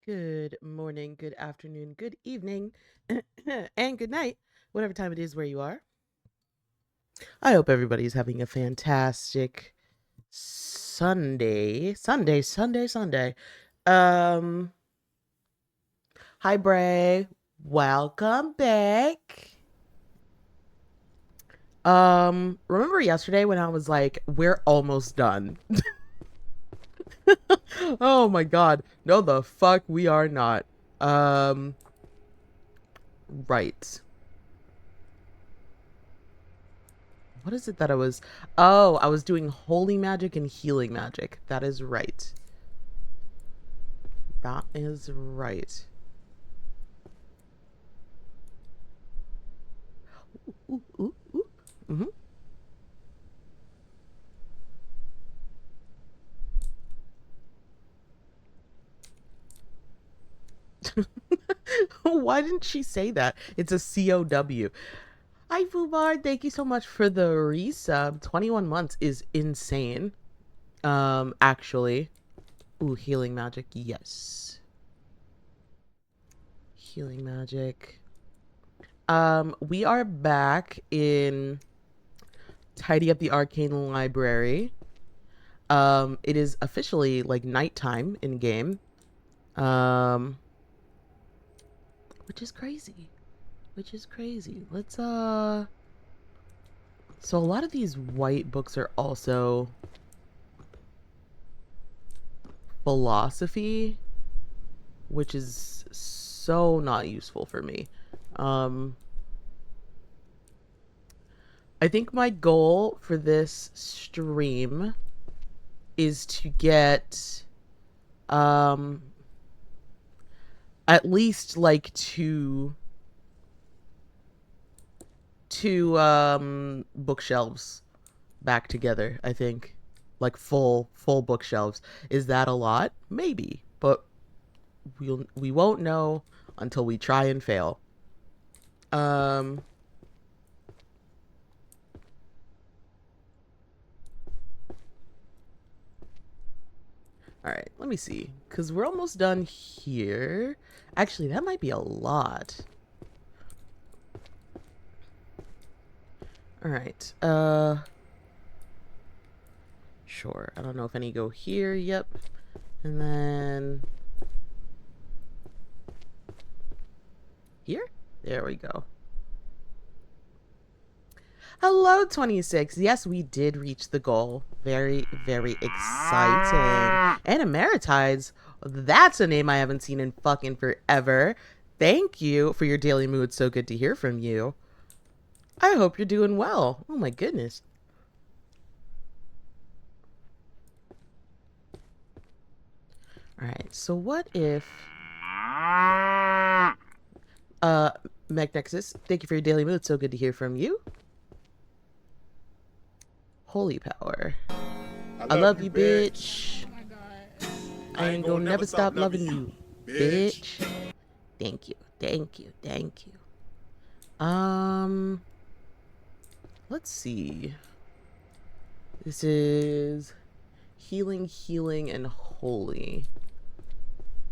Good morning, good afternoon, good evening, and good night, whatever time it is where you are. I hope everybody's having a fantastic Sunday. Um, Hi Bray, welcome back. Remember yesterday when I was like, we're almost done? Oh my god, no the fuck we are not. Um, right. What is it that I was? Oh, I was doing holy magic and healing magic. That is right. That is right. Ooh, ooh, ooh. Mm-hmm. Why didn't she say that? It's a COW. Hi, Fubar. Thank you so much for the resub. 21 months is insane. Actually. Ooh, healing magic. Yes. Healing magic. We are back in Tidy Up the Arcane Library. It is officially like nighttime in game. Um, which is crazy. Let's. So a lot of these white books are also philosophy, which is so not useful for me. Um, I think my goal for this stream is to get um at least like two bookshelves back together, I think. Like full bookshelves. Is that a lot? Maybe, but we won't know until we try and fail. Um all right, let me see, cuz we're almost done here. Actually, that might be a lot. All right. Sure. I don't know if any go here. Yep. And then here? There we go. Hello, 26. Yes, we did reach the goal. Very, very exciting. And Emeritides. That's a name I haven't seen in fucking forever. Thank you for your daily mood. So good to hear from you. I hope you're doing well. Oh my goodness. Alright, so what if... Uh, Magnexus, thank you for your daily mood. So good to hear from you. Holy power. I love you, bitch. I ain't gonna never stop loving you, bitch. Thank you. Let's see. This is healing, and holy.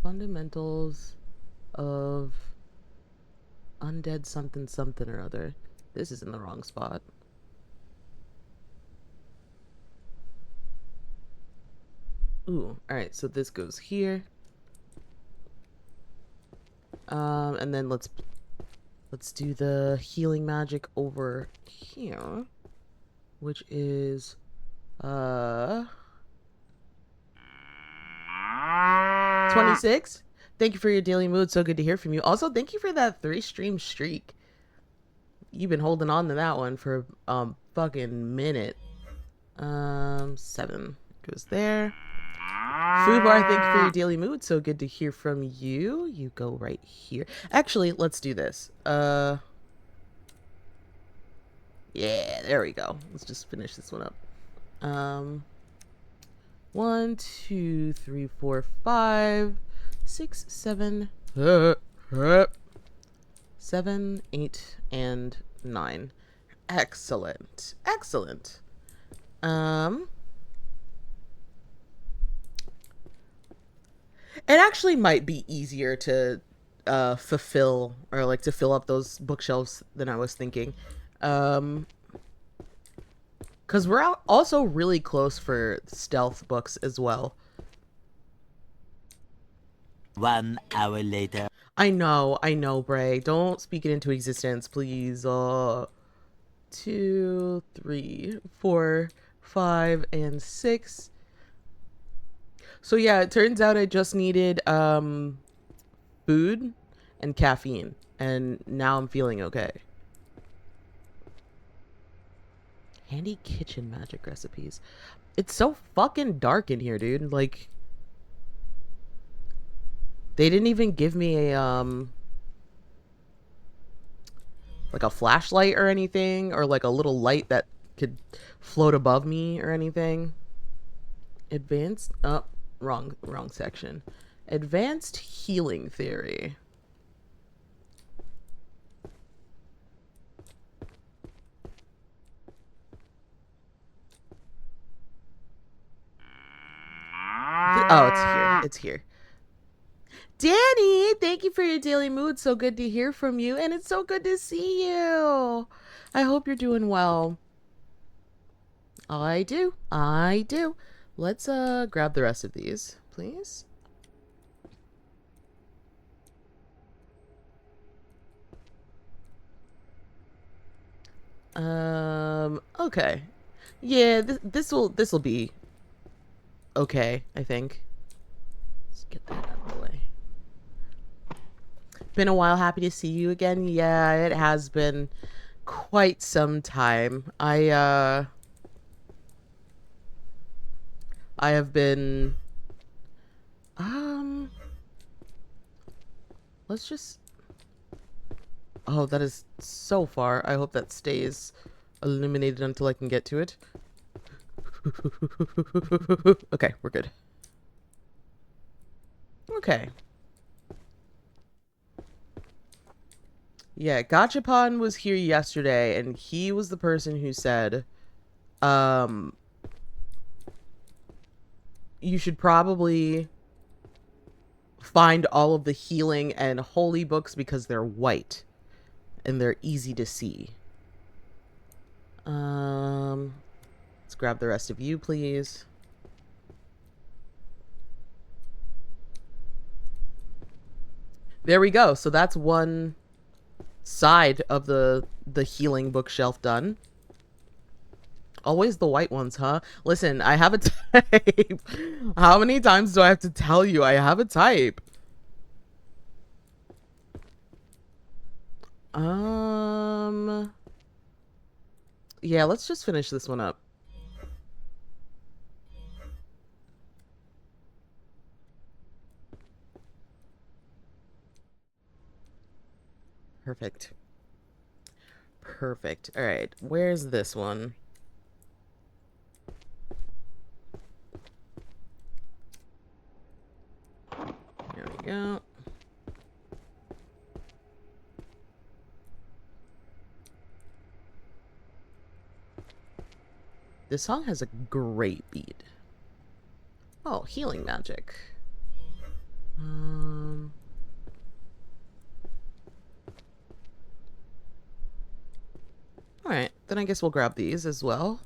Fundamentals of undead something or other. This is in the wrong spot. Ooh, alright, so this goes here. And then let's do the healing magic over here, which is 26. Thank you for your daily mood. So good to hear from you. Also, thank you for that 3-stream streak. You've been holding on to that one for fucking minute. 7 goes there. Fubar, thank you for your daily mood. So good to hear from you. You go right here. Actually, let's do this. Yeah, there we go. Let's just finish this one up. 1, 2, 3, 4, 5, 6, 7, 7, 8, and 9. Excellent. It actually might be easier to fulfill or like to fill up those bookshelves than I was thinking. Um, because we're also really close for stealth books as well. 1 hour later. I know, Bray. Don't speak it into existence, please. 2, 3, 4, 5, and 6. So yeah, it turns out I just needed food and caffeine, and now I'm feeling okay. Handy kitchen magic recipes. It's so fucking dark in here, dude. Like, they didn't even give me a like a flashlight or anything, or like a little light that could float above me or anything. Advanced, oh, wrong section. Advanced healing theory. Oh, it's here. It's here. Danny, thank you for your daily mood. So good to hear from you, and it's so good to see you. I hope you're doing well. I do. I do. Let's grab the rest of these, please. Okay. Yeah, this will be okay, I think. Let's get that out of the way. Been a while. Happy to see you again. Yeah, it has been quite some time. I have been let's just oh, that is so far. I hope that stays illuminated until I can get to it. Okay, we're good. Okay. Yeah, Gachapon was here yesterday, and he was the person who said, you should probably find all of the healing and holy books because they're white and they're easy to see. Let's grab the rest of you, please. There we go. So that's one side of the healing bookshelf done. Always the white ones, huh? Listen, I have a type. How many times do I have to tell you I have a type? Yeah, let's just finish this one up. Perfect. Perfect. All right, where's this one? There we go. This song has a great beat. Oh, healing magic. Alright, then I guess we'll grab these as well.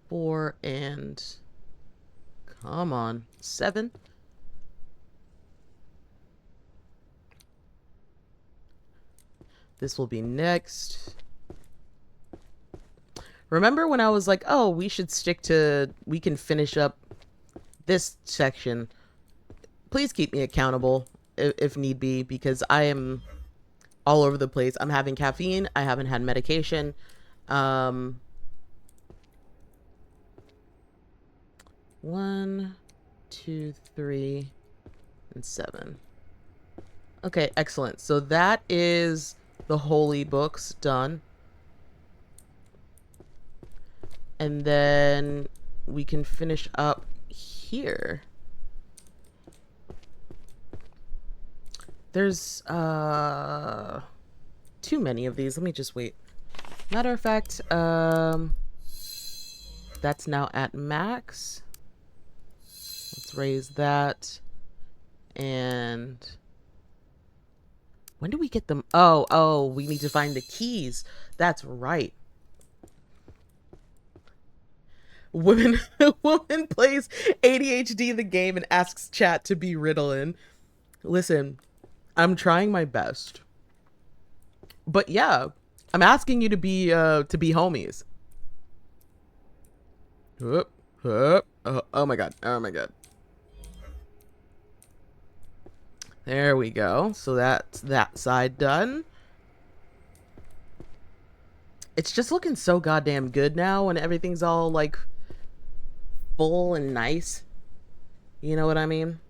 Four and... Come on. 7. This will be next. Remember when I was like, oh, we should stick to... We can finish up this section. Please keep me accountable if need be, because I am all over the place. I'm having caffeine. I haven't had medication. 1, 2, 3, and 7. Okay, excellent. So that is the holy books done. And then we can finish up here. There's too many of these. Let me just wait. Matter of fact, That's now at max. Let's raise that. And when do we get them? Oh, we need to find the keys. That's right. Woman plays ADHD the game and asks chat to be Ritalin. Listen, I'm trying my best. But yeah, I'm asking you to be homies. Oh my god. Oh my god. There we go. So that's that side done. It's just looking so goddamn good now when everything's all like full and nice. You know what I mean?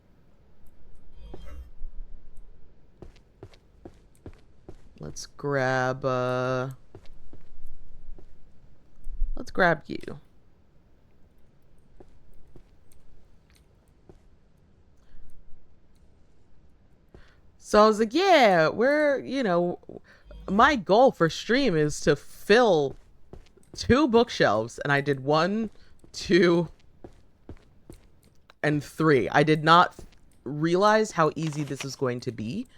Let's grab you. So I was like, yeah, my goal for stream is to fill 2 bookshelves, and I did 1, 2, and 3. I did not realize how easy this is going to be.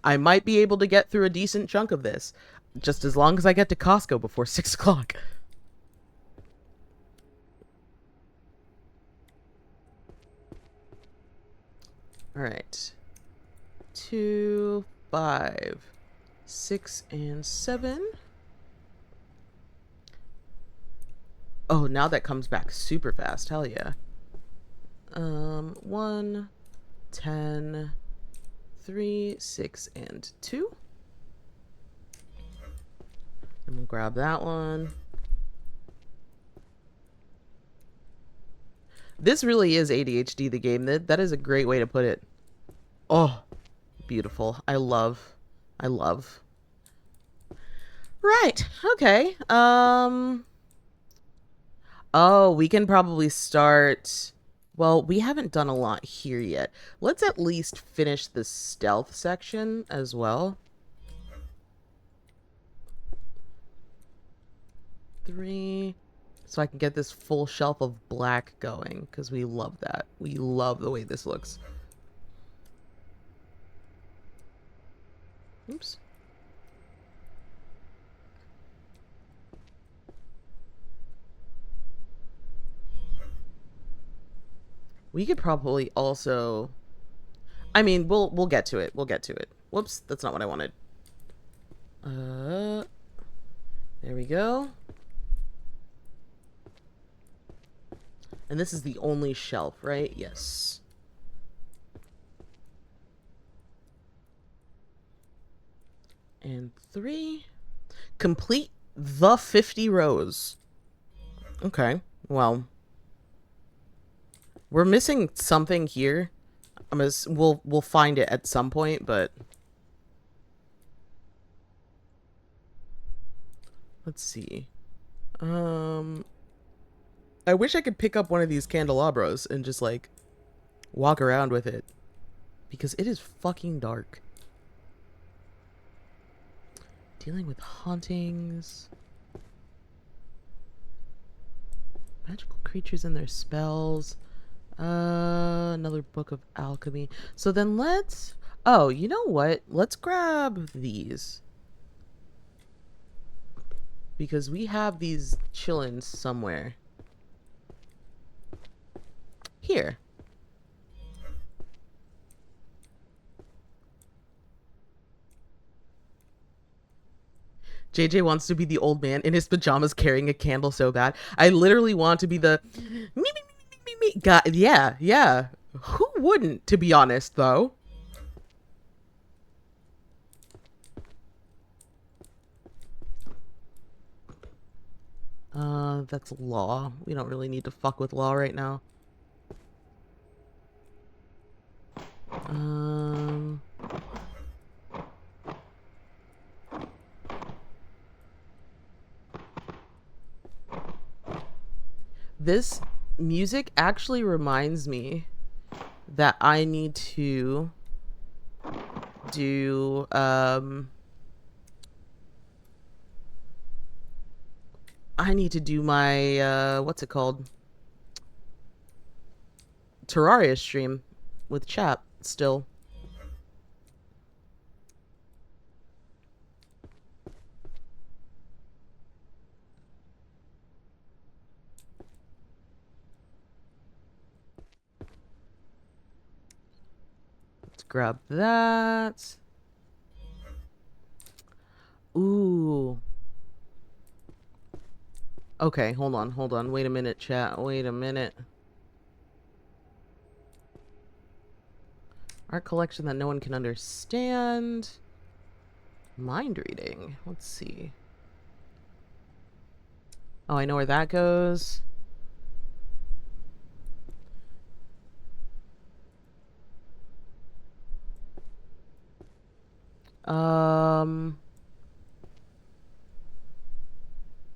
I might be able to get through a decent chunk of this, just as long as I get to Costco before 6 o'clock. All right. 2, 5, 6, and 7. Oh, now that comes back super fast. Hell yeah. 1, 10, 3, 6, and 2. And we'll grab that one. This really is ADHD the game. That is a great way to put it. Oh, beautiful. I love. Right. Okay. Oh, we can probably start. Well, we haven't done a lot here yet. Let's at least finish the stealth section as well. 3. So I can get this full shelf of black going, because we love that. We love the way this looks. Oops. We could probably also... I mean, we'll get to it. We'll get to it. Whoops, that's not what I wanted. There we go. And this is the only shelf, right? Yes. And 3. Complete the 50 rows. Okay, well. We're missing something here. We'll find it at some point, but... Let's see. I wish I could pick up one of these candelabras and just, like, walk around with it. Because it is fucking dark. Dealing with hauntings. Magical creatures and their spells. Another book of alchemy. So then let's... Oh, you know what? Let's grab these. Because we have these chillin' somewhere. Here. JJ wants to be the old man in his pajamas carrying a candle so bad. I literally want to be the me guy. Yeah. Who wouldn't, to be honest, though? That's law. We don't really need to fuck with law right now. This music actually reminds me that I need to do I need to do my, what's it called? Terraria stream with chat still. Let's grab that. Ooh. Okay, hold on. Wait a minute, chat. Wait a minute. Art collection that no one can understand. Mind reading. Let's see. Oh, I know where that goes.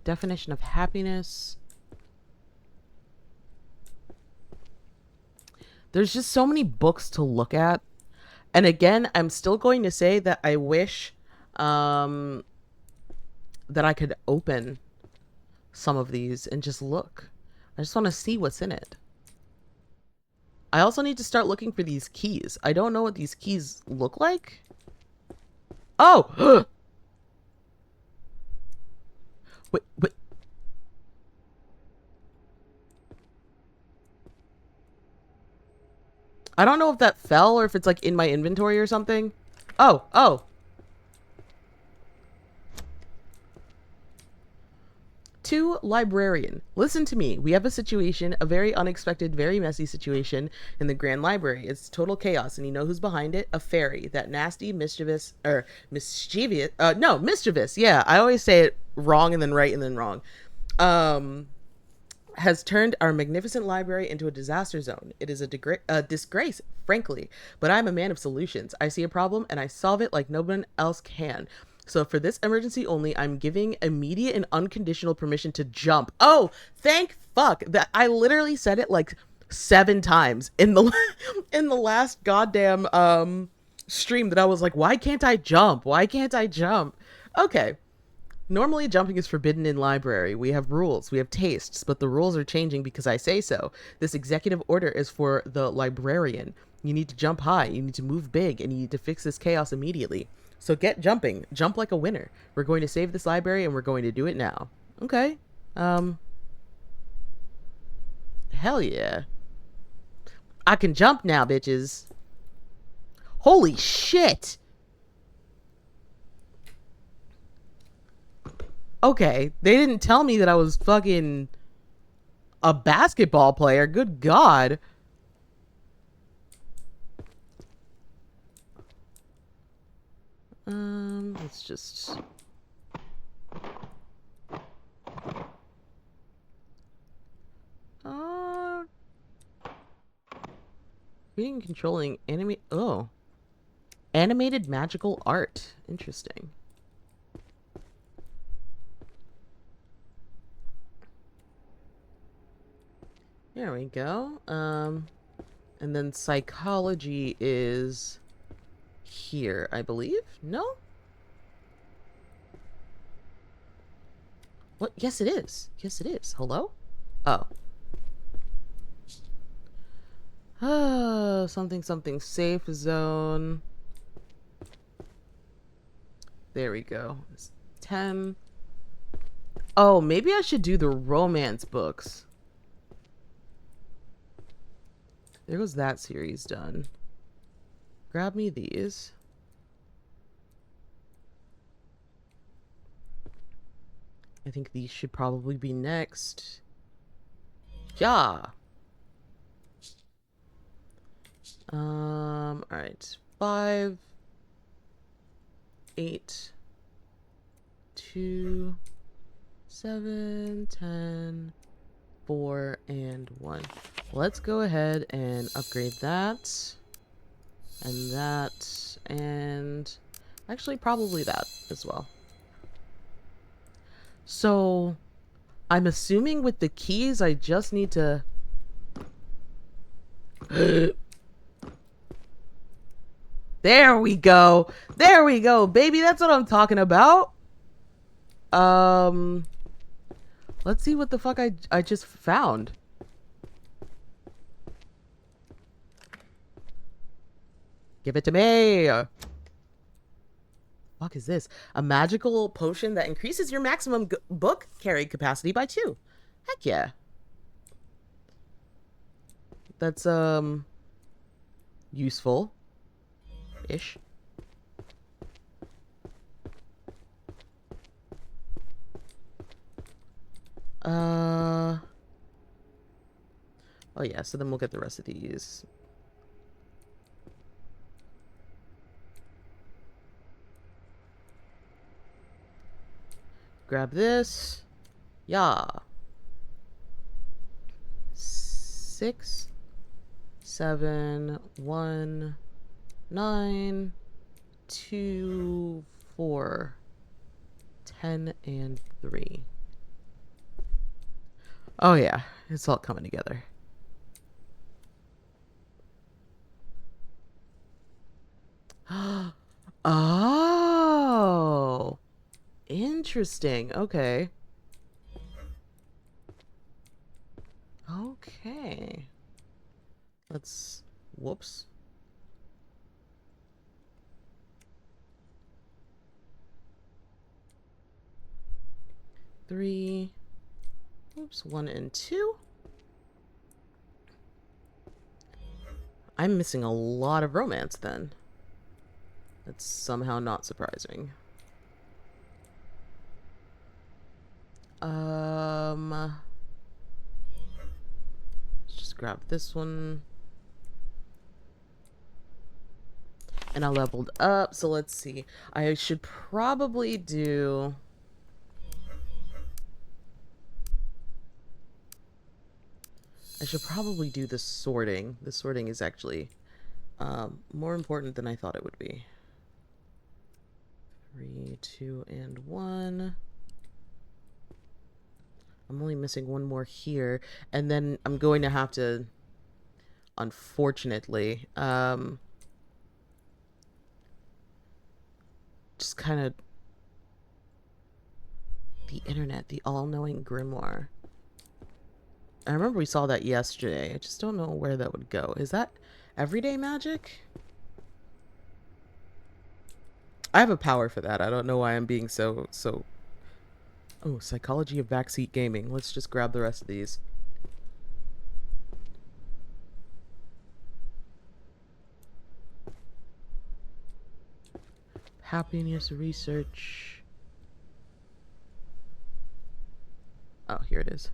Definition of happiness. There's just so many books to look at. And again, I'm still going to say that I wish that I could open some of these and just look. I just want to see what's in it. I also need to start looking for these keys. I don't know what these keys look like. Oh! Wait. I don't know if that fell or if it's like in my inventory or something. Oh. To Librarian. Listen to me. We have a situation, a very unexpected, very messy situation in the Grand Library. It's total chaos, and you know who's behind it? A fairy. That nasty, mischievous. Yeah, I always say it wrong and then right and then wrong. Has turned our magnificent library into a disaster zone. It is a disgrace, frankly, but I'm a man of solutions. I see a problem and I solve it like no one else can. So for this emergency only, I'm giving immediate and unconditional permission to jump. Oh, thank fuck that I literally said it like 7 times in the in the last goddamn stream that I was like, why can't I jump? Why can't I jump? Okay. Normally, jumping is forbidden in library. We have rules, we have tastes, but the rules are changing because I say so. This executive order is for the librarian. You need to jump high, you need to move big, and you need to fix this chaos immediately. So get jumping. Jump like a winner. We're going to save this library, and we're going to do it now. Okay. Hell yeah. I can jump now, bitches. Holy shit! Okay, they didn't tell me that I was fucking a basketball player. Good God. Let's just... Reading and controlling animated magical art. Interesting. There we go. And then psychology is here, I believe. No? What? Yes, it is. Yes, it is. Hello? Oh. Something safe zone. There we go. It's 10. Oh, maybe I should do the romance books. There goes that series done. Grab me these. I think these should probably be next. Yeah. Alright. 5, 8, 2, 7, 10, 4, and 1. Let's go ahead and upgrade that. And that. And actually probably that as well. So I'm assuming with the keys I just need to... There we go. There we go, baby. That's what I'm talking about. Let's see what the fuck I just found. Give it to me. Fuck is this? A magical potion that increases your maximum book carry capacity by 2. Heck yeah. That's useful ish. Oh yeah, so then we'll get the rest of these. Grab this. Yeah. 6, 7, 1, 9, 2, 4, 10, and 3. Oh yeah, it's all coming together. Oh, interesting. Okay. Okay. Let's, whoops. Three, oops, 1 and 2. I'm missing a lot of romance then. That's somehow not surprising. Let's just grab this one. And I leveled up, so let's see. I should probably do... I should probably do the sorting. The sorting is actually more important than I thought it would be. 3, 2, and 1. I'm only missing one more here. And then I'm going to have to, unfortunately, just kind of... The internet, the all-knowing grimoire. I remember we saw that yesterday. I just don't know where that would go. Is that everyday magic? I have a power for that. I don't know why I'm being so... Oh, psychology of backseat gaming. Let's just grab the rest of these. Happiness research. Oh, here it is.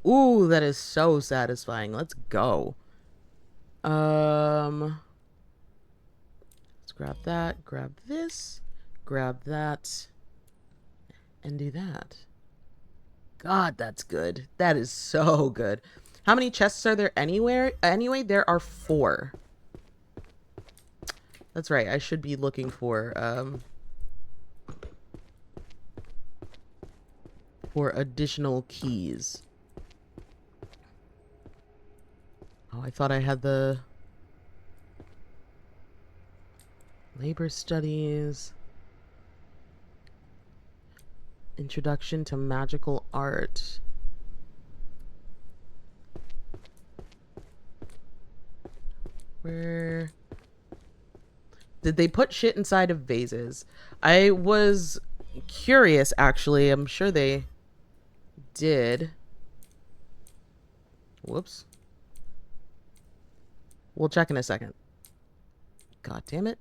Ooh, that is so satisfying. Let's go. Let's grab that, grab this, grab that, and do that. God, that's good. That is so good. How many chests are there anywhere? Anyway, there are 4. That's right. I should be looking for additional keys. Oh, I thought I had the labor studies. Introduction to magical art. Where did they put shit inside of vases? I was curious, actually. I'm sure they did. Whoops. We'll check in a second. God damn it.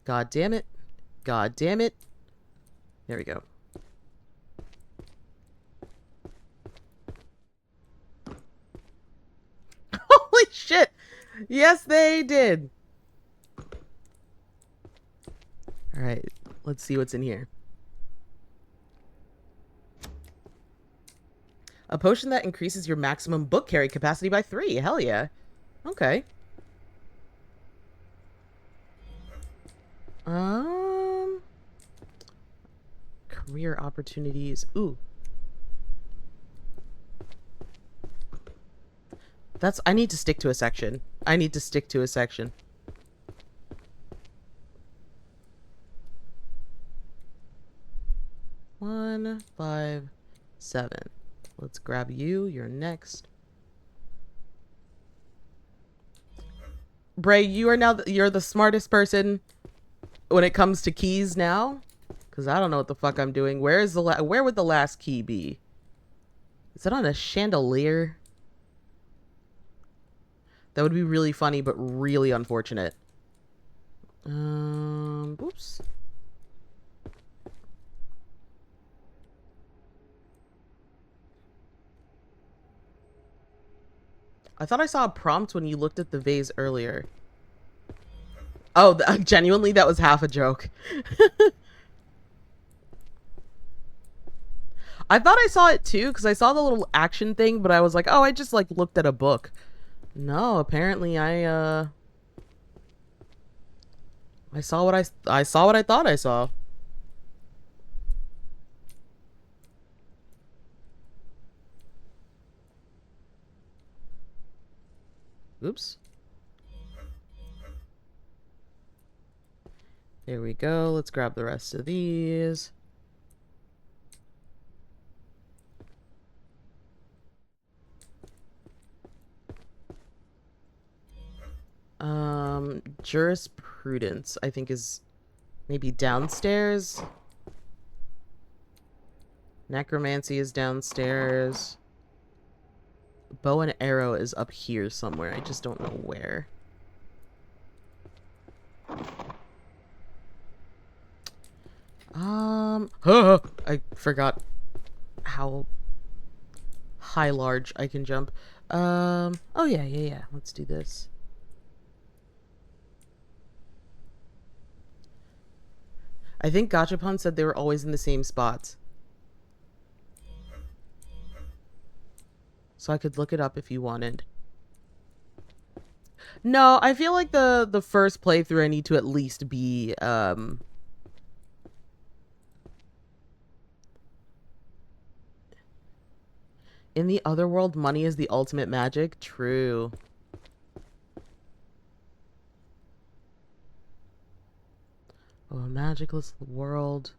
God damn it. God damn it. There we go. Holy shit. Yes, they did. All right. Let's see what's in here. A potion that increases your maximum book carry capacity by 3. Hell yeah. Okay. Career opportunities. Ooh. I need to stick to a section. I need to stick to a section. 1, 5, 7. Let's grab you. You're next. Bray, you are now you're the smartest person when it comes to keys now, because I don't know what the fuck I'm doing. Where is the where would the last key be? Is it on a chandelier? That would be really funny, but really unfortunate. Oops. I thought I saw a prompt when you looked at the vase earlier. Oh, genuinely, that was half a joke. I thought I saw it too, because I saw the little action thing, but I was like, oh, I just like looked at a book. No, apparently I saw what I saw what I thought I saw. Oops. There we go. Let's grab the rest of these. Jurisprudence, I think, is maybe downstairs. Necromancy is downstairs. Bow and arrow is up here somewhere. I just don't know where. I forgot how high large I can jump. Oh yeah. Let's do this. I think Gachapon said they were always in the same spots. So I could look it up if you wanted. No, I feel like the first playthrough I need to at least be in the other world, money is the ultimate magic. True. Oh, a magicless world.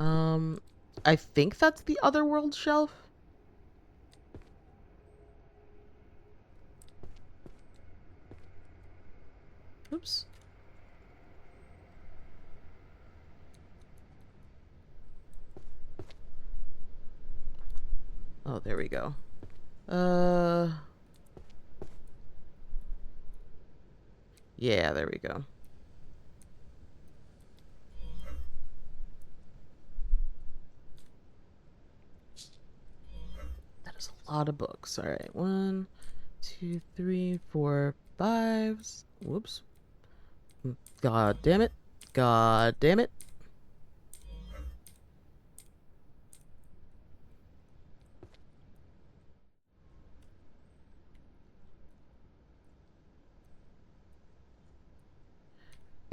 I think that's the other world shelf. Oops. Oh, there we go. Yeah, there we go. That is a lot of books. All right, 1, 2, 3, 4, 5. Whoops. God damn it. God damn it.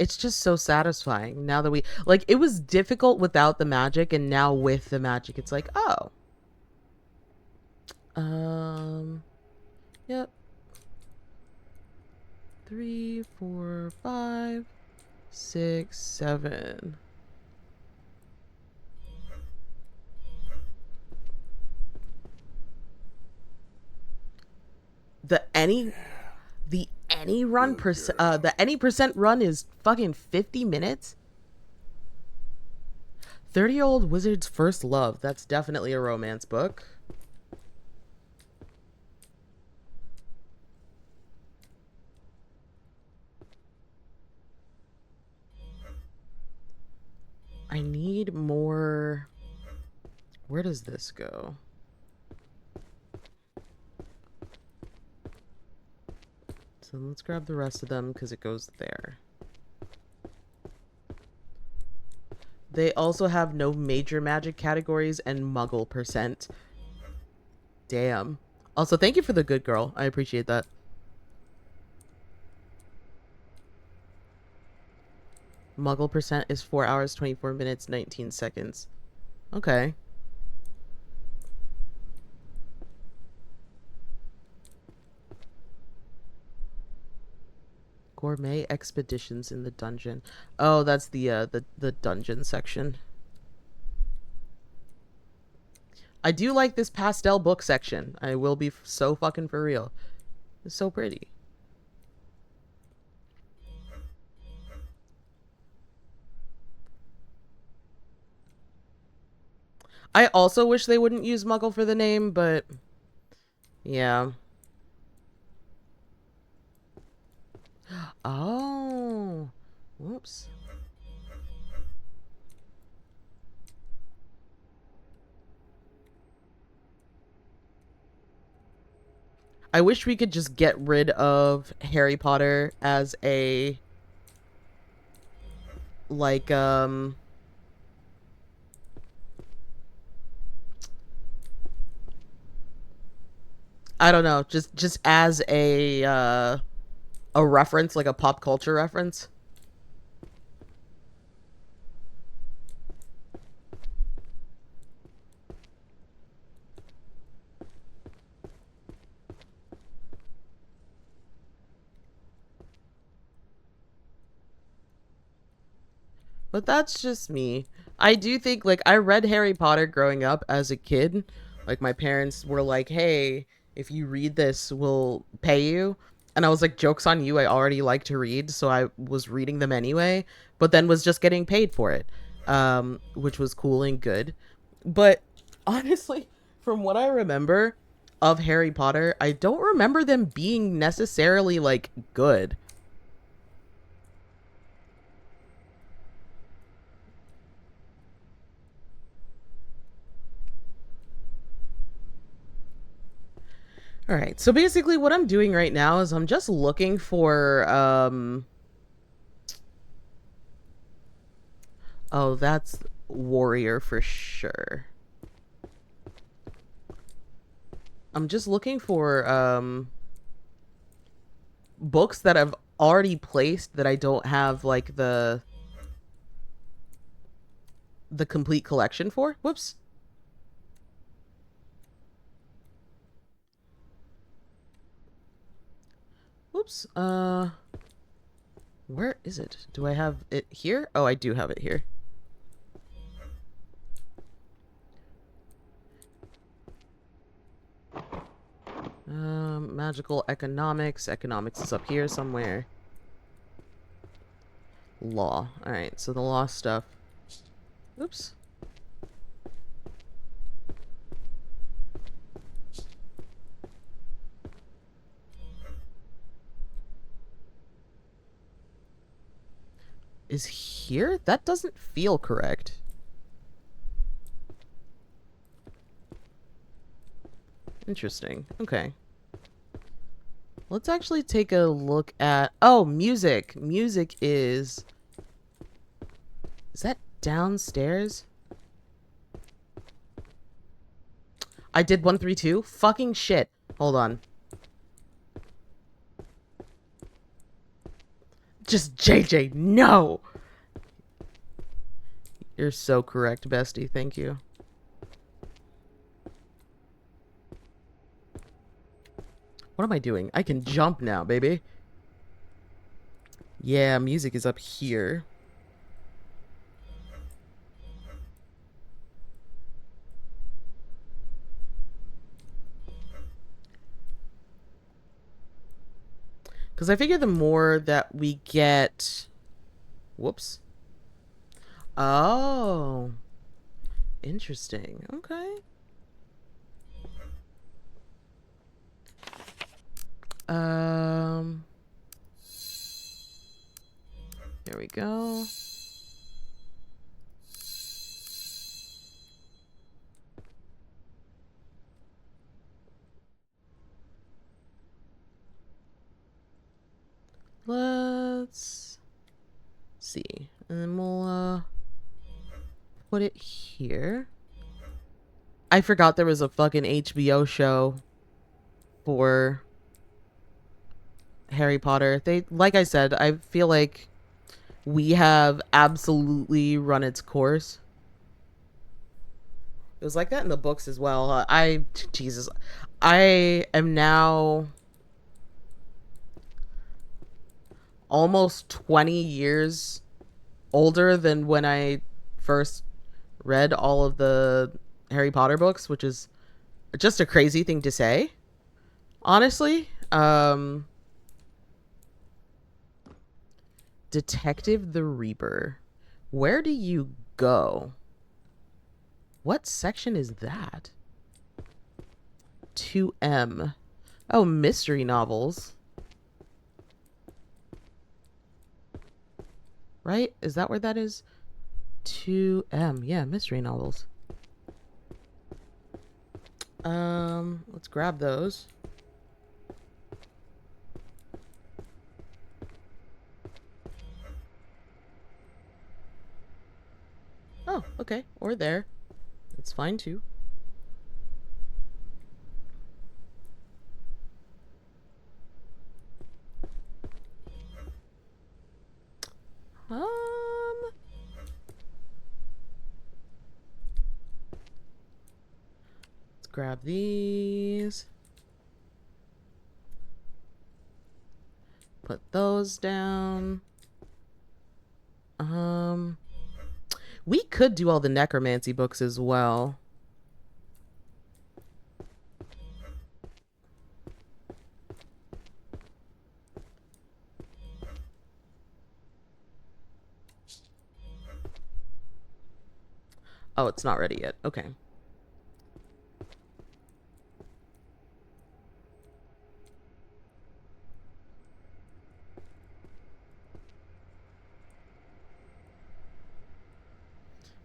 It's just so satisfying now that we like it was difficult without the magic, and now with the magic it's like, oh. Yep. 3, 4, 5, 6, 7. The any run the any percent run is fucking 50 minutes. 30-Year-Old Wizard's First Love. That's definitely a romance book. I need more. Where does this go? So let's grab the rest of them because it goes there. They also have no major magic categories and muggle percent. Damn. Also, thank you for the good girl. I appreciate that. Muggle percent is 4 hours, 24 minutes, 19 seconds. Okay. Gourmet expeditions in the dungeon. Oh, that's the dungeon section. I do like this pastel book section. I will be so fucking for real. It's so pretty. I also wish they wouldn't use Muggle for the name, but yeah. Oh. Whoops. I wish we could just get rid of Harry Potter as a like I don't know, just as a reference, like a pop culture reference. But that's just me. I do think, like, I read Harry Potter growing up as a kid. Like, my parents were like, hey, if you read this, we'll pay you. And I was like, joke's on you. I already like to read. So I was reading them anyway, but then was just getting paid for it, which was cool and good. But honestly, from what I remember of Harry Potter, I don't remember them being necessarily, like, good. All right. So basically what I'm doing right now is I'm just looking for oh, that's warrior for sure. I'm just looking for books that I've already placed that I don't have like the complete collection for. Whoops. Whoops. Where is it? Do I have it here? Oh, I do have it here. Magical economics. Economics is up here somewhere. Law. Alright, so the law stuff. Oops. Is here? That doesn't feel correct. Interesting. Okay. Let's actually take a look at... Oh, music. Music is... Is that downstairs? I did 132? Fucking shit. Hold on. Just JJ, no! You're so correct, bestie. Thank you. What am I doing? I can jump now, baby. Yeah, music is up here. Because I figure the more that we get... Whoops. Oh. Interesting. Okay. There we go. Let's see. And then we'll put it here. I forgot there was a fucking HBO show for Harry Potter. They, like I said, I feel like we have absolutely run its course. It was like that in the books as well. Jesus, I am now almost 20 years older than when I first read all of the Harry Potter books, which is just a crazy thing to say, honestly. Detective the Reaper. Where do you go? What section is that? 2M. Oh, mystery novels. Right? Is that where that is? 2M. Yeah, mystery novels. Let's grab those. Oh, okay. Or there. It's fine too. Um, let's grab these. Put those down. We could do all the necromancy books as well. Oh, it's not ready yet. Okay.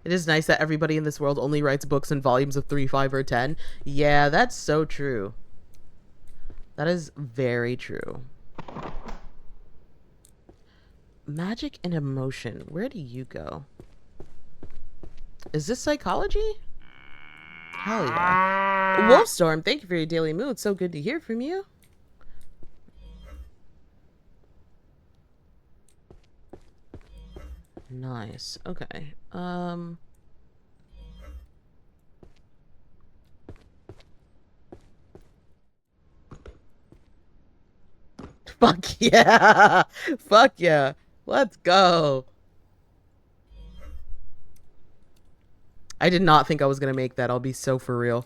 It is nice that everybody in this world only writes books in volumes of 3, 5, or 10. Yeah, that's so true. That is very true. Magic and emotion. Where do you go? Is this psychology? Hell yeah. Wolfstorm, thank you for your daily mood. So good to hear from you. Nice. Okay. Fuck yeah. Fuck yeah. Let's go. I did not think I was gonna make that. I'll be so for real.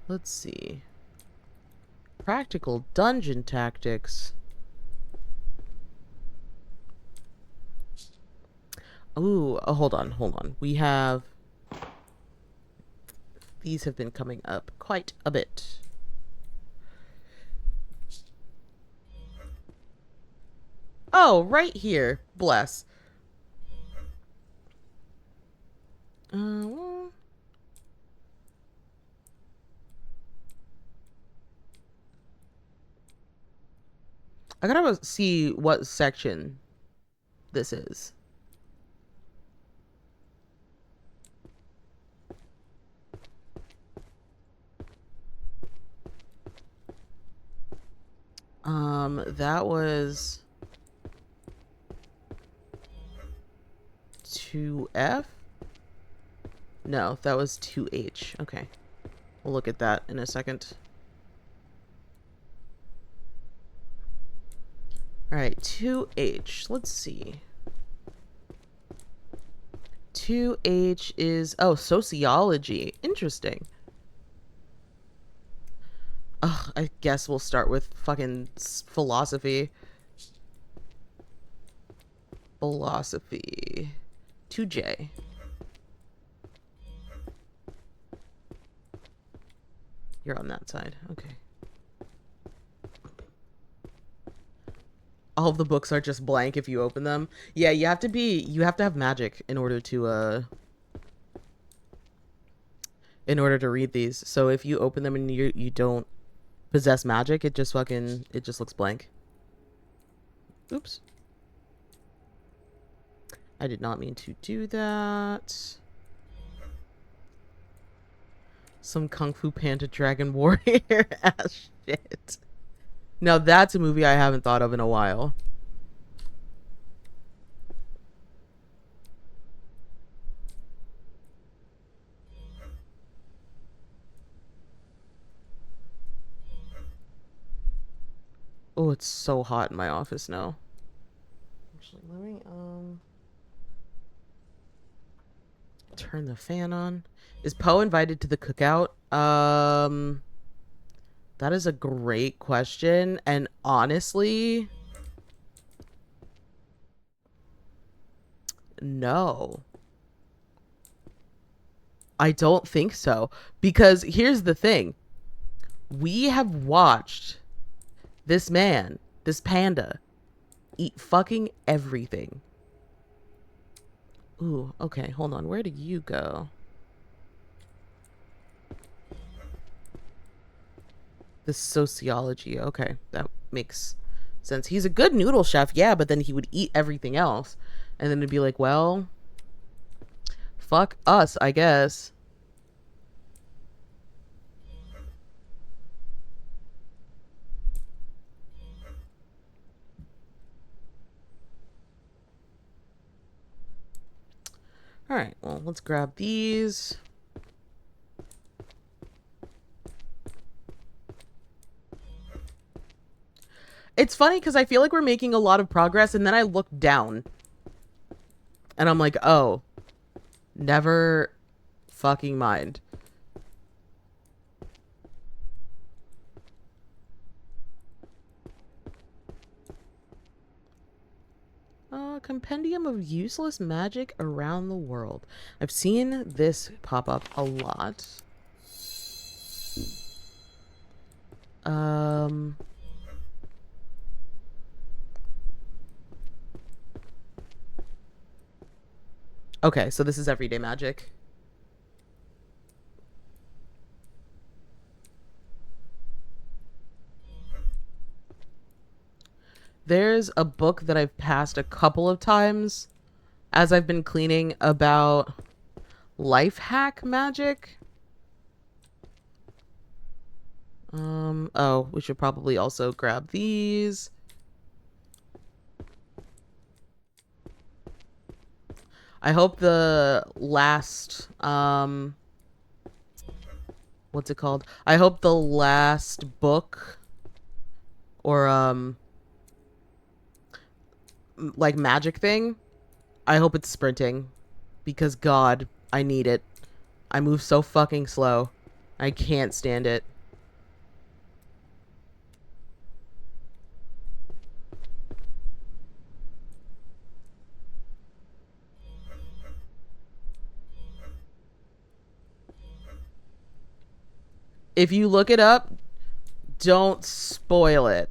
Let's see. Practical dungeon tactics. Ooh, oh, hold on. We have... These have been coming up quite a bit. Oh, right here. Bless. Well, I gotta see what section this is. That was 2F? No, that was 2H. Okay. We'll look at that in a second. Alright, 2H. Let's see. 2H is... Oh, sociology. Interesting. Ugh, I guess we'll start with fucking philosophy. Philosophy. 2J. You're on that side. Okay. All of the books are just blank if you open them. Yeah, you have to have magic in order to read these. So if you open them and you don't possess magic, it just looks blank. Oops. I did not mean to do that. Some Kung Fu Panda Dragon Warrior ass shit. Now that's a movie I haven't thought of in a while. Oh, it's so hot in my office now. Actually, let me turn the fan on. Is Poe invited to the cookout? That is a great question, and honestly, no. I don't think so. Because here's the thing. We have watched this man, this panda, eat fucking everything. Ooh, okay, hold on. Where do you go? The sociology. Okay, that makes sense. He's a good noodle chef, yeah, but then he would eat everything else. And then it'd be like, well, fuck us, I guess. All right, well, let's grab these. It's funny because I feel like we're making a lot of progress, and then I look down. And I'm like, oh, never fucking mind. Compendium of useless magic around the world. I've seen this pop up a lot. Okay, so this is everyday magic. There's a book that I've passed a couple of times as I've been cleaning about life hack magic. Oh, we should probably also grab these. I hope the last, what's it called? I hope the last book or, like magic thing, I hope it's sprinting because God, I need it. I move so fucking slow. I can't stand it. If you look it up, don't spoil it.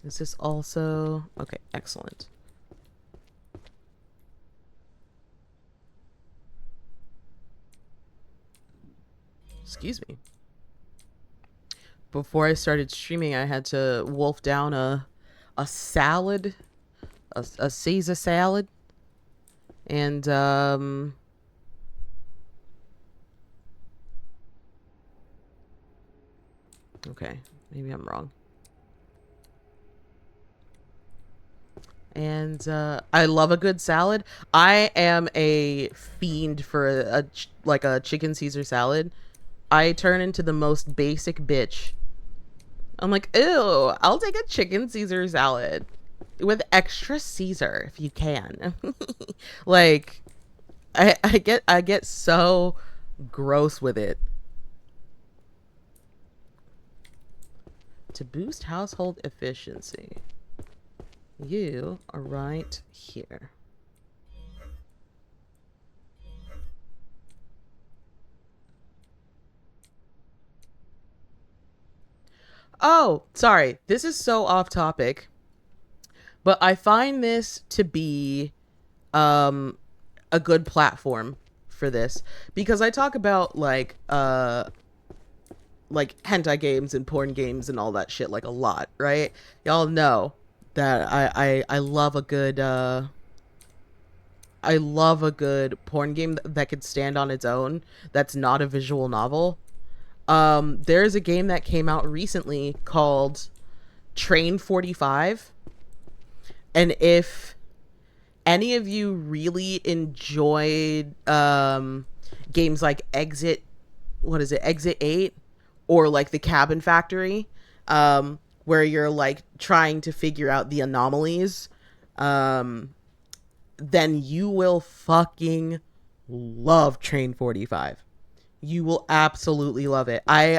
Is this also... Okay, excellent. Excuse me. Before I started streaming, I had to wolf down a salad, a Caesar salad, and okay, maybe I'm wrong. And I love a good salad. I am a fiend for like a chicken Caesar salad. I turn into the most basic bitch. I'm like, ew, I'll take a chicken Caesar salad with extra Caesar if you can. Like, I get so gross with it. To boost household efficiency. You are right here. Oh, sorry. This is so off topic. But I find this to be a good platform for this because I talk about like hentai games and porn games and all that shit like a lot, right? Y'all know that I love a good porn game that could stand on its own that's not a visual novel. There's a game that came out recently called Train 45. And if any of you really enjoyed games like Exit what is it, Exit 8 or like the Cabin Factory, where you're like trying to figure out the anomalies, um, then you will fucking love Train 45. You will absolutely love it. I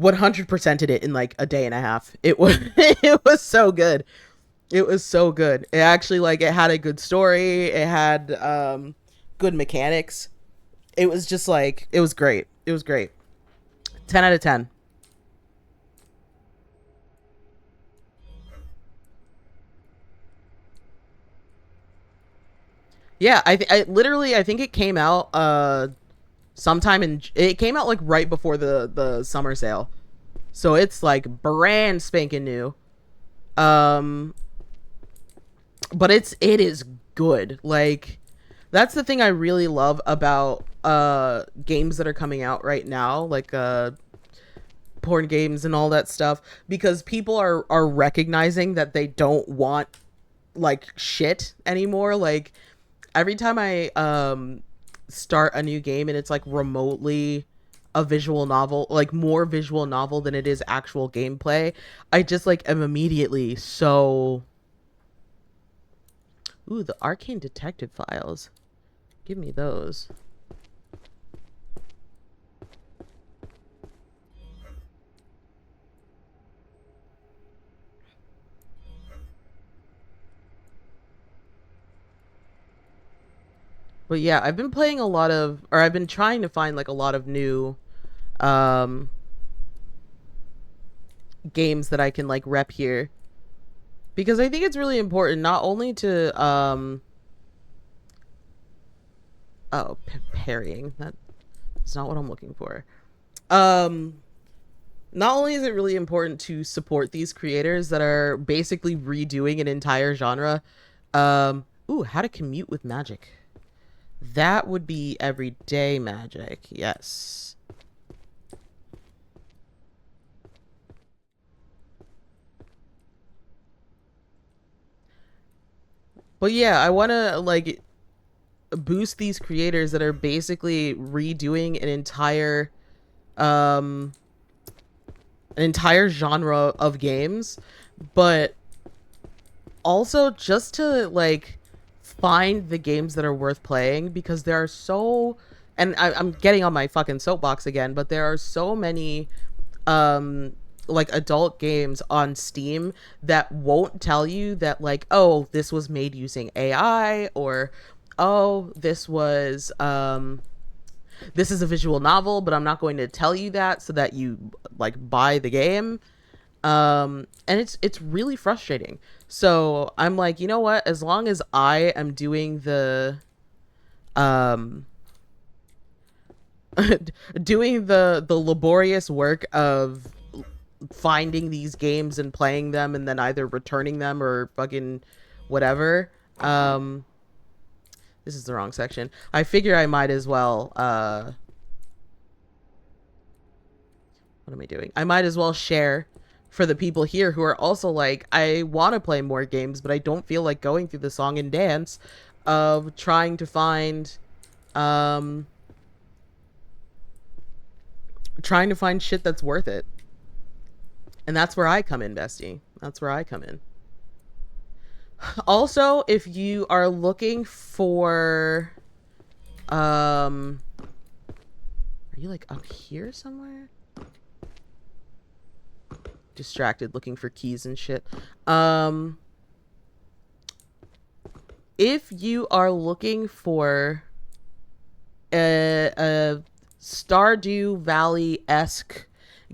100%ed it in like a day and a half. It was it was so good. It was so good. It actually like it had a good story. It had good mechanics. It was just like it was great. It was great. 10 out of 10. Yeah, I literally I think it came out sometime in it came out like right before the summer sale. So it's like brand spanking new. Um but it is good. Like that's the thing I really love about games that are coming out right now, like porn games and all that stuff, because people are recognizing that they don't want like shit anymore. Like every time I start a new game and it's like remotely a visual novel, like more visual novel than it is actual gameplay, I just like am immediately so. Ooh, the Arcane Detective Files. Give me those. But yeah, I've been playing a lot of, or I've been trying to find like a lot of new um games that I can like rep here, because I think it's really important not only to parrying. That's not what I'm looking for. Um not only is it really important to support these creators that are basically redoing an entire genre. Ooh, how to commute with magic. That would be everyday magic. Yes. But yeah, I want to like boost these creators that are basically redoing um an entire genre of games, but also just to like find the games that are worth playing, because there are so, and I'm getting on my fucking soapbox again, but there are so many like adult games on Steam that won't tell you that like, oh, this was made using AI, or oh, this is a visual novel, but I'm not going to tell you that so that you like buy the game. And it's really frustrating. So I'm like, you know what, as long as I am doing the um doing the laborious work of finding these games and playing them and then either returning them or fucking whatever, this is the wrong section. I figure I might as well what am I doing? I might as well share for the people here who are also like, I want to play more games, but I don't feel like going through the song and dance of trying to find shit that's worth it. And that's where I come in, bestie. That's where I come in. Also, if you are looking for are you like up here somewhere? Distracted looking for keys and shit. If you are looking for a Stardew Valley-esque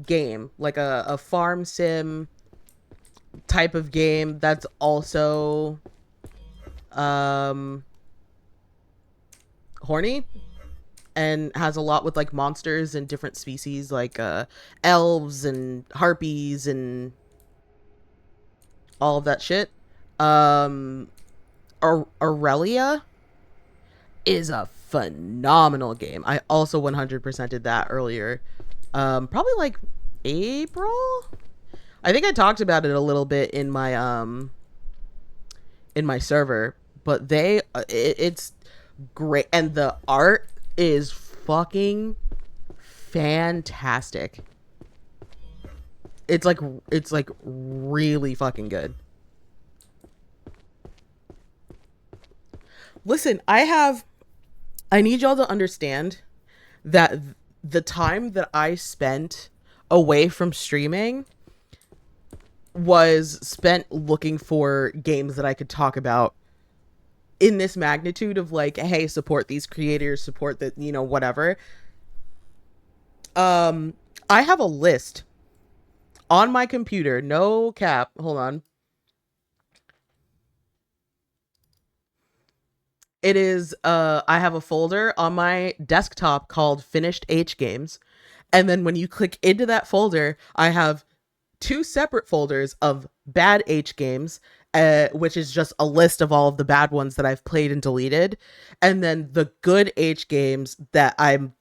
game, like a farm sim type of game that's also horny and has a lot with like monsters and different species, like elves and harpies and all of that shit. Aurelia is a phenomenal game. I also 100% did that earlier. Probably like April. I think I talked about it a little bit in my server, but it's great, and the art is fucking fantastic. It's like really fucking good. Listen, I need y'all to understand that the time that I spent away from streaming was spent looking for games that I could talk about in this magnitude of like, hey, support these creators, support that, you know, whatever. I have a list on my computer, no cap. Hold on. It is I have a folder on my desktop called Finished H Games. And then when you click into that folder, I have two separate folders of bad H games, which is just a list of all of the bad ones that I've played and deleted, and then the good H games that I've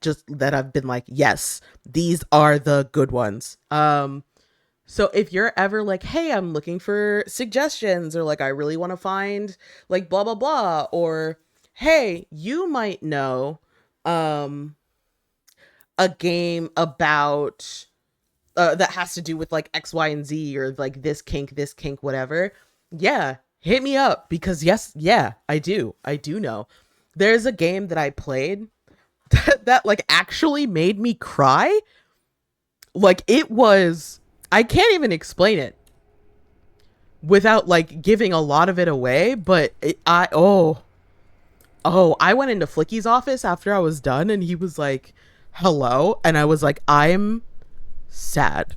been like, yes, these are the good ones. So if you're ever like, hey, I'm looking for suggestions, or like I really want to find like blah blah blah, or hey, you might know a game about that has to do with like X, Y, and Z, or like this kink, whatever. Yeah, hit me up because yes, yeah, I do know. There's a game that I played that like actually made me cry. Like it was, I can't even explain it without like giving a lot of it away. But I went into Flicky's office after I was done, and he was like, "Hello," and I was like, "I'm sad."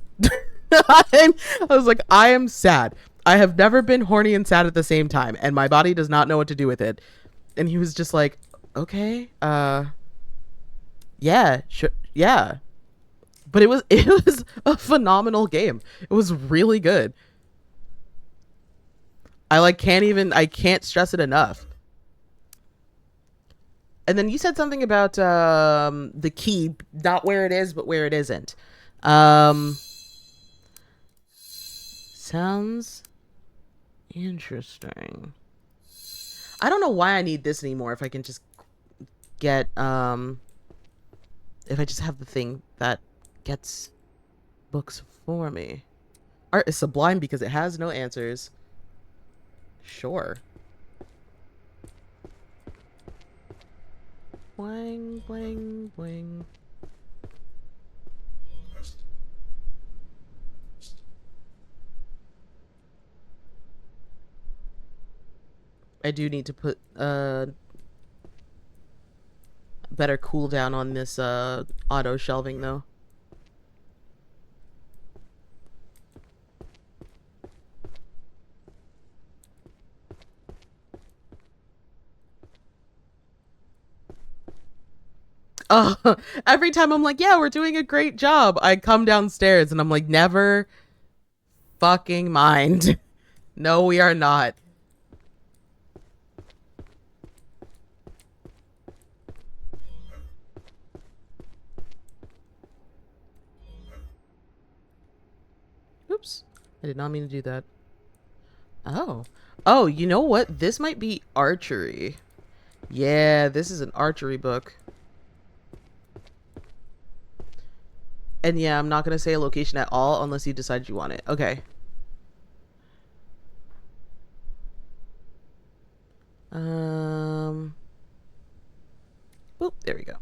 I was like, I am sad. I have never been horny and sad at the same time, and my body does not know what to do with it. And he was just like, okay, yeah, sure, yeah. But it was a phenomenal game. It was really good. I can't stress it enough. And then you said something about the key, not where it is, but where it isn't. Sounds interesting. I don't know why I need this anymore if I can just get if I just have the thing that gets books for me. Art is sublime because it has no answers. Sure. Boing, boing, boing. I do need to put better cooldown on this auto shelving though. Oh, every time I'm like, yeah, we're doing a great job, I come downstairs and I'm like, never fucking mind. No, we are not. Oops. I did not mean to do that. Oh. Oh, you know what? This might be archery. Yeah, this is an archery book. And yeah, I'm not going to say a location at all unless you decide you want it. Okay. Boop, there we go.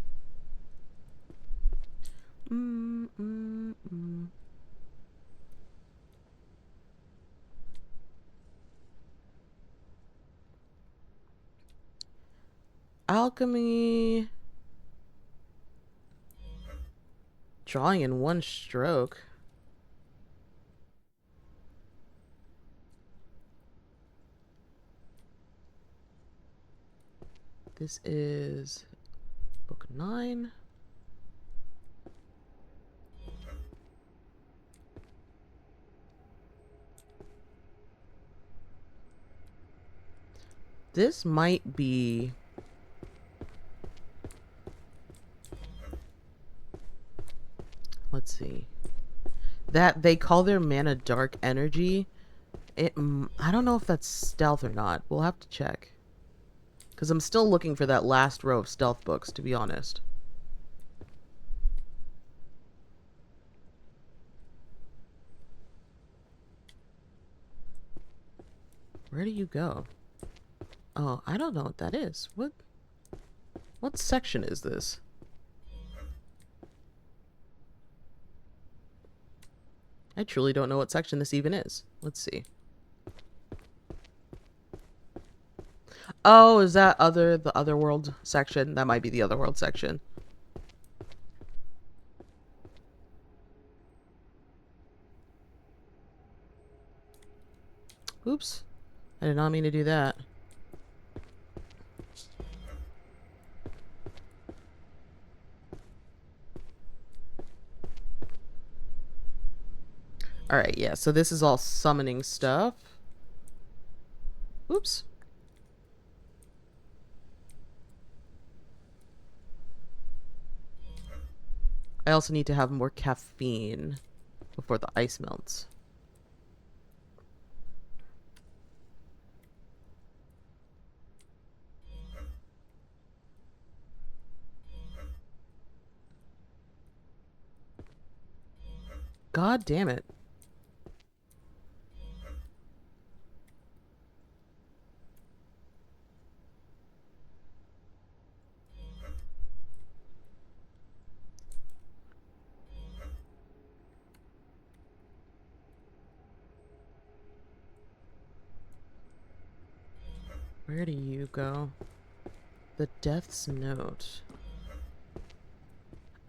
Alchemy. Drawing in one stroke. This is book 9. This might be... Let's see. That they call their mana dark energy. I don't know if that's stealth or not. We'll have to check. Because I'm still looking for that last row of stealth books, to be honest. Where do you go? Oh, I don't know what that is. What section is this? I truly don't know what section this even is. Let's see. Oh, is that the otherworld section? That might be the otherworld section. Oops. I did not mean to do that. Alright, yeah, so this is all summoning stuff. Oops. I also need to have more caffeine before the ice melts. God damn it. Where do you go? The Death's Note.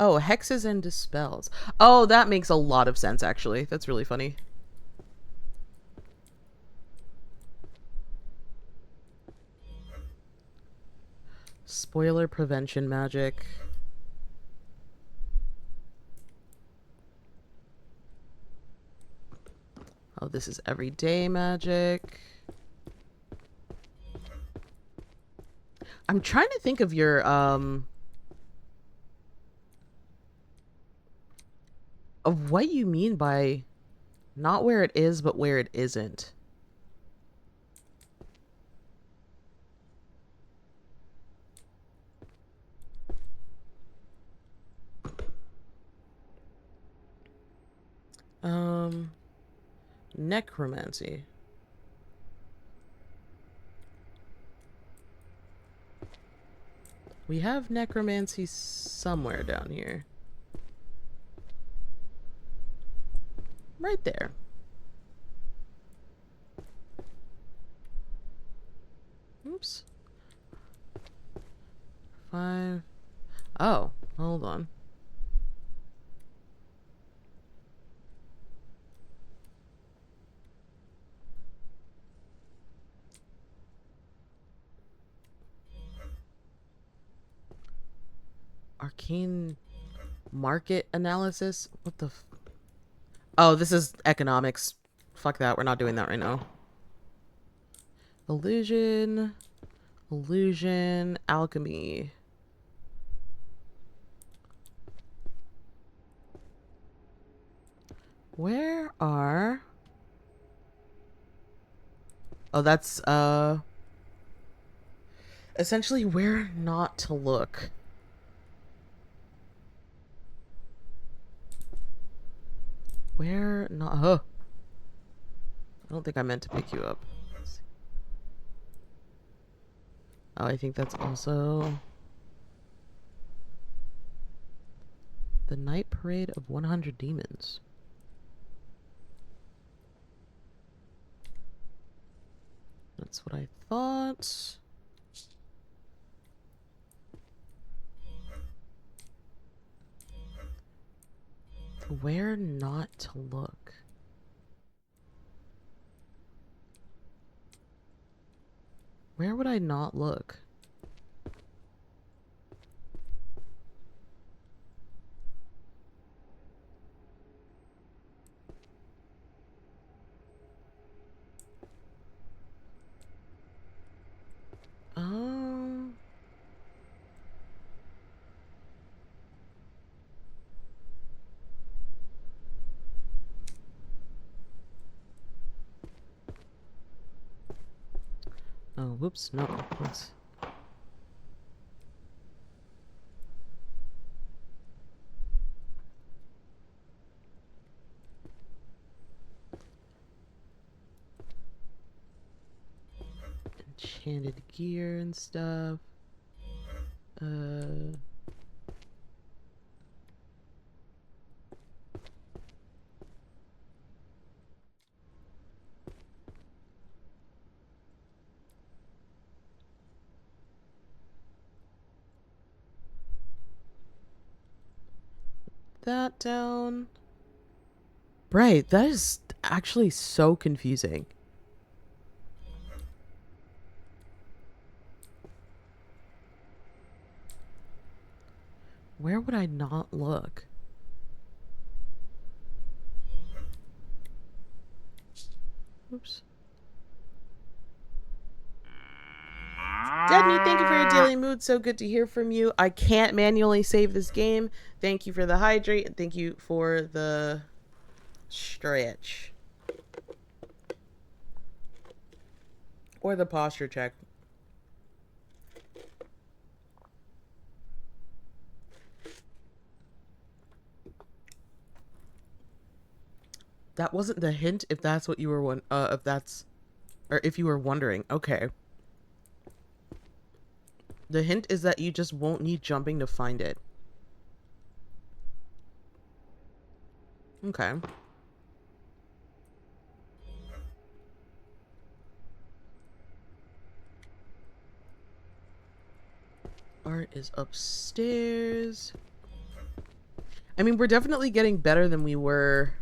Oh, hexes and dispels. Oh, that makes a lot of sense, actually. That's really funny. Spoiler prevention magic. Oh, this is everyday magic. I'm trying to think of your, of what you mean by not where it is, but where it isn't. Necromancy. We have necromancy somewhere down here. Right there. Oops. 5. Oh, hold on. Arcane market analysis? What the oh, this is economics. Fuck that, we're not doing that right now. Illusion. Illusion. Alchemy. Where are... Oh, that's, essentially where not to look. Where not... Huh. I don't think I meant to pick you up. Oh, I think that's also... The Night Parade of 100 Demons. That's what I thought. Where not to look? Where would I not look? Um... Oh, whoops, no. Let's... left-handed gear and stuff. That down. Right, that is actually so confusing. Where would I not look? Oops. Debney, thank you for your daily mood. So good to hear from you. I can't manually save this game. Thank you for the hydrate, and thank you for the stretch. Or the posture check. That wasn't the hint, if that's what you were if you were wondering. Okay. The hint is that you just won't need jumping to find it. Okay. Art is upstairs. I mean, we're definitely getting better than we were.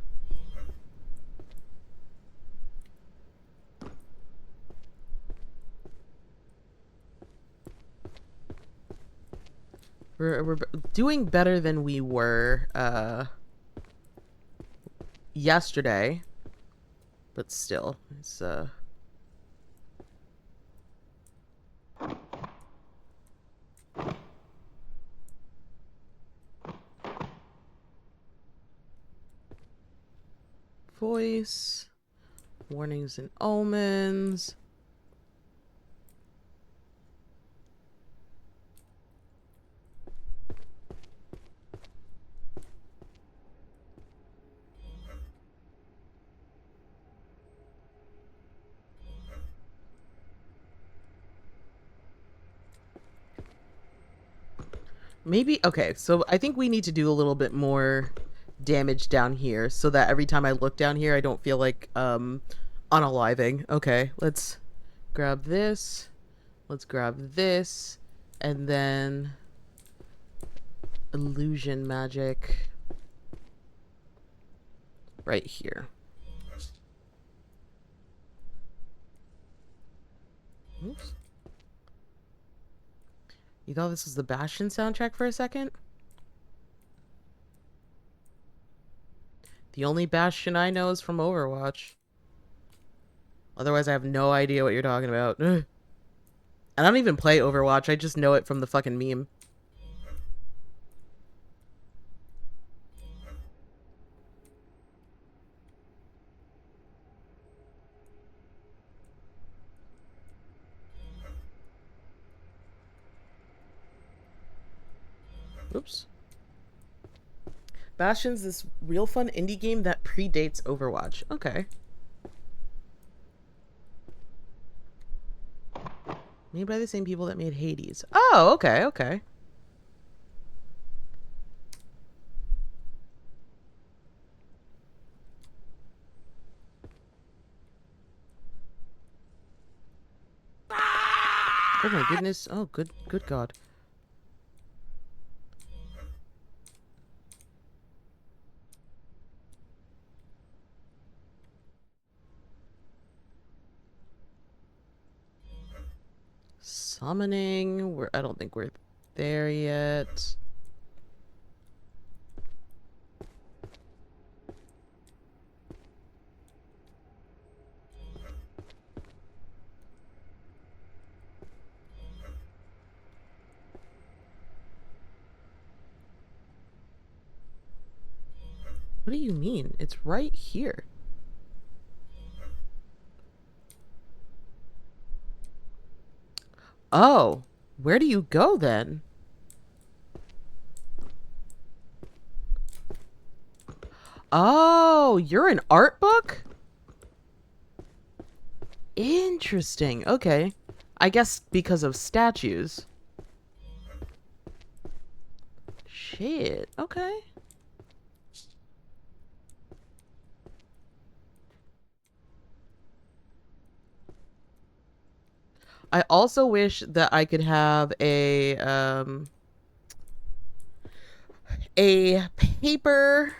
We're doing better than we were yesterday, but still, it's voice, warnings and omens. Maybe, okay, so I think we need to do a little bit more damage down here so that every time I look down here, I don't feel like unaliving. Okay, let's grab this. Let's grab this. And then illusion magic right here. Oops. You thought this was the Bastion soundtrack for a second? The only Bastion I know is from Overwatch. Otherwise, I have no idea what you're talking about. And I don't even play Overwatch. I just know it from the fucking meme. Oops. Bastion's this real fun indie game that predates Overwatch. Okay. Made by the same people that made Hades. Oh, okay, okay. Oh my goodness. Oh, good God. Summoning. I don't think we're there yet. What do you mean? It's right here. Oh, where do you go then? Oh, you're an art book? Interesting. Okay. I guess because of statues. Shit. Okay. I also wish that I could have a paper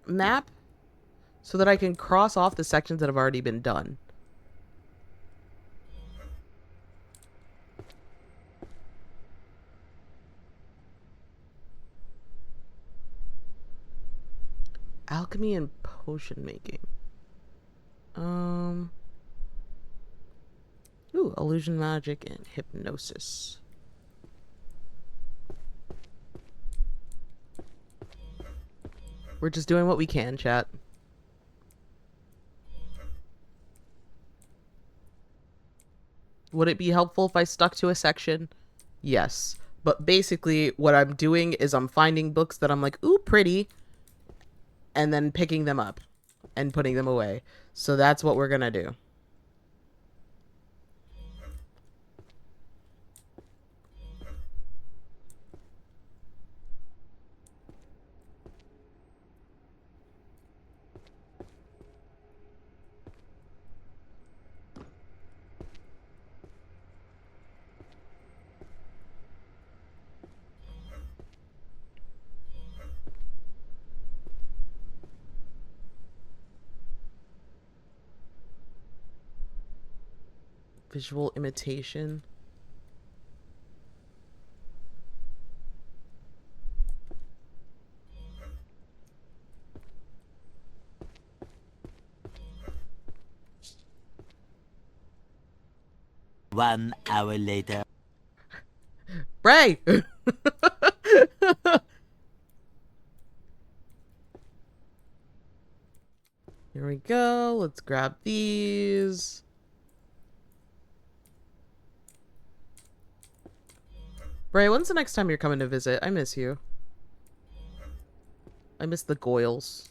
map so that I can cross off the sections that have already been done. Alchemy and potion making. Ooh, illusion magic and hypnosis. We're just doing what we can, chat. Would it be helpful if I stuck to a section? Yes. But basically, what I'm doing is I'm finding books that I'm like, ooh, pretty, and then picking them up and putting them away. So that's what we're gonna do. Visual imitation. One hour later. Bray! Here we go. Let's grab these. Bray, when's the next time you're coming to visit? I miss you. I miss the Goyles.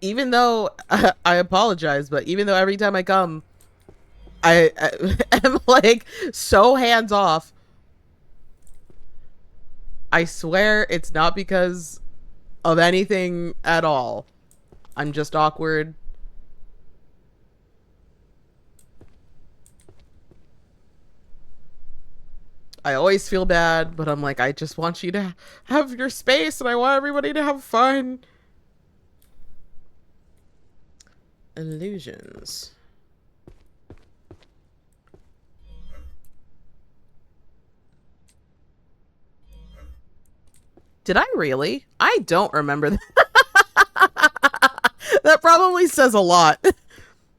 Even though, I apologize, but even though every time I come, I am like so hands off. I swear it's not because of anything at all. I'm just awkward. I always feel bad, but I'm like, I just want you to have your space and I want everybody to have fun. Illusions. Did I really? I don't remember that. That probably says a lot.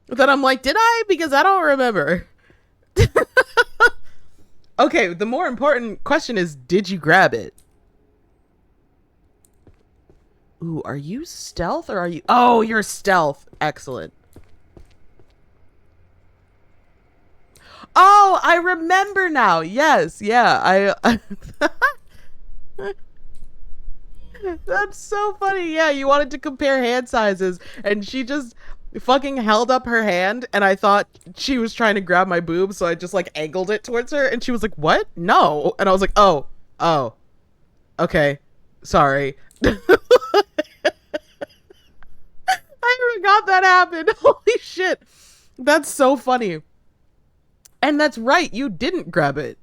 That I'm like, did I? Because I don't remember. Okay, the more important question is, did you grab it? Ooh, are you stealth or are you... Oh, you're stealth. Excellent. Oh, I remember now. Yes, yeah. That's so funny. Yeah, you wanted to compare hand sizes, and she just fucking held up her hand, and I thought she was trying to grab my boob, so I just like angled it towards her, and she was like, "What? No." And I was like, "Oh, okay, sorry." I forgot that happened. Holy shit. That's so funny. And that's right, you didn't grab it.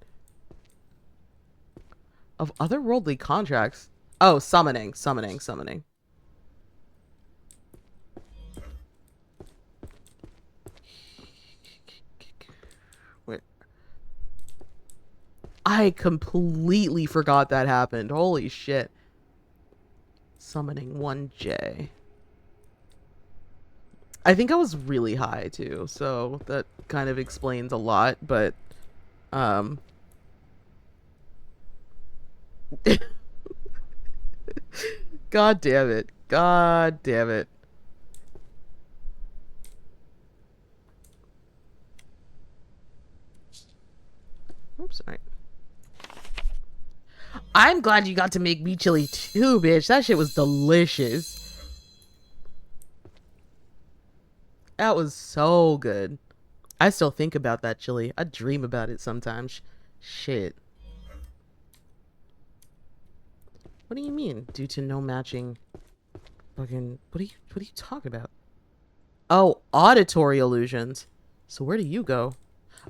Of otherworldly contracts. Oh, summoning. Wait. I completely forgot that happened. Holy shit. Summoning 1J. I think I was really high too, so that kind of explains a lot, but God damn it. God damn it. Oops, sorry. I'm glad you got to make me chili too, bitch. That shit was delicious. That was so good. I still think about that chili. I dream about it sometimes. Shit. What do you mean? Due to no matching fucking what are you talking about? Oh, auditory illusions. So where do you go?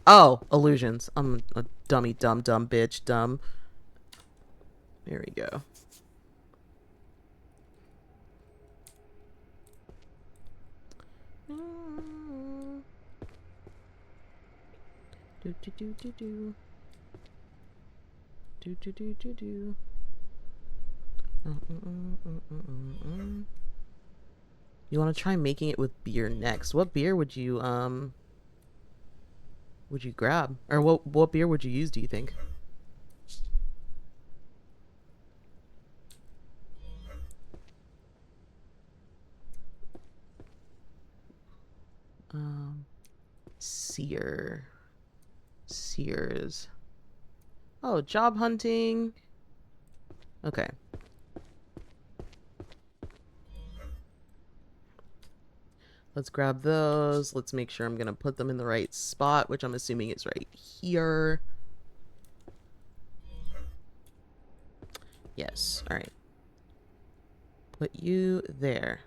Oh, illusions. I'm a dummy, dumb bitch, dumb. There we go. Do do do do do. Do do do do do. You want to try making it with beer next? What beer would you grab? Or what beer would you use, do you think? Sears. Oh, job hunting. Okay. Let's grab those. Let's make sure I'm gonna put them in the right spot, which I'm assuming is right here. Yes, alright. Put you there.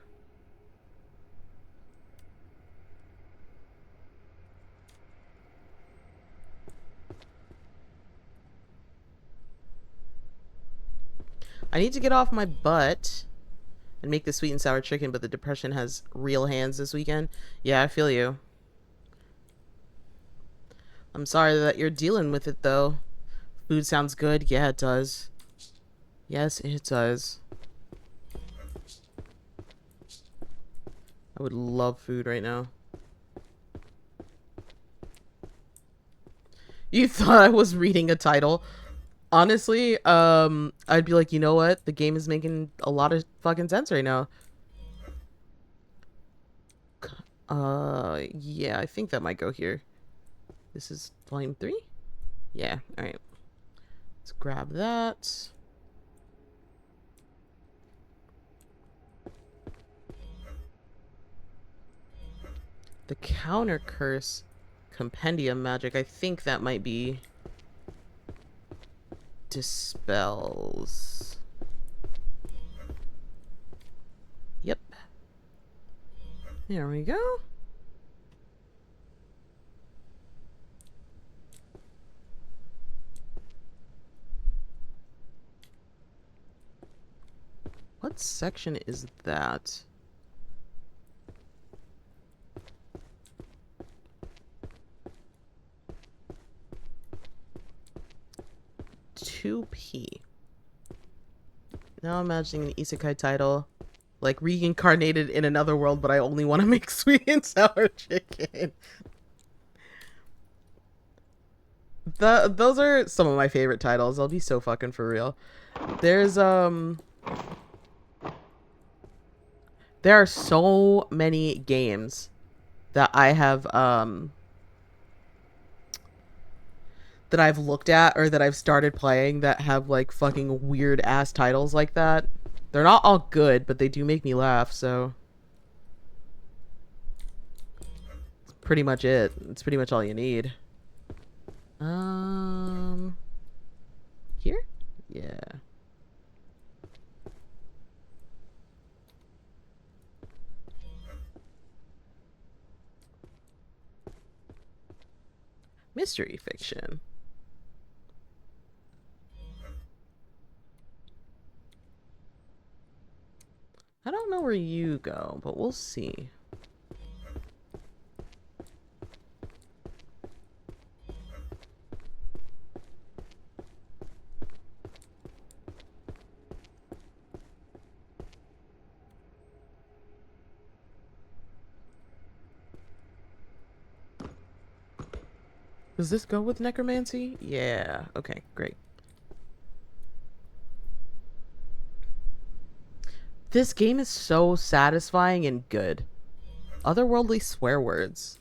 I need to get off my butt and make the sweet and sour chicken, but the depression has real hands this weekend. Yeah, I feel you. I'm sorry that you're dealing with it, though. Food sounds good. Yeah, it does. Yes, it does. I would love food right now. You thought I was reading a title? Honestly, I'd be like, you know what? The game is making a lot of fucking sense right now. Yeah, I think that might go here. This is volume 3? Yeah, alright. Let's grab that. The counter curse compendium magic. I think that might be dispels. Yep. There we go. What section is that? Now imagining an isekai title, like reincarnated in another world, but I only want to make sweet and sour chicken. Those are some of my favorite titles. I'll be so fucking for real. There's there are so many games that I have that I've looked at or that I've started playing that have like fucking weird ass titles like that. They're not all good, but they do make me laugh, so that's pretty much it. It's pretty much all you need. Here? Yeah. Mystery fiction. I don't know where you go, but we'll see. Does this go with necromancy? Yeah. Okay, great. This game is so satisfying and good. Otherworldly swear words.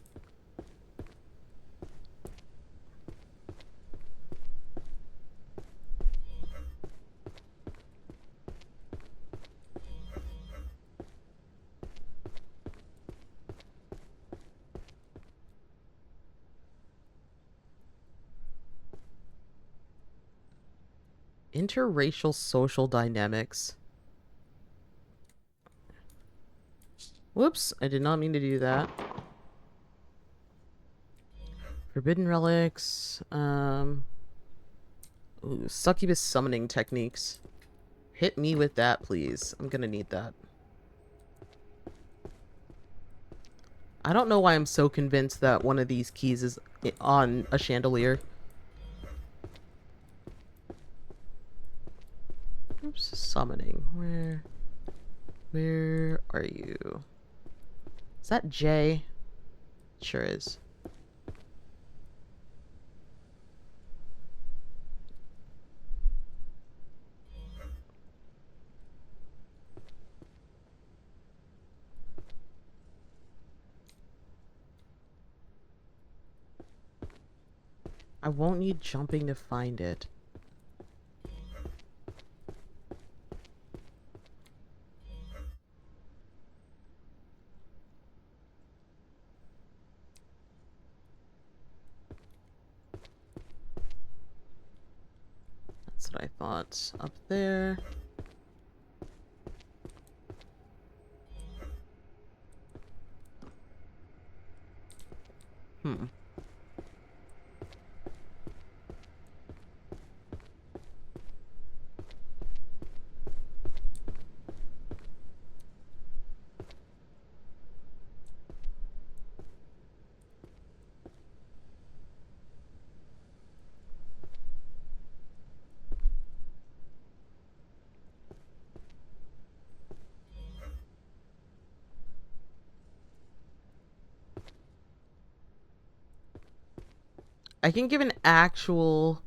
Interracial social dynamics. Whoops, I did not mean to do that. Forbidden relics. Ooh, succubus summoning techniques. Hit me with that, please. I'm gonna need that. I don't know why I'm so convinced that one of these keys is on a chandelier. Oops, summoning. Where are you? Is that J? Sure is. I won't need jumping to find it. That's what I thought. Up there. Hmm. I can give an actual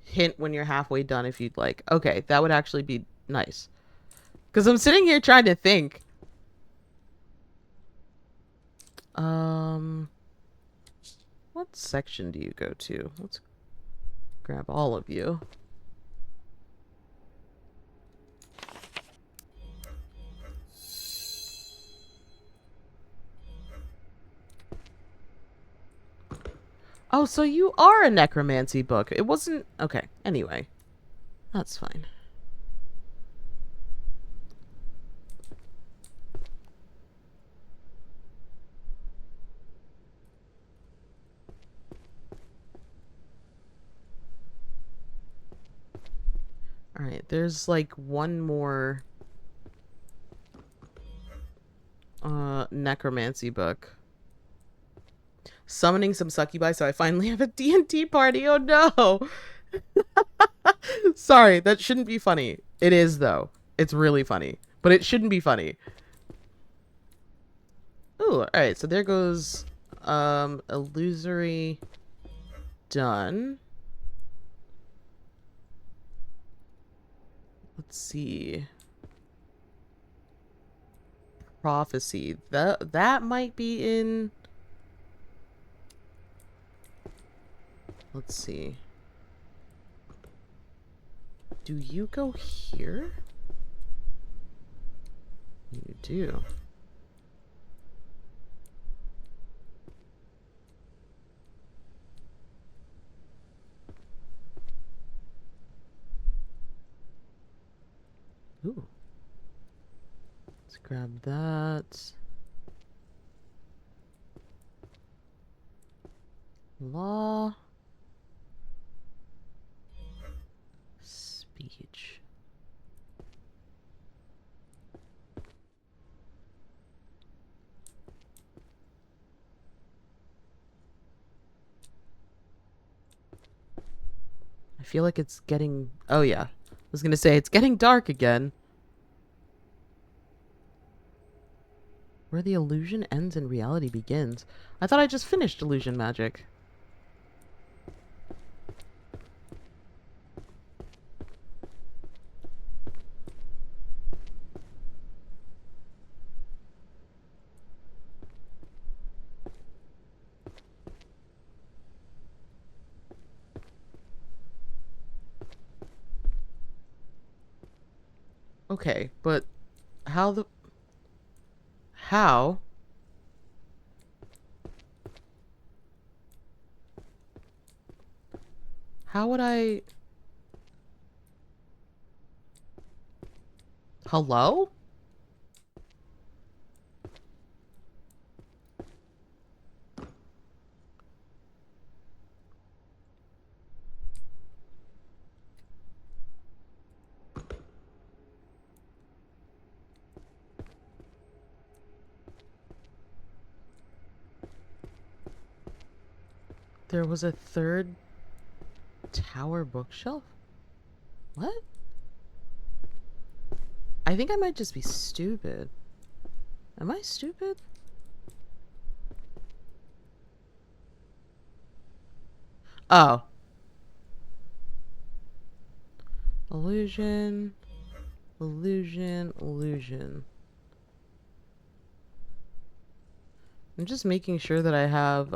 hint when you're halfway done if you'd like. Okay, that would actually be nice. Because I'm sitting here trying to think. What section do you go to? Let's grab all of you. Oh, so you are a necromancy book. It wasn't... Okay, anyway. That's fine. Alright, there's like one more... necromancy book. Summoning some succubi so I finally have a D&D party. Oh no! Sorry, that shouldn't be funny. It is, though. It's really funny. But it shouldn't be funny. Ooh, alright, so there goes illusory done. Let's see. Prophecy. That might be in... Let's see. Do you go here? You do. Ooh. Let's grab that. Law. Speech. I feel like it's getting... Oh, yeah. I was gonna say, it's getting dark again. Where the illusion ends and reality begins. I thought I just finished illusion magic. Okay, but how the... How? How would I... Hello? There was a third tower bookshelf? What? I think I might just be stupid. Am I stupid? Oh. Illusion. Illusion. Illusion. I'm just making sure that I have,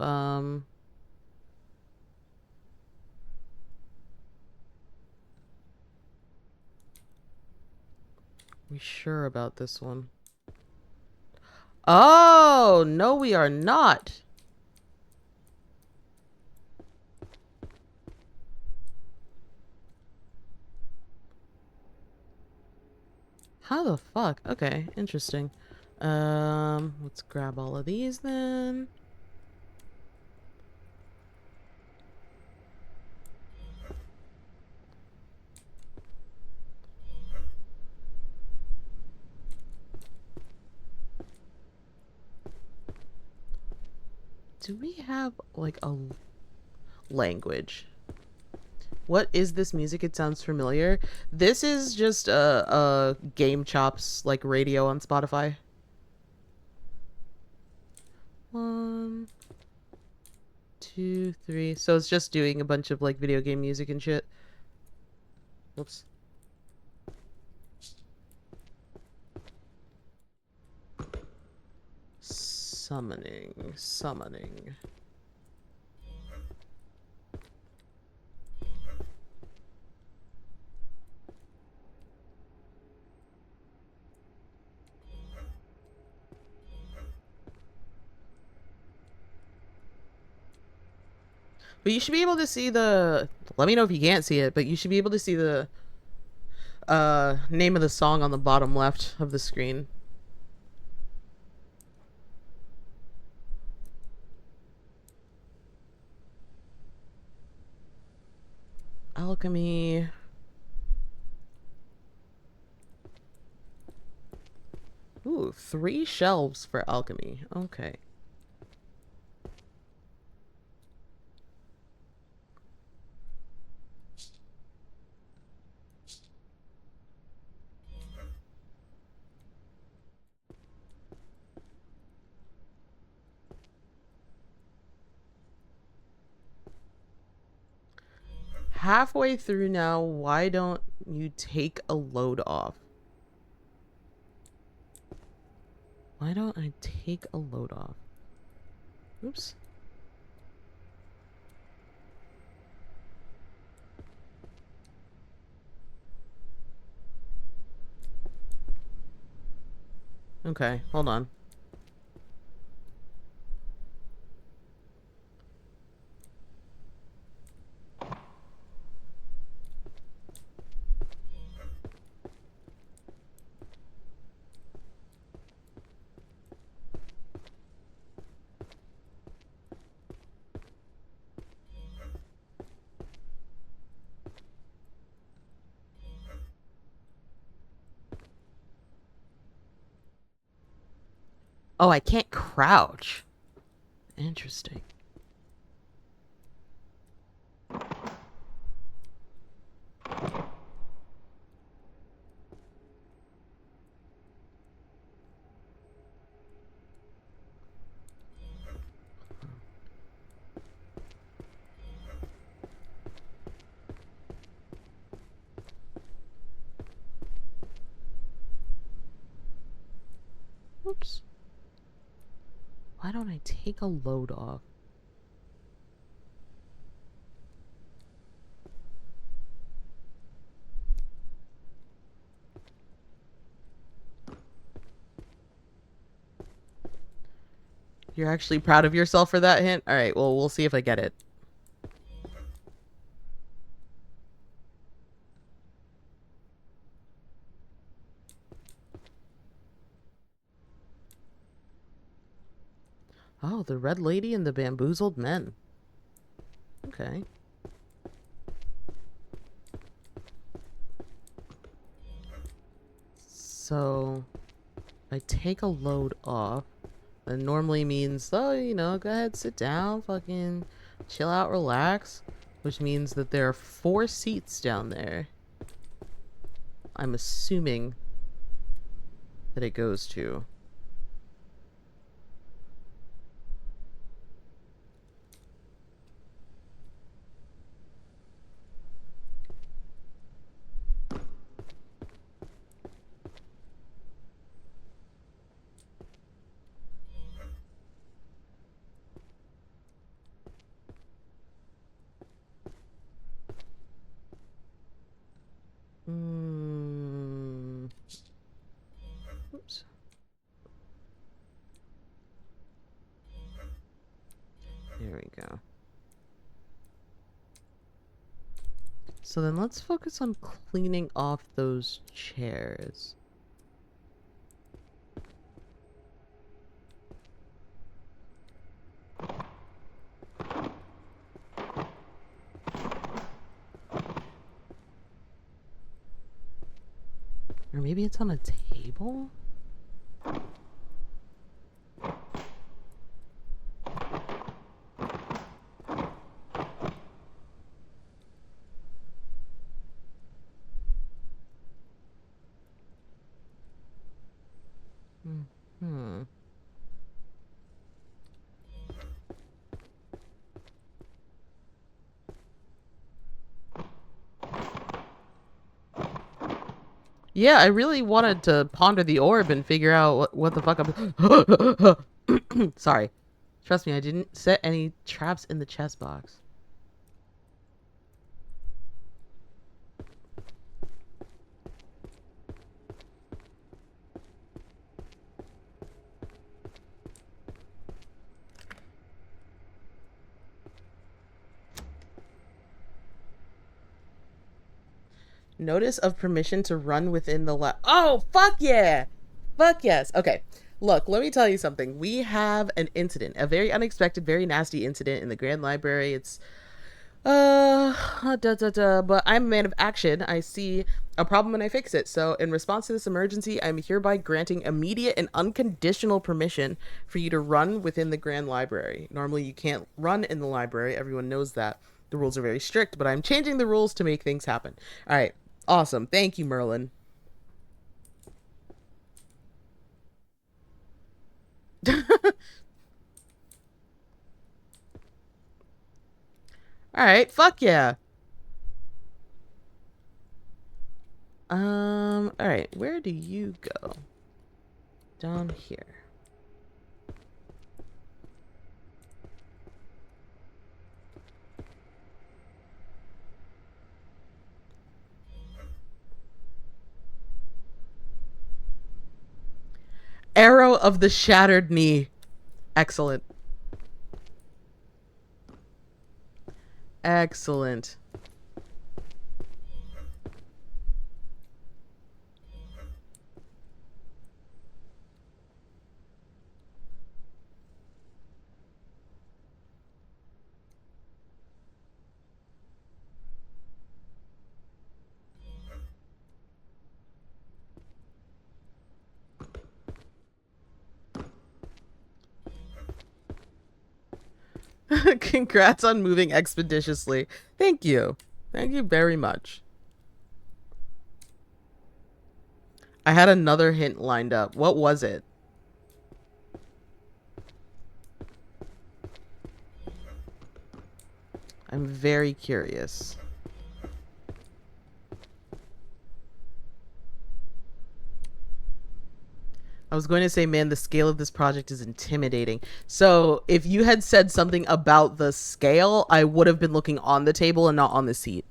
we sure about this one? Oh, no, we are not. How the fuck? Okay, interesting. Let's grab all of these then. Do we have, like, a language? What is this music? It sounds familiar. This is just a Game Chops, like, radio on Spotify. 1, 2, 3. So it's just doing a bunch of, like, video game music and shit. Whoops. Summoning. Summoning. But you should be able to see the... Let me know if you can't see it, but you should be able to see the name of the song on the bottom left of the screen. Alchemy. Ooh, 3 shelves for alchemy. Okay. Halfway through now, why don't you take a load off? Why don't I take a load off? Oops. Okay, hold on. Oh, I can't crouch. Interesting. Oops. Why don't I take a load off? You're actually proud of yourself for that hint? Alright, well, we'll see if I get it. Oh, the Red Lady and the Bamboozled Men. Okay. So, I take a load off. That normally means, oh, you know, go ahead, sit down, fucking chill out, relax. Which means that there are 4 seats down there. I'm assuming that it goes to. Oops. There we go. So then let's focus on cleaning off those chairs. Or maybe it's on a table? Hmm. Yeah, I really wanted to ponder the orb and figure out what the fuck I'm... Sorry. Trust me, I didn't set any traps in the chest box. Notice of permission to run within the lab. Oh, fuck yeah! Fuck yes. Okay. Look, let me tell you something. We have an incident, a very unexpected, very nasty incident in the Grand Library. It's but I'm a man of action. I see a problem and I fix it. So, in response to this emergency, I'm hereby granting immediate and unconditional permission for you to run within the Grand Library. Normally, you can't run in the library. Everyone knows that. The rules are very strict, but I'm changing the rules to make things happen. All right. Awesome. Thank you, Merlin. All right. Fuck yeah. All right. Where do you go? Down here. Arrow of the Shattered Knee. Excellent. Excellent. Congrats on moving expeditiously. Thank you. Thank you very much. I had another hint lined up. What was it? I'm very curious. I was going to say, man, the scale of this project is intimidating. So if you had said something about the scale, I would have been looking on the table and not on the seat.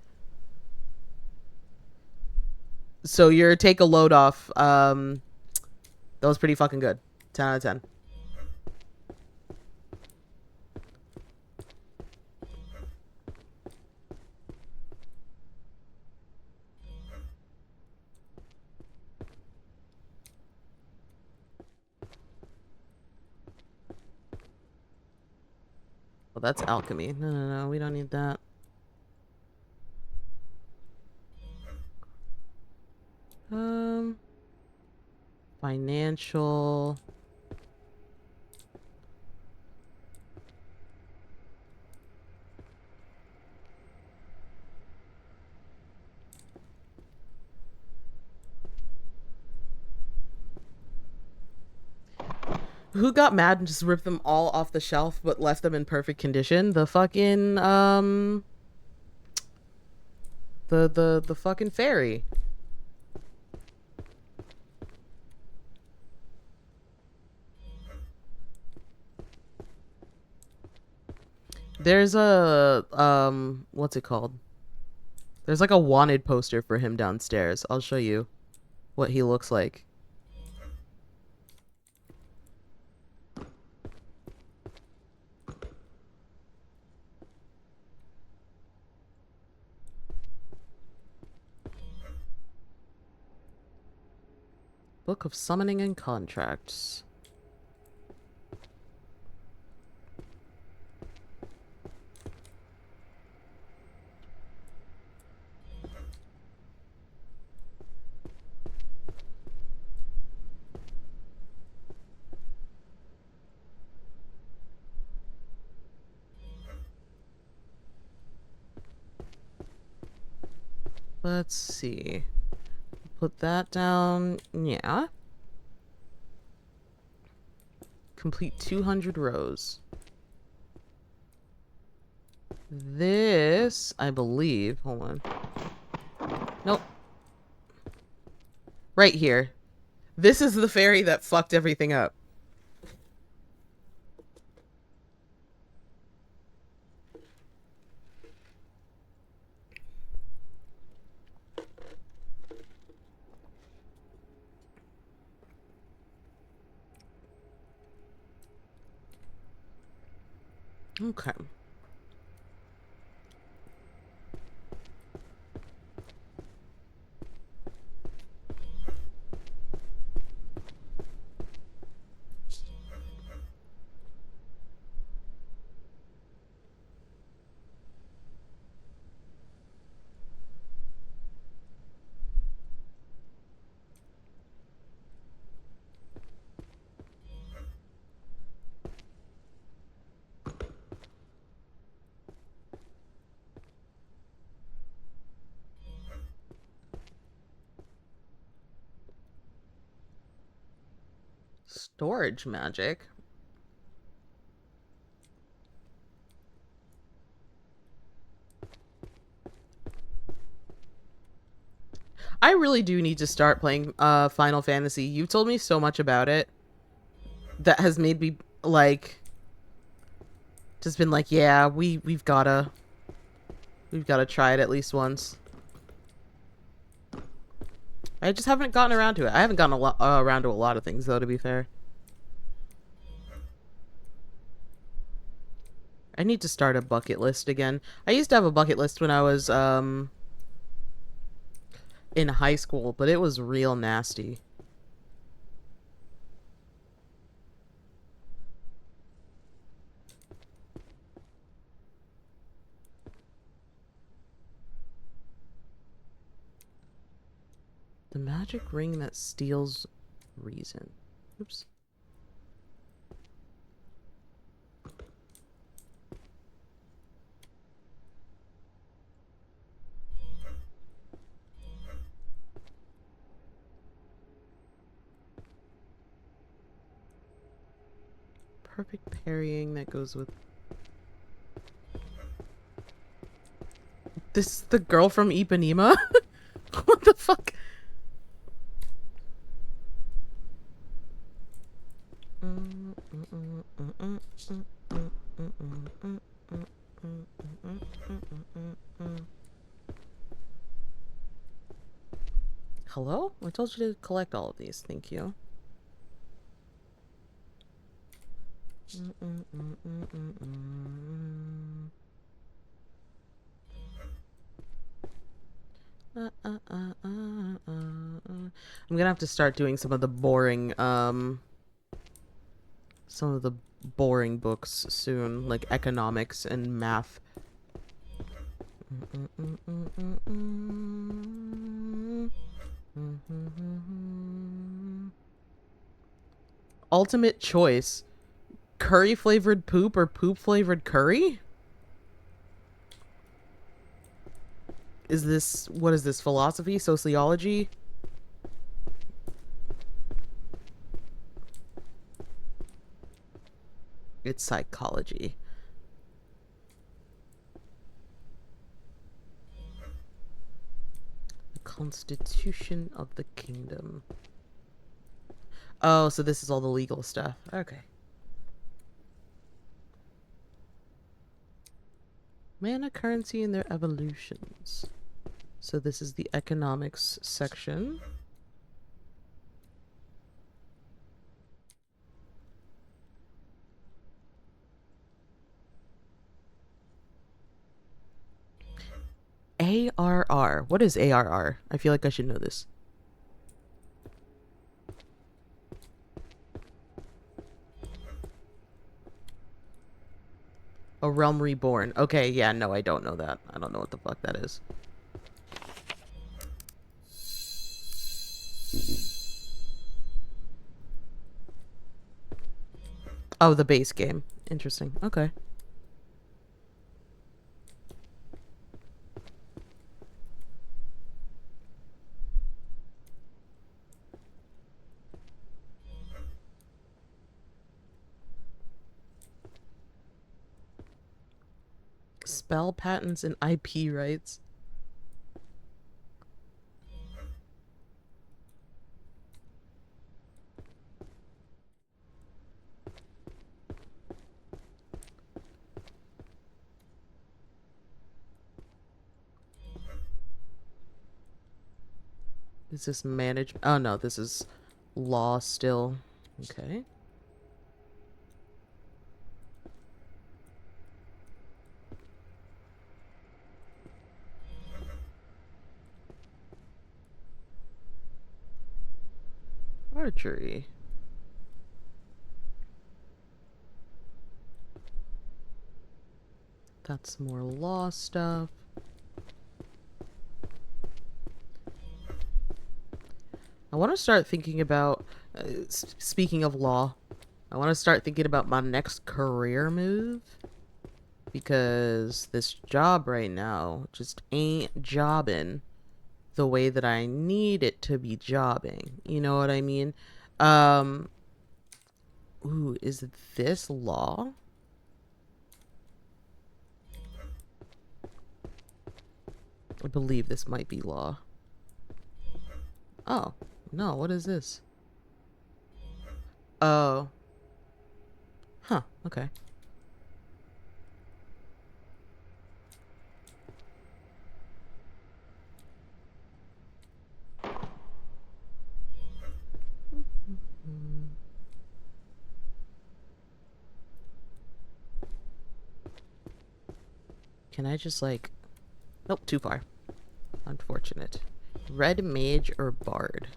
So your take a load off, that was pretty fucking good. 10 out of 10. that's alchemy. No, we don't need that. Financial. Who got mad and just ripped them all off the shelf but left them in perfect condition? The fucking the fucking fairy. There's a what's it called? There's like a wanted poster for him downstairs. I'll show you what he looks like. Book of Summoning and Contracts. Let's see. Put that down. Yeah. Complete 200 rows. This, I believe. Hold on. Nope. Right here. This is the fairy that fucked everything up. Okay. Storage magic. I really do need to start playing Final Fantasy. You've told me so much about it that has made me like just been like, yeah, we've gotta try it at least once. I just haven't gotten around to it. I haven't gotten around to a lot of things though, to be fair. I need to start a bucket list again. I used to have a bucket list when I was in high school, but it was real nasty. The magic ring that steals reason. Oops. Perfect parrying that goes with... This is the girl from Ipanema? What the fuck? Hello? I told you to collect all of these. Thank you. I'm gonna have to start doing some of the boring, some of the boring books soon, like economics and math. Ultimate choice. Curry flavored poop or poop flavored curry? Is this, what is this, philosophy, sociology? It's psychology. The Constitution of the Kingdom. Oh, so this is all the legal stuff. Okay. Mana currency and their evolutions. So this is the economics section. ARR. What is ARR? I feel like I should know this. A Realm Reborn. Okay, yeah, no, I don't know that. I don't know what the fuck that is. Oh, the base game. Interesting. Okay. Spell patents and IP rights. Is this management? Oh no, this is law still. Okay. Archery. That's more law stuff. I want to start thinking about, speaking of law, I want to start thinking about my next career move. Because this job right now just ain't jobbing the way that I need it to be jobbing. You know what I mean? Ooh, is this law? I believe this might be law. Oh, no, what is this? Oh. Huh, okay. Can I just like... Nope, too far. Unfortunate. Red mage or bard?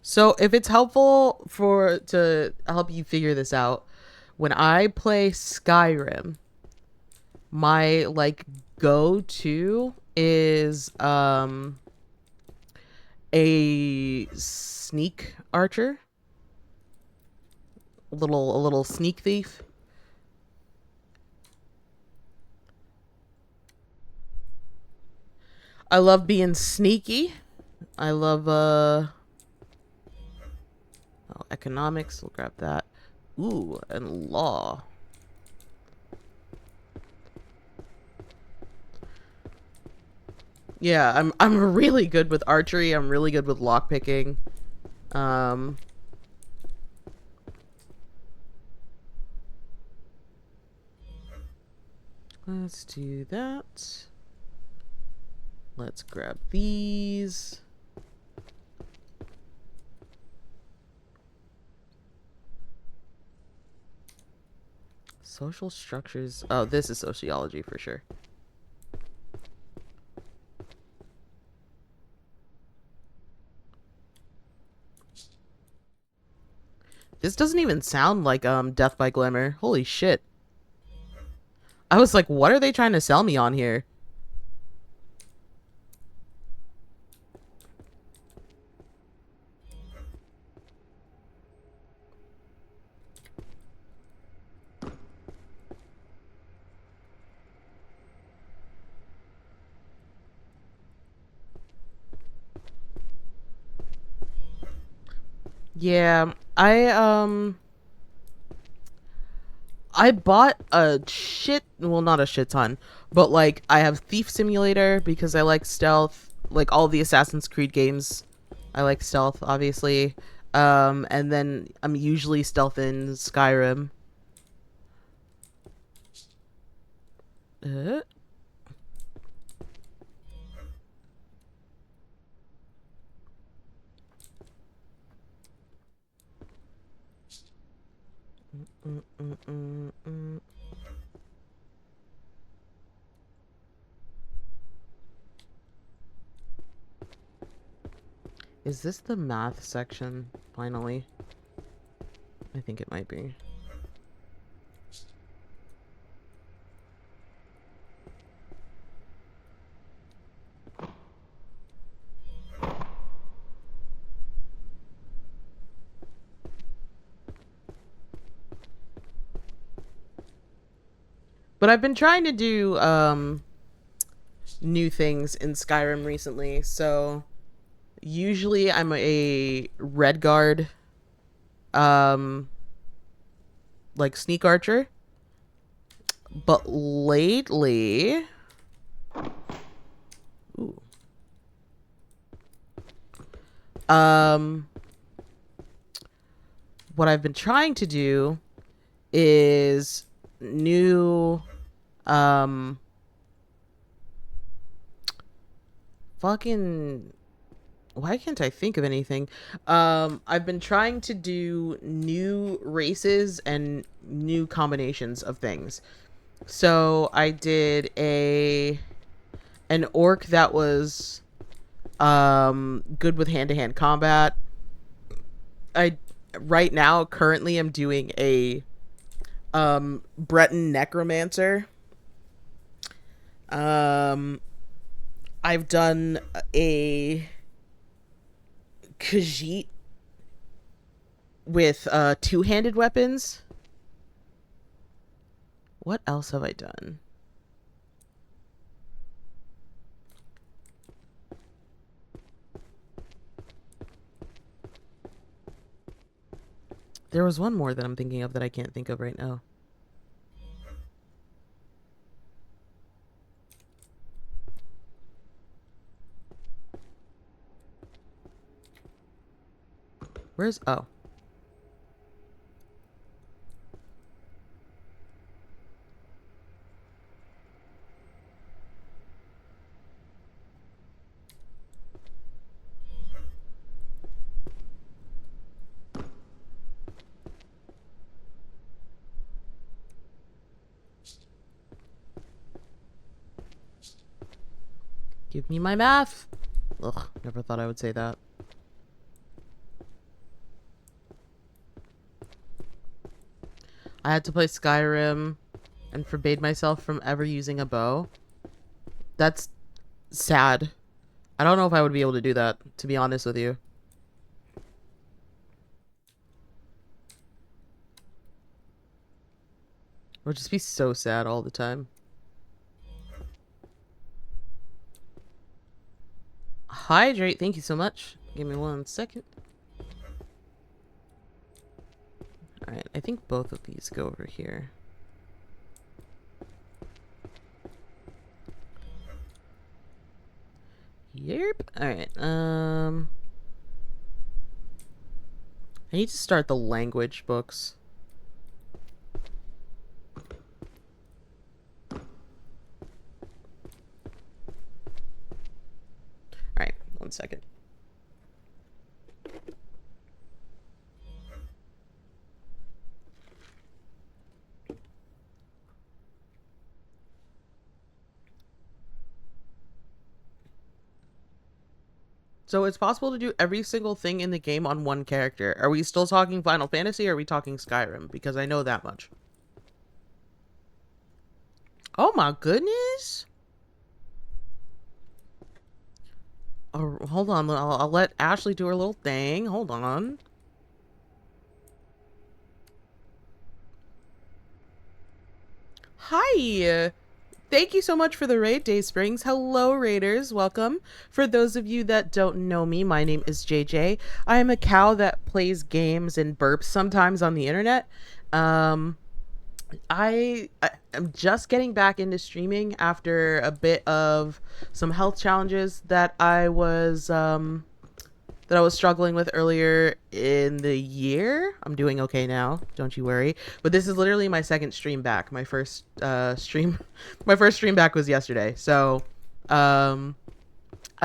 So if it's helpful to help you figure this out, when I play Skyrim, my like go-to is a sneak archer. A little sneak thief. I love being sneaky. I love oh, economics, we'll grab that. Ooh, and law. Yeah, I'm really good with archery. I'm really good with lockpicking. Let's do that. Let's grab these. Social structures. Oh, this is sociology for sure. This doesn't even sound like Death by Glamour. Holy shit. I was like, what are they trying to sell me on here? Yeah, I bought a shit, well, not a shit ton, but like I have Thief Simulator because I like stealth, like all the Assassin's Creed games. I like stealth, obviously. And then I'm usually stealth in Skyrim. Uh, mm, mm, mm, mm. Is this the math section, finally? I think it might be. But I've been trying to do new things in Skyrim recently. So usually I'm a red guard, um, like sneak archer. But lately, ooh, um, what I've been trying to do is new, um, fucking why can't I think of anything? I've been trying to do new races and new combinations of things. So I did an orc that was good with hand-to-hand combat. I right now currently am doing a Breton necromancer. Um I've done a Khajiit with two-handed weapons. What else have I done? There was one more that I'm thinking of that I can't think of right now. Where's... Oh. Give me my math. Ugh, never thought I would say that. I had to play Skyrim and forbade myself from ever using a bow. That's sad. I don't know if I would be able to do that, to be honest with you. It would just be so sad all the time. Hydrate, thank you so much. Give me 1 second. Alright, I think both of these go over here. Yep. Alright, I need to start the language books. Alright, 1 second. So it's possible to do every single thing in the game on one character. Are we still talking Final Fantasy or are we talking Skyrim? Because I know that much. Oh my goodness. Oh, hold on. I'll let Ashley do her little thing. Hold on. Hi. Thank you so much for the raid, Day Springs. Hello, raiders. Welcome. For those of you that don't know me, my name is JJ. I am a cow that plays games and burps sometimes on the internet. I am just getting back into streaming after a bit of some health challenges that I was struggling with earlier in the year. I'm doing okay now, don't you worry. But this is literally my second stream back. My first stream back was yesterday. So, I've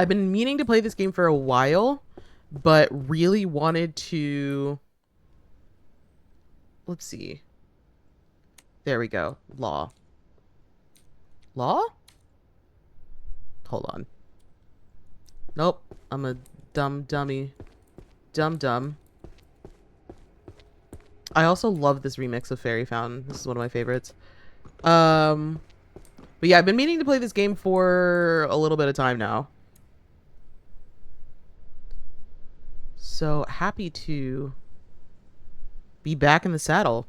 been meaning to play this game for a while, but really wanted to. Let's see. There we go. Law. Hold on. Nope. I'm a dummy. Dumb. I also love this remix of Fairy Fountain. This is one of my favorites. But yeah, I've been meaning to play this game for a little bit of time now. So happy to be back in the saddle.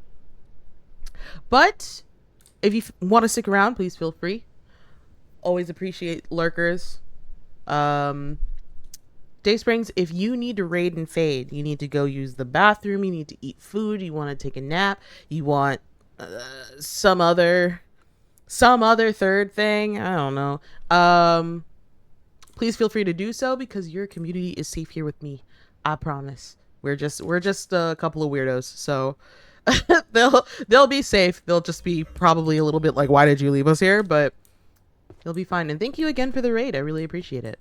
But if you want to stick around, please feel free. Always appreciate lurkers. Day Springs, if you need to raid and fade, you need to go use the bathroom, you need to eat food, you want to take a nap, you want some other third thing, I don't know. Please feel free to do so because your community is safe here with me. I promise. We're just a couple of weirdos, so they'll be safe. They'll just be probably a little bit like, why did you leave us here? But they'll be fine. And thank you again for the raid. I really appreciate it.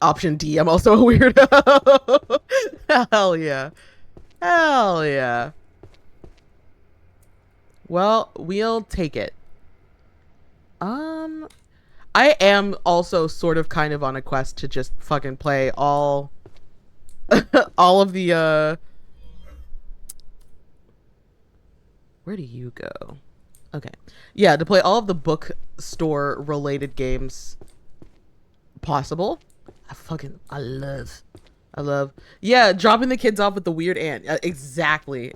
Option D, I'm also a weirdo. Hell yeah. Well, we'll take it. I am also sort of kind of on a quest to just fucking play all of the where do you go? Okay. Yeah, to play all of the bookstore related games possible. I love. Yeah, dropping the kids off with the weird aunt. Exactly.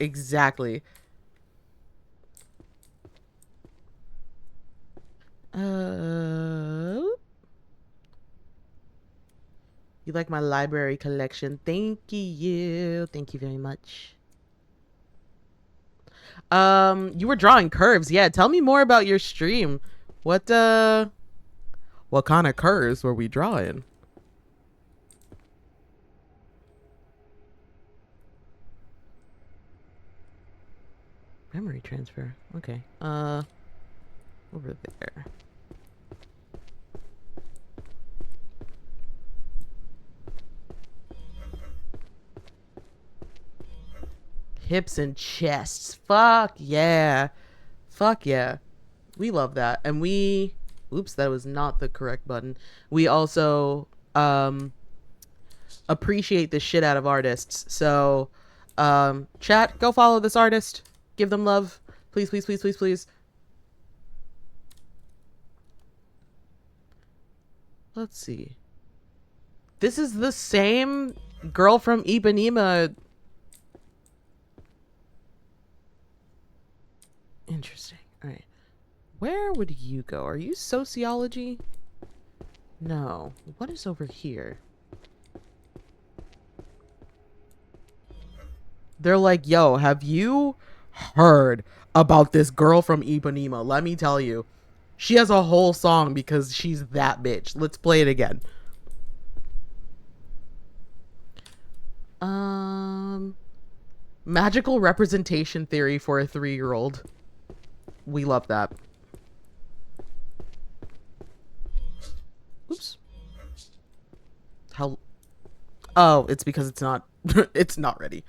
You like my library collection? Thank you very much. You were drawing curves. Yeah, tell me more about your stream. What kind of curves were we drawing? Memory transfer. Okay. Over there. Hips and chests. Fuck yeah. We love that. And oops, that was not the correct button. We also appreciate the shit out of artists. So chat, go follow this artist. Give them love. Please. Let's see. This is the same girl from Ipanema. Interesting. All right. Where would you go? Are you sociology? No. What is over here? They're like, yo, have you heard about this girl from Ipanema? Let me tell you. She has a whole song because she's that bitch. Let's play it again. Magical representation theory for a 3-year-old. We love that. Oops. How? Oh, it's because it's not. It's not ready.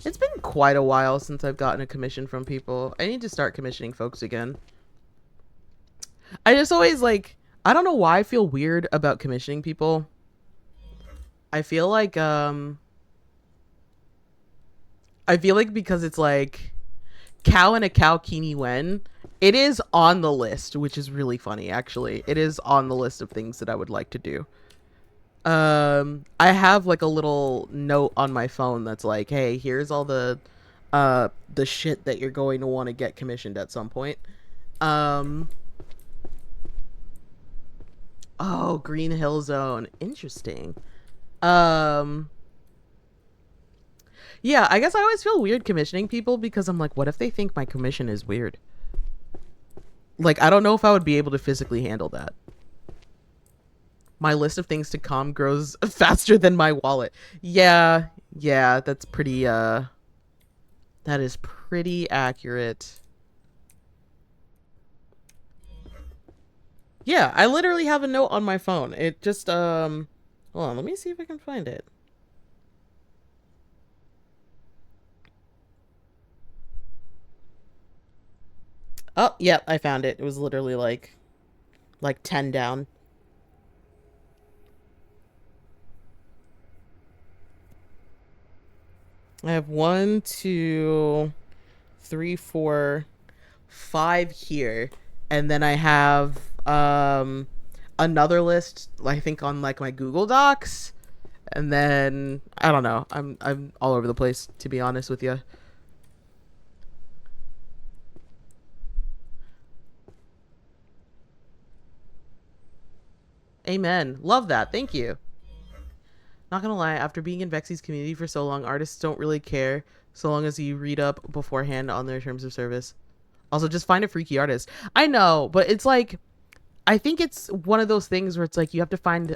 It's been quite a while since I've gotten a commission from people. I need to start commissioning folks again. I just always like, I don't know why I feel weird about commissioning people. I feel like because it's like cow and a cow kini wen, it is on the list, which is really funny actually. It is on the list of things that I would like to do. I have like a little note on my phone that's like, hey, here's all the shit that you're going to want to get commissioned at some point. Um oh, Green Hill Zone. Interesting. Um yeah, I guess I always feel weird commissioning people because I'm like, what if they think my commission is weird? Like, I don't know if I would be able to physically handle that. My list of things to come grows faster than my wallet. Yeah, yeah, that's pretty that is pretty accurate. Yeah, I literally have a note on my phone. It just hold on, let me see if I can find it. Oh, yep, I found it. It was literally like 10 down. I have 1, 2, 3, 4, 5 here, and then I have another list I think on like my Google Docs, and then I don't know. I'm all over the place, to be honest with you. Amen. Love that. Thank you. Not gonna lie, after being in Vexy's community for so long, artists don't really care so long as you read up beforehand on their terms of service. Also, just find a freaky artist. I know, but it's like, I think it's one of those things where it's like you have to find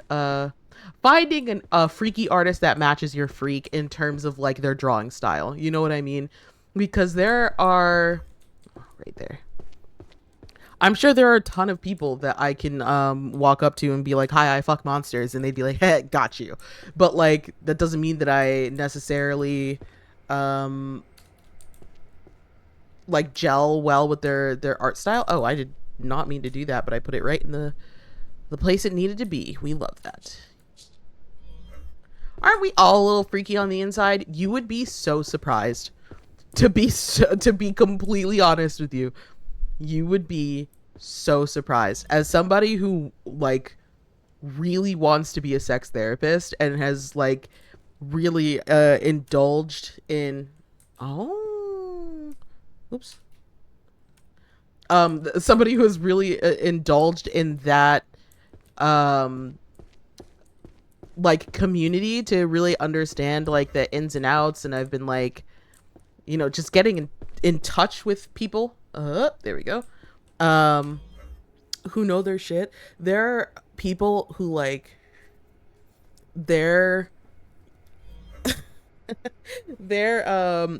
finding a freaky artist that matches your freak in terms of like their drawing style. You know what I mean? Because there are right there. I'm sure there are a ton of people that I can walk up to and be like, "Hi, I fuck monsters," and they'd be like, "Hey, got you." But like that doesn't mean that I necessarily um like gel well with their art style. Oh, I did not mean to do that, but I put it right in the place it needed to be. We love that. Aren't we all a little freaky on the inside? You would be so surprised. To be completely honest with you, you would be so surprised. As somebody who like really wants to be a sex therapist and has like really indulged in oh oops somebody who has really indulged in that um like community to really understand like the ins and outs, and I've been like, you know, just getting in touch with people. There we go. Um, who know their shit. There are people who like they're they're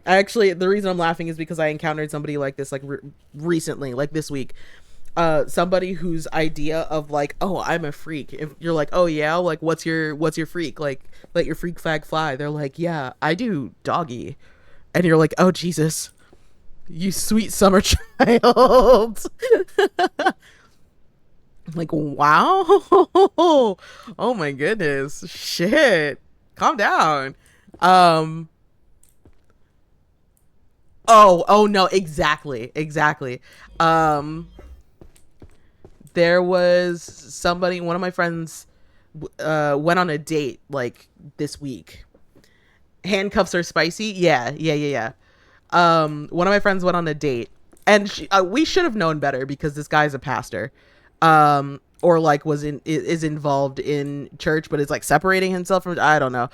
actually the reason I'm laughing is because I encountered somebody like this like recently, like this week. Somebody whose idea of like, oh, I'm a freak. If you're like, oh yeah, like what's your freak? Like let your freak flag fly. They're like, yeah, I do doggy. And you're like, oh Jesus, you sweet summer child. Like, wow. Oh my goodness. Shit. Calm down. Um oh no, exactly. Exactly. Um there was somebody, one of my friends went on a date like this week. Handcuffs are spicy. Yeah. One of my friends went on a date, and we should have known better because this guy's a pastor, or like is involved in church, but is like separating himself from. I don't know.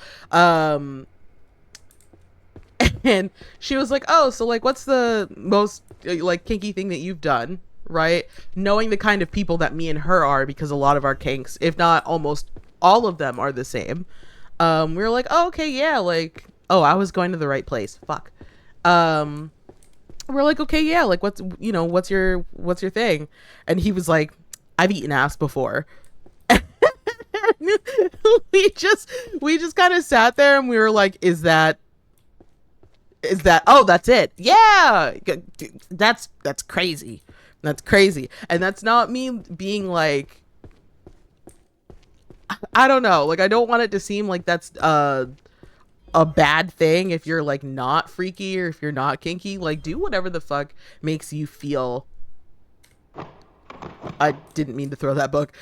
And she was like, "Oh, so like, what's the most like kinky thing that you've done?" Right? Knowing the kind of people that me and her are, because a lot of our kinks, if not almost all of them, are the same. We were like, oh, okay, yeah, like, oh, I was going to the right place. Fuck. Um, we're like, okay, yeah, like, what's your thing? And he was like, I've eaten ass before. we just we just kind of sat there and we were like, is that oh, that's it? Yeah, that's crazy. That's crazy. And that's not me being like, I don't know. Like, I don't want it to seem like that's a bad thing if you're like not freaky or if you're not kinky. Like, do whatever the fuck makes you feel. I didn't mean to throw that book.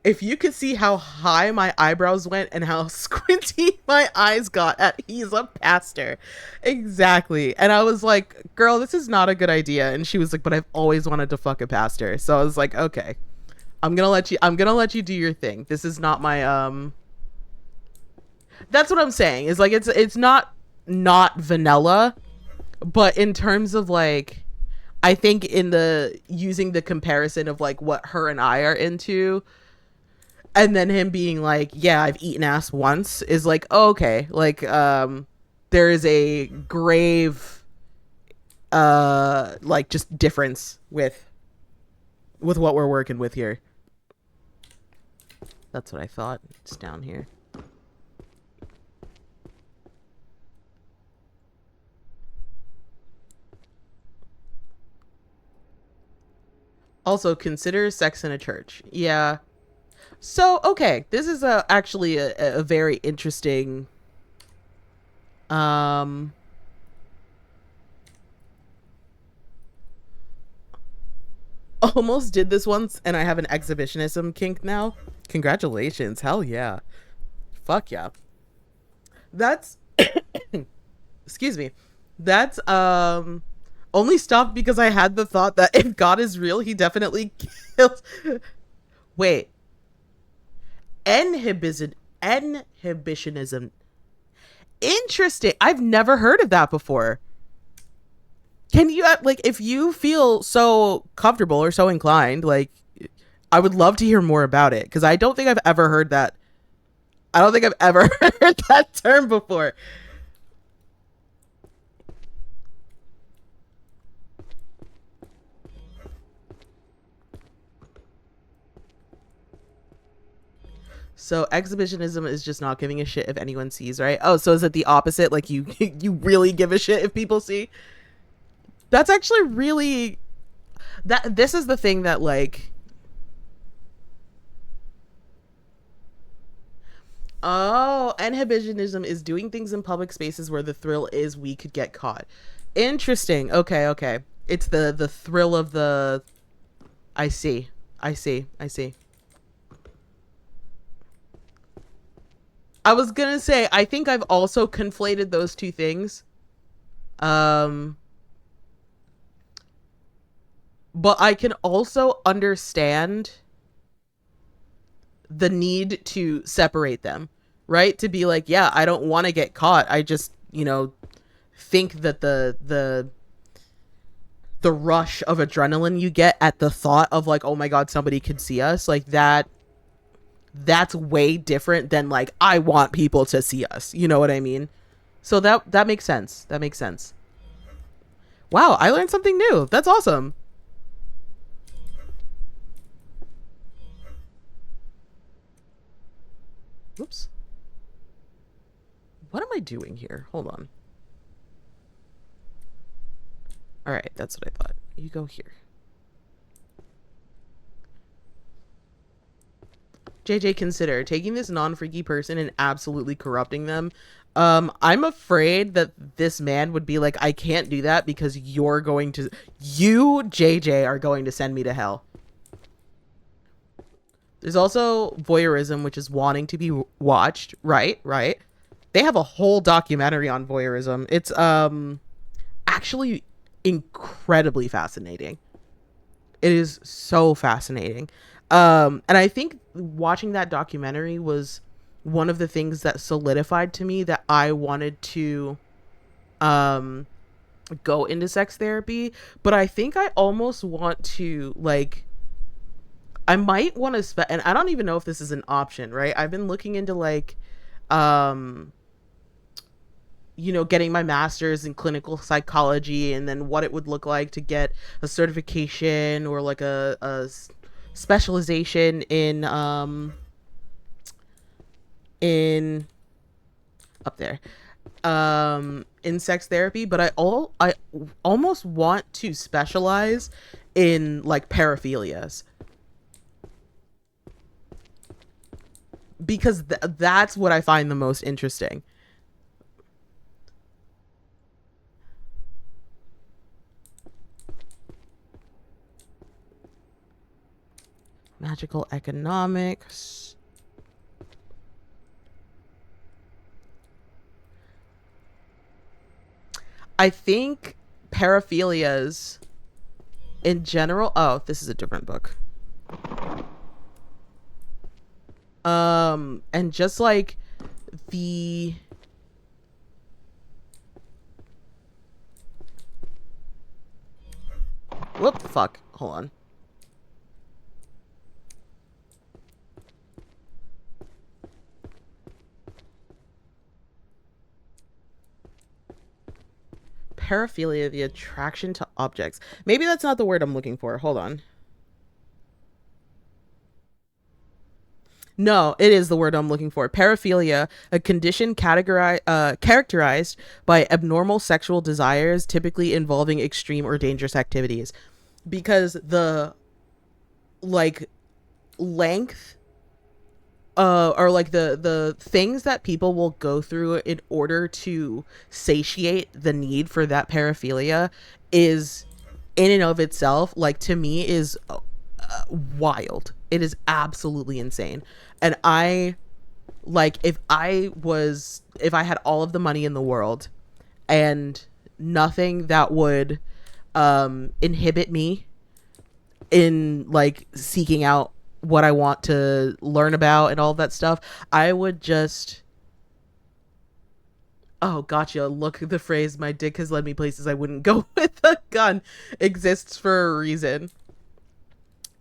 If you could see how high my eyebrows went and how squinty my eyes got at he's a pastor. Exactly. And I was like, girl, this is not a good idea. And she was like, but I've always wanted to fuck a pastor. So I was like, okay, I'm gonna let you do your thing. This is not my that's what I'm saying. Is like it's not vanilla, but in terms of like, I think in the using the comparison of like what her and I are into, and then him being like, yeah, I've eaten ass once, is like, oh, okay, like there is a grave like just difference with what we're working with here. That's what I thought. It's down here. Also, consider sex in a church. Yeah. So, okay, this is actually a very interesting almost did this once and I have an exhibitionism kink now. Congratulations. Hell yeah. Fuck yeah. That's excuse me. That's only stopped because I had the thought that if God is real, he definitely kills. Wait. Inhibitionism. Interesting. I've never heard of that before. Can you like, if you feel so comfortable or so inclined, like, I would love to hear more about it, because I don't think I've ever heard that. I don't think I've ever heard that term before. So exhibitionism is just not giving a shit if anyone sees, right? Oh, so is it the opposite? Like you you really give a shit if people see? That's actually really, that this is the thing that like, oh, inhibitionism is doing things in public spaces where the thrill is we could get caught. Interesting. Okay, okay. It's the thrill of the, I see. I see. I see. I was gonna say, I think I've also conflated those two things. Um, but I can also understand the need to separate them, right? To be like, yeah, I don't want to get caught. I just, think that the rush of adrenaline you get at the thought of like, oh my God, somebody could see us, like that's way different than like, I want people to see us. You know what I mean? So that makes sense. That makes sense. Wow, I learned something new. That's awesome. Oops. What am I doing here? Hold on. All right, that's what I thought. You go here. JJ, consider taking this non-freaky person and absolutely corrupting them. I'm afraid that this man would be like, I can't do that because you, JJ, are going to send me to hell. There's also voyeurism, which is wanting to be watched. Right, right. They have a whole documentary on voyeurism. It's actually incredibly fascinating. It is so fascinating. And I think watching that documentary was one of the things that solidified to me that I wanted to go into sex therapy. But I think I almost want to, like, I might want to and I don't even know if this is an option, right? I've been looking into like getting my master's in clinical psychology, and then what it would look like to get a certification or like a specialization in up there. in sex therapy, but I almost want to specialize in like paraphilias, because that's what I find the most interesting. Magical economics. I think paraphilias in general. Oh, this is a different book. And just like the whoop, fuck, hold on. Paraphilia, the attraction to objects. Maybe that's not the word I'm looking for. Hold on. No, it is the word I'm looking for. Paraphilia, a condition characterized by abnormal sexual desires, typically involving extreme or dangerous activities. Because the like length or like the things that people will go through in order to satiate the need for that paraphilia is in and of itself, like, to me, is wild. It is absolutely insane. And I like, if I had all of the money in the world and nothing that would inhibit me in like seeking out what I want to learn about and all of that stuff, I would just, oh, gotcha. Look, the phrase "my dick has led me places I wouldn't go with a gun" exists for a reason.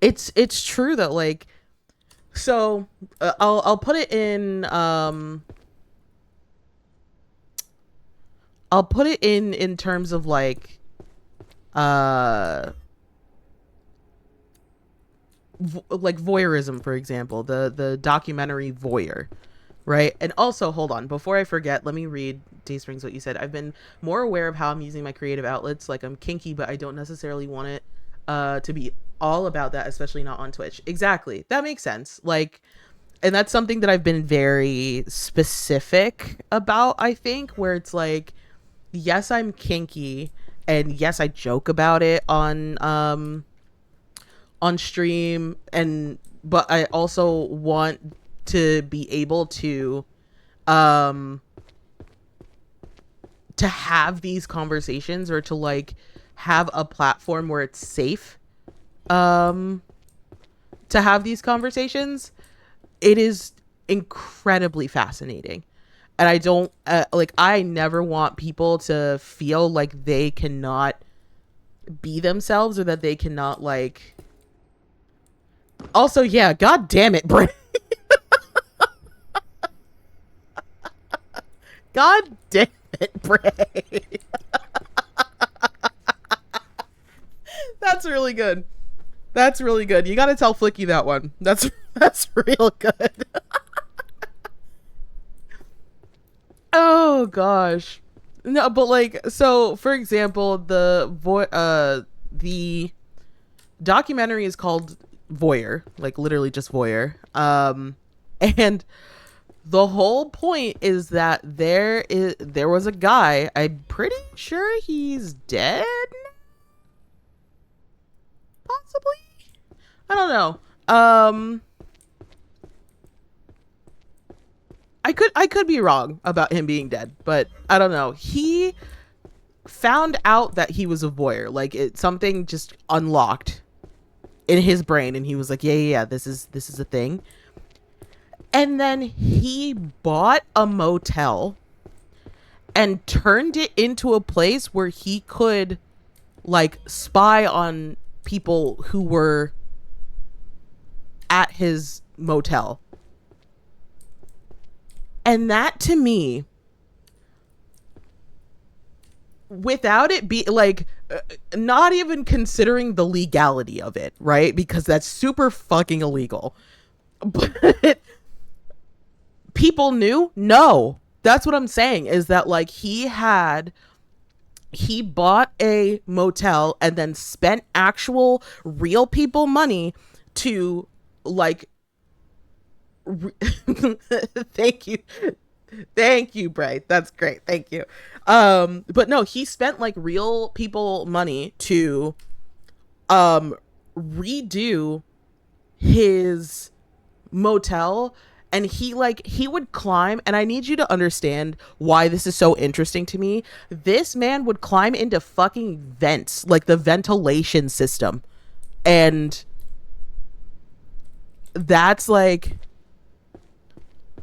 It's true that, like, so I'll put it in I'll put it in terms of like like voyeurism, for example, the documentary Voyeur, right? And also, hold on, before I forget, let me read Daysprings what you said. I've been more aware of how I'm using my creative outlets. Like, I'm kinky, but I don't necessarily want it to be all about that, especially not on Twitch. Exactly, that makes sense. Like, and that's something that I've been very specific about, I think, where it's like, yes, I'm kinky, and yes, I joke about it on stream, and but I also want to be able to have these conversations, or to like have a platform where it's safe to have these conversations. It is incredibly fascinating. And I don't like, I never want people to feel like they cannot be themselves, or that they cannot, like, also, yeah, god damn it, Bray. God damn it, Bray. That's really good. That's really good. You gotta tell Flicky that one. That's real good. Oh gosh. No, but like, so for example, the documentary is called Voyeur, like literally just Voyeur. And the whole point is that there was a guy, I'm pretty sure he's dead now? Possibly? I don't know. I could be wrong about him being dead, but I don't know. He found out that he was a voyeur, like something just unlocked in his brain, and he was like, yeah, this is a thing. And then he bought a motel and turned it into a place where he could like spy on people who were at his motel. And that, to me, without it be like, not even considering the legality of it, right? Because that's super fucking illegal. But people knew? No. That's what I'm saying, is that like he bought a motel and then spent actual real people money to like thank you. Thank you, Bright. That's great. Thank you. But no, he spent like real people money to um redo his motel, and he would climb, and I need you to understand why this is so interesting to me. This man would climb into fucking vents, like the ventilation system. And that's like,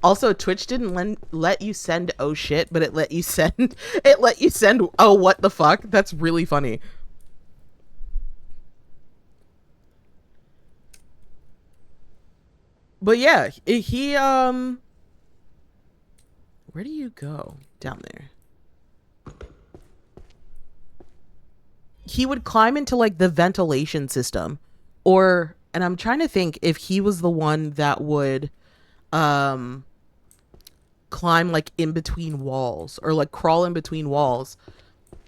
also Twitch didn't let you send oh shit, but it let you send oh what the fuck. That's really funny. But yeah, he where do you go down there? He would climb into like the ventilation system, or, and I'm trying to think if he was the one that would um climb like in between walls, or like crawl in between walls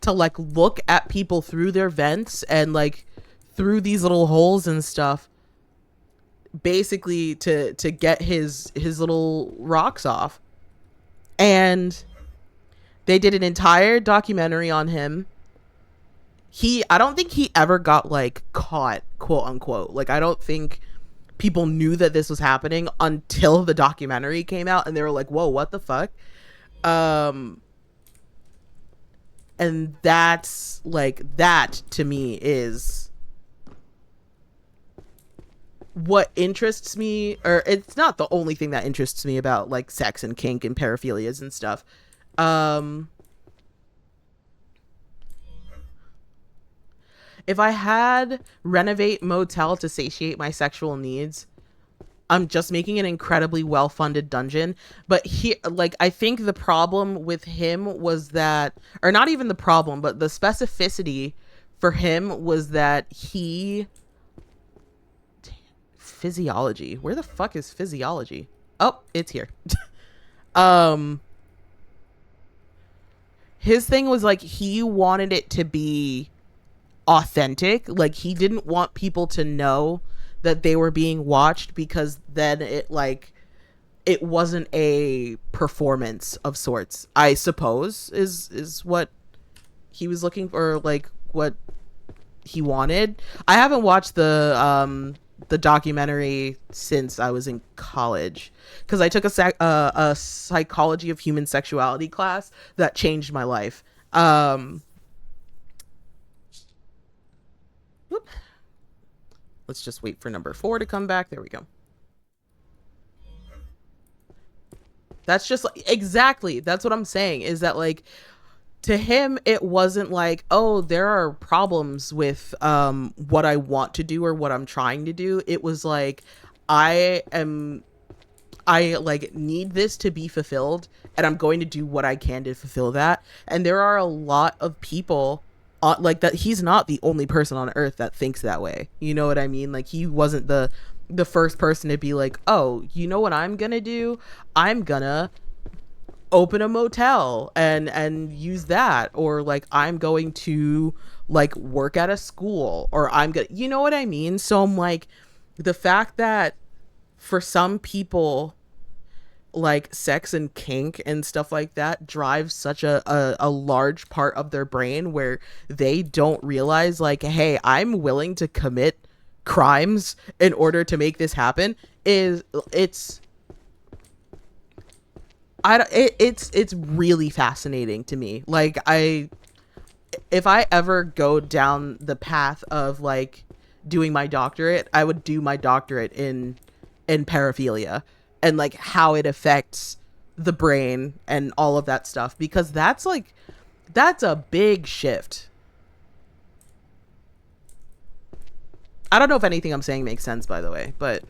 to like look at people through their vents and like through these little holes and stuff, basically to get his little rocks off. And they did an entire documentary on him. I don't think he ever got like caught, quote unquote. Like, I don't think people knew that this was happening until the documentary came out, and they were like, whoa, what the fuck? And that's like, that to me is what interests me, or it's not the only thing that interests me about like sex and kink and paraphilias and stuff. If I had renovate motel to satiate my sexual needs, I'm just making an incredibly well-funded dungeon. But he, like, I think the problem with him was that, or not even the problem, but the specificity for him was that he, physiology. Where the fuck is physiology? Oh, it's here. His thing was like, he wanted it to be authentic. Like, he didn't want people to know that they were being watched, because then it wasn't a performance of sorts, I suppose, is what he was looking for, like what he wanted. I haven't watched the documentary since I was in college, because I took a psychology of human sexuality class that changed my life. Whoop. Let's just wait for number 4 to come back. There we go. That's just like, exactly. That's what I'm saying, is that like, to him, it wasn't like, oh, there are problems with what I want to do or what I'm trying to do. It was like, I like need this to be fulfilled, and I'm going to do what I can to fulfill that. And there are a lot of people like that. He's not the only person on earth that thinks that way. You know what I mean? Like, he wasn't the first person to be like, oh, you know what I'm gonna do? I'm gonna open a motel and use that, or like, I'm going to like work at a school, or I'm gonna, you know what I mean? So I'm like, the fact that for some people, like, sex and kink and stuff like that drives such a large part of their brain, where they don't realize like, hey, I'm willing to commit crimes in order to make this happen, it's really fascinating to me. Like, if I ever go down the path of like doing my doctorate, I would do my doctorate in paraphilia, and like how it affects the brain and all of that stuff, because that's a big shift. I don't know if anything I'm saying makes sense, by the way, but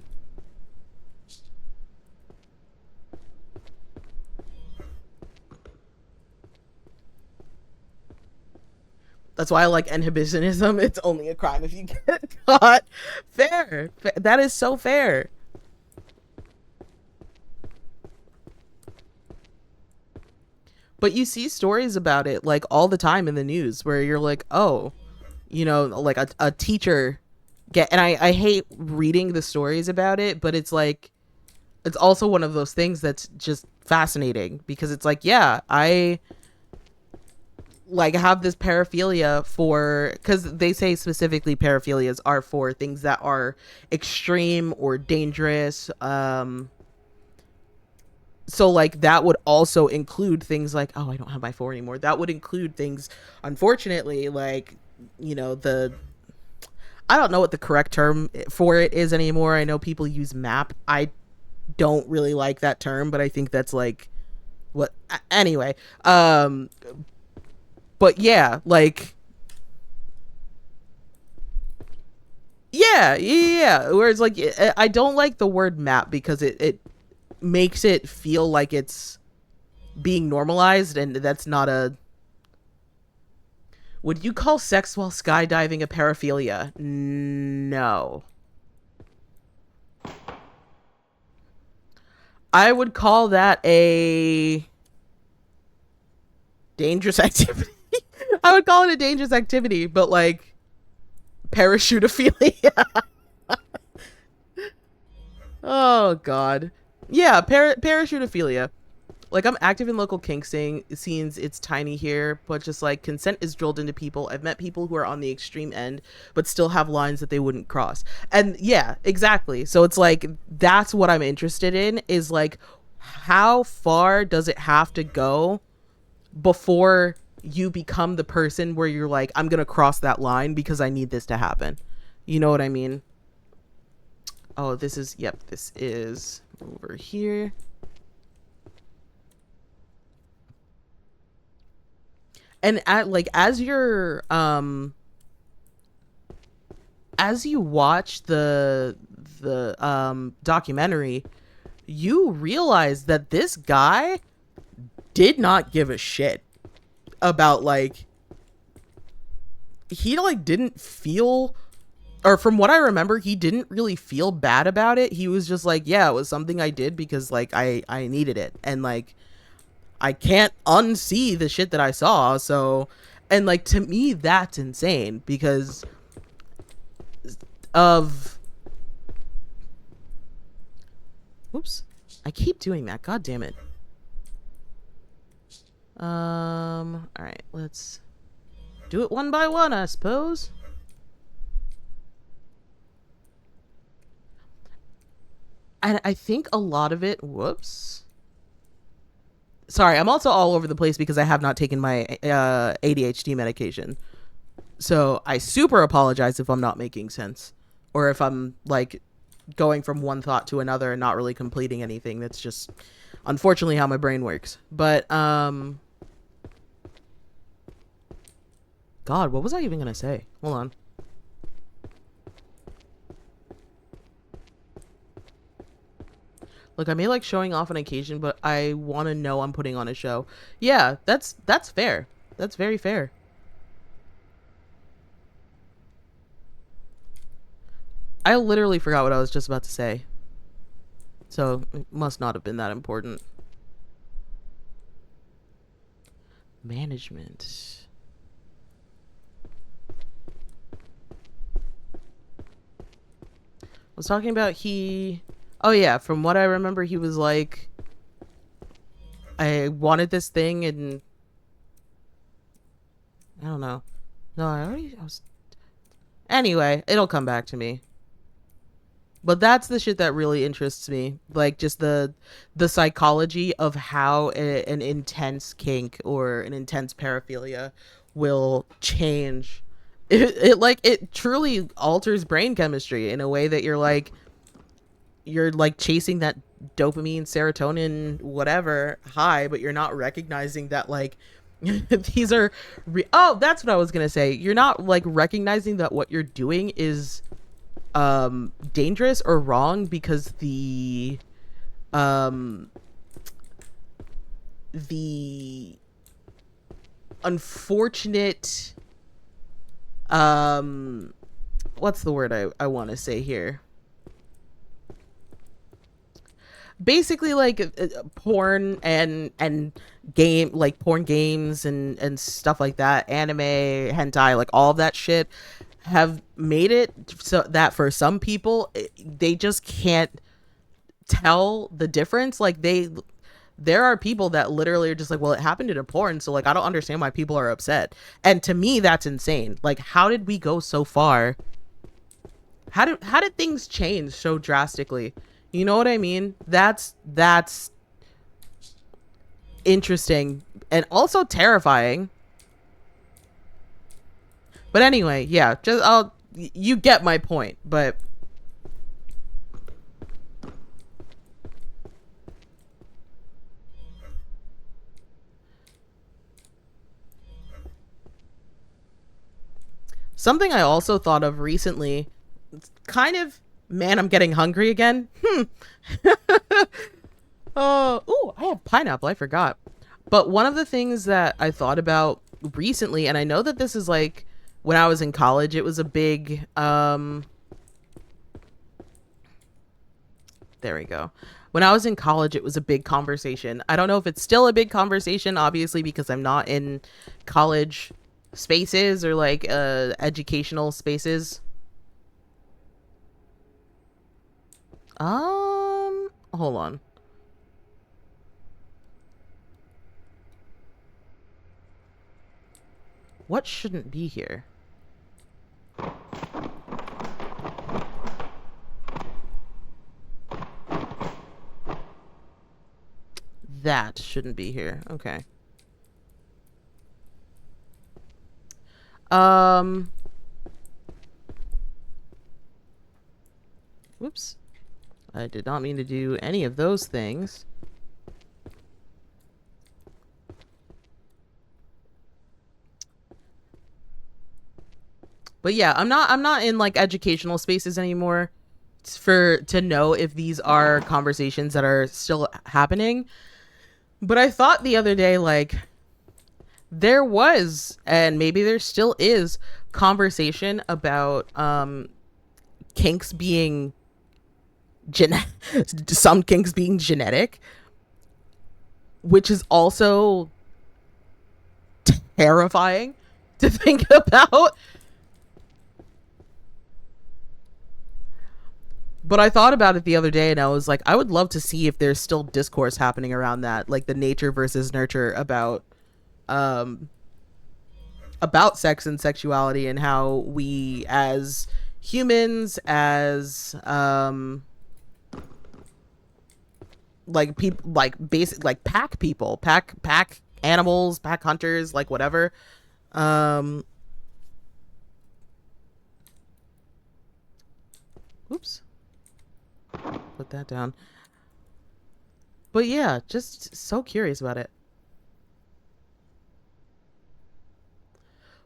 that's why I like inhibitionism. It's only a crime if you get caught. Fair. That is so fair. But you see stories about it like all the time in the news where you're like, oh, you know, like a teacher and I hate reading the stories about it, but it's like, it's also one of those things that's just fascinating because it's like, yeah, I like have this paraphilia for, because they say specifically paraphilias are for things that are extreme or dangerous. So like that would also include things like, oh, I don't have my 4 anymore. That would include things, unfortunately, like, you know, I don't know what the correct term for it is anymore. I know people use map. I don't really like that term, but I think that's like what, anyway. But yeah, like, yeah. Whereas like, I don't like the word map because it makes it feel like it's being normalized, and that's not a. Would you call sex while skydiving a paraphilia? No. I would call that a dangerous activity. I would call it a dangerous activity, but like parachutophilia. Oh god. Yeah, parachutophilia. Like, I'm active in local kink scenes. It's tiny here, but just like consent is drilled into people. I've met people who are on the extreme end, but still have lines that they wouldn't cross. And yeah, exactly. So it's like, that's what I'm interested in, is like, how far does it have to go before you become the person where you're like, I'm going to cross that line because I need this to happen. You know what I mean? Oh, this is over here. And like, as you watch the documentary, you realize that this guy did not give a shit about, like, he like didn't feel, or from what I remember, he didn't really feel bad about it. He was just like, yeah, it was something I did because like I needed it, and like I can't unsee the shit that I saw. So, and like, to me, that's insane because of, whoops, I keep doing that. God damn it. All right, let's do it one by one, I suppose. And I think a lot of it, whoops. Sorry, I'm also all over the place because I have not taken my ADHD medication. So I super apologize if I'm not making sense, or if I'm like going from one thought to another and not really completing anything. That's just unfortunately how my brain works. But God, what was I even gonna say? Hold on. Look, I may like showing off on occasion, but I want to know I'm putting on a show. Yeah, that's fair. That's very fair. I literally forgot what I was just about to say. So it must not have been that important. Management. I was talking about oh yeah, from what I remember, he was like, I wanted this thing, and I don't know. No, I was, anyway, it'll come back to me. But that's the shit that really interests me, like just the psychology of how an intense kink or an intense paraphilia will change. It like, it truly alters brain chemistry in a way that you're like chasing that dopamine, serotonin, whatever high, but you're not recognizing that like these are oh, that's what I was gonna say. You're not like recognizing that what you're doing is dangerous or wrong because the unfortunate what's the word I want to say here, basically like porn and game, like porn games and stuff like that, anime, hentai, like all of that shit have made it so that for some people they just can't tell the difference. Like there are people that literally are just like, well, it happened in a porn, so like I don't understand why people are upset. And to me that's insane. Like, how did we go so far? How did things change so drastically? You know what I mean? That's interesting and also terrifying. But anyway, yeah, just you get my point. But something I also thought of recently, kind of, man, I'm getting hungry again. Oh, I have pineapple. I forgot. But one of the things that I thought about recently, and I know that this is like when I was in college, it was a big there we go. When I was in college, it was a big conversation. I don't know if it's still a big conversation, obviously, because I'm not in college spaces or like educational spaces. Hold on. What shouldn't be here? That shouldn't be here. Okay. Whoops. I did not mean to do any of those things. But yeah, I'm not in like educational spaces anymore to know if these are conversations that are still happening. But I thought the other day, like, there was, and maybe there still is, conversation about kinks being some kinks being genetic, which is also terrifying to think about. But I thought about it the other day and I was like, I would love to see if there's still discourse happening around that, like the nature versus nurture um about sex and sexuality, and how we as humans, as like people, like basic, like pack people, pack animals, pack hunters, like whatever, um oops, put that down. But yeah, just so curious about it.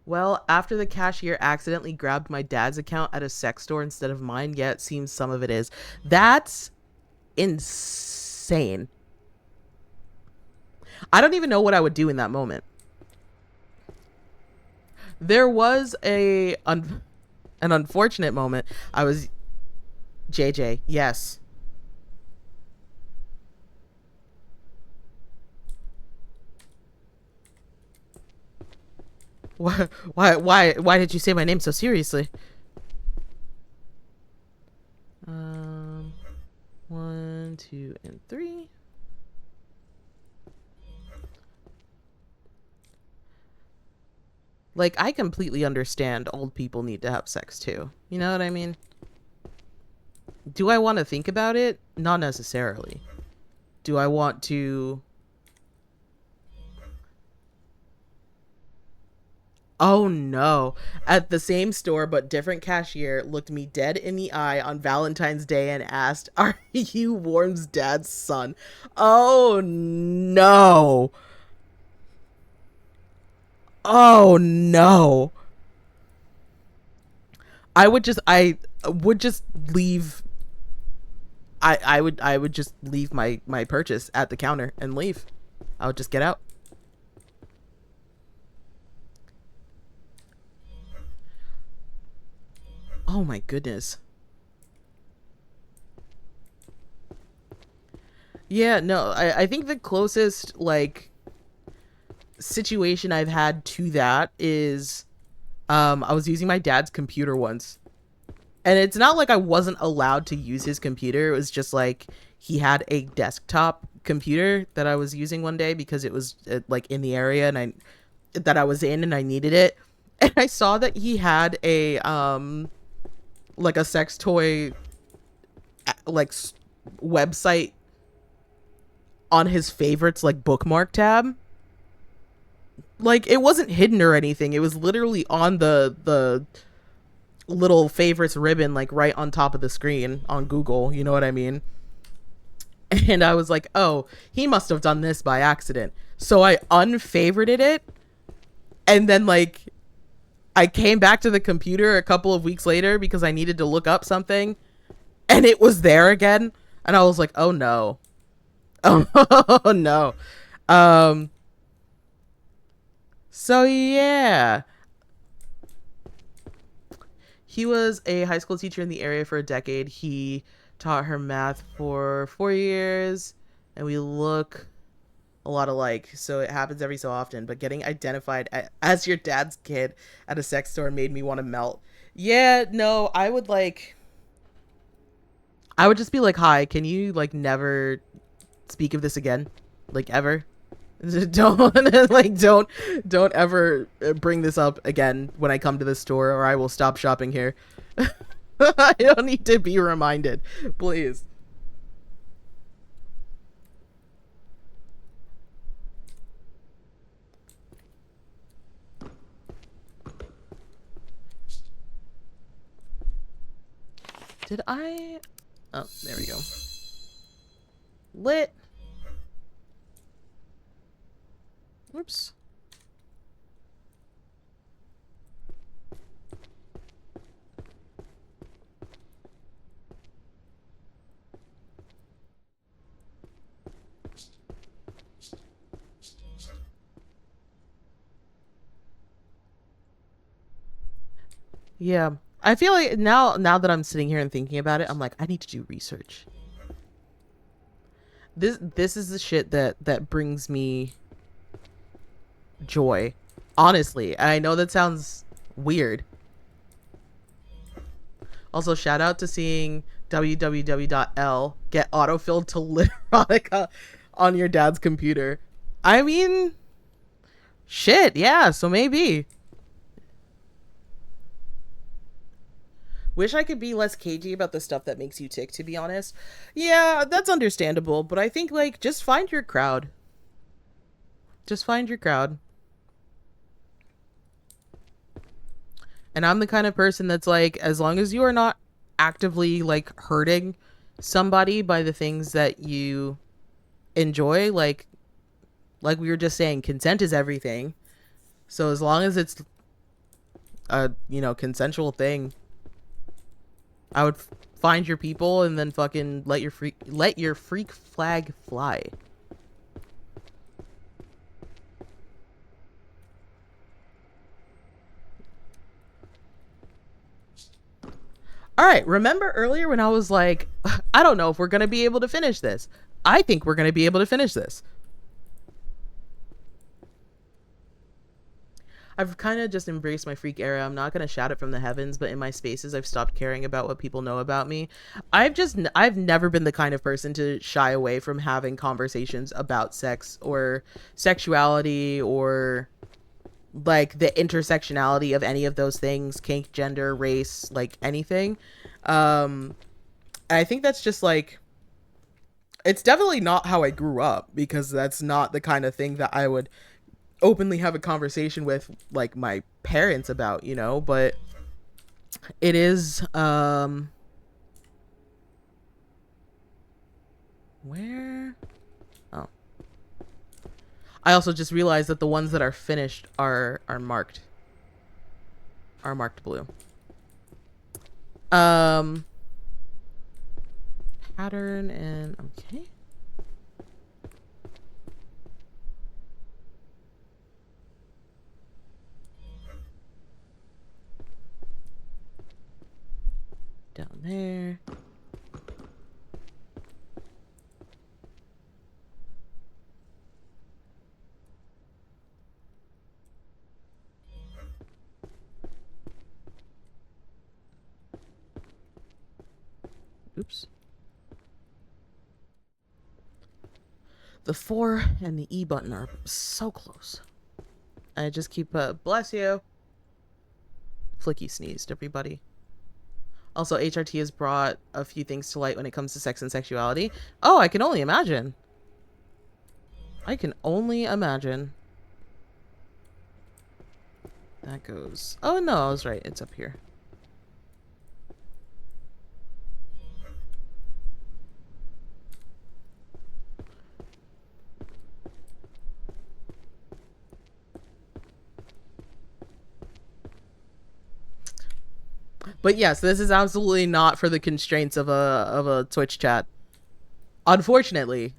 Well, after the cashier accidentally grabbed my dad's account at a sex store instead of mine, yeah, it seems some of it is. That's insane. I don't even know what I would do in that moment. There was an unfortunate moment. I was JJ. Yes. Why did you say my name so seriously? Um, 1, 2, and 3. Like, I completely understand old people need to have sex too. You know what I mean? Do I want to think about it? Not necessarily. Do I want to? Oh no. At the same store but different cashier looked me dead in the eye on Valentine's Day and asked, "Are you Worm's dad's son?" Oh no. Oh no. I would just leave. I would just leave my purchase at the counter and leave. I would just get out. Oh my goodness. Yeah, no, I think the closest like situation I've had to that is I was using my dad's computer once. And it's not like I wasn't allowed to use his computer. It was just like he had a desktop computer that I was using one day because it was like in the area and I was in and I needed it. And I saw that he had a like a sex toy like website on his favorites like bookmark tab. Like it wasn't hidden or anything. It was literally on the little favorites ribbon like right on top of the screen on Google, you know what I mean? And I was like, "Oh, he must have done this by accident." So I unfavorited it and then like I came back to the computer a couple of weeks later because I needed to look up something and it was there again and I was like, "Oh no." Oh no. Um so yeah, he was a high school teacher in the area for a decade. He taught her math for 4 years, and we look a lot alike. So it happens every so often. But getting identified as your dad's kid at a sex store made me want to melt. Yeah, no, I would like. I would just be like, "Hi, can you like never speak of this again, like ever?" Don't like don't ever bring this up again when I come to this store or I will stop shopping here. I don't need to be reminded, please. Did I? Oh, there we go. Lit. Whoops. Yeah. I feel like now that I'm sitting here and thinking about it, I'm like, I need to do research. This is the shit that brings me joy. Honestly. And I know that sounds weird. Also, shout out to seeing www.l get autofilled to Literotica on your dad's computer. I mean, shit, yeah, so maybe. Wish I could be less cagey about the stuff that makes you tick, to be honest. Yeah, that's understandable, but I think, like, just find your crowd. Just find your crowd. And I'm the kind of person that's like, as long as you are not actively, like, hurting somebody by the things that you enjoy, like we were just saying, consent is everything. So as long as it's a, consensual thing, I would find your people and then fucking let your freak flag fly. All right, remember earlier when I was like, I don't know if we're going to be able to finish this. I think we're going to be able to finish this. I've kind of just embraced my freak era. I'm not going to shout it from the heavens, but in my spaces, I've stopped caring about what people know about me. I've never been the kind of person to shy away from having conversations about sex or sexuality or like the intersectionality of any of those things, kink, gender, race, like anything. I think that's just like, it's definitely not how I grew up because that's not the kind of thing that I would openly have a conversation with like my parents about, but it is where oh, I also just realized that the ones that are finished are marked blue. um Pattern and okay. Down there. Oops. The 4 and the E button are so close. I just keep, bless you. Flicky sneezed, everybody. Also, HRT has brought a few things to light when it comes to sex and sexuality. Oh, I can only imagine. I can only imagine. That goes... Oh, no, I was right. It's up here. But yes, this is absolutely not for the constraints of a Twitch chat. Unfortunately.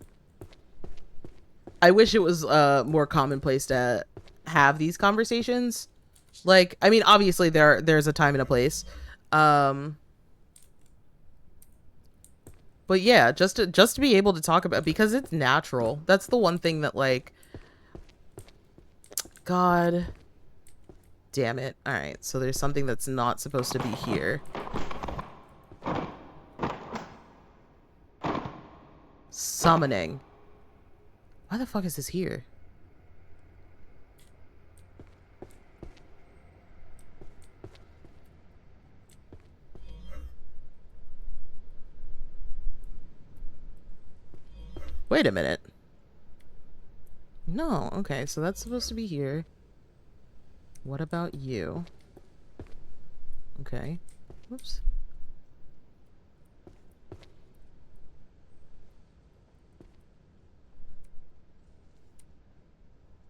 I wish it was more commonplace to have these conversations. Like, I mean, obviously there's a time and a place. But yeah, just to be able to talk about, because it's natural. That's the one thing that, like, God damn it. All right, so there's something that's not supposed to be here. Summoning. Why the fuck is this here? Wait a minute. No, okay, so that's supposed to be here. What about you? Okay. Whoops.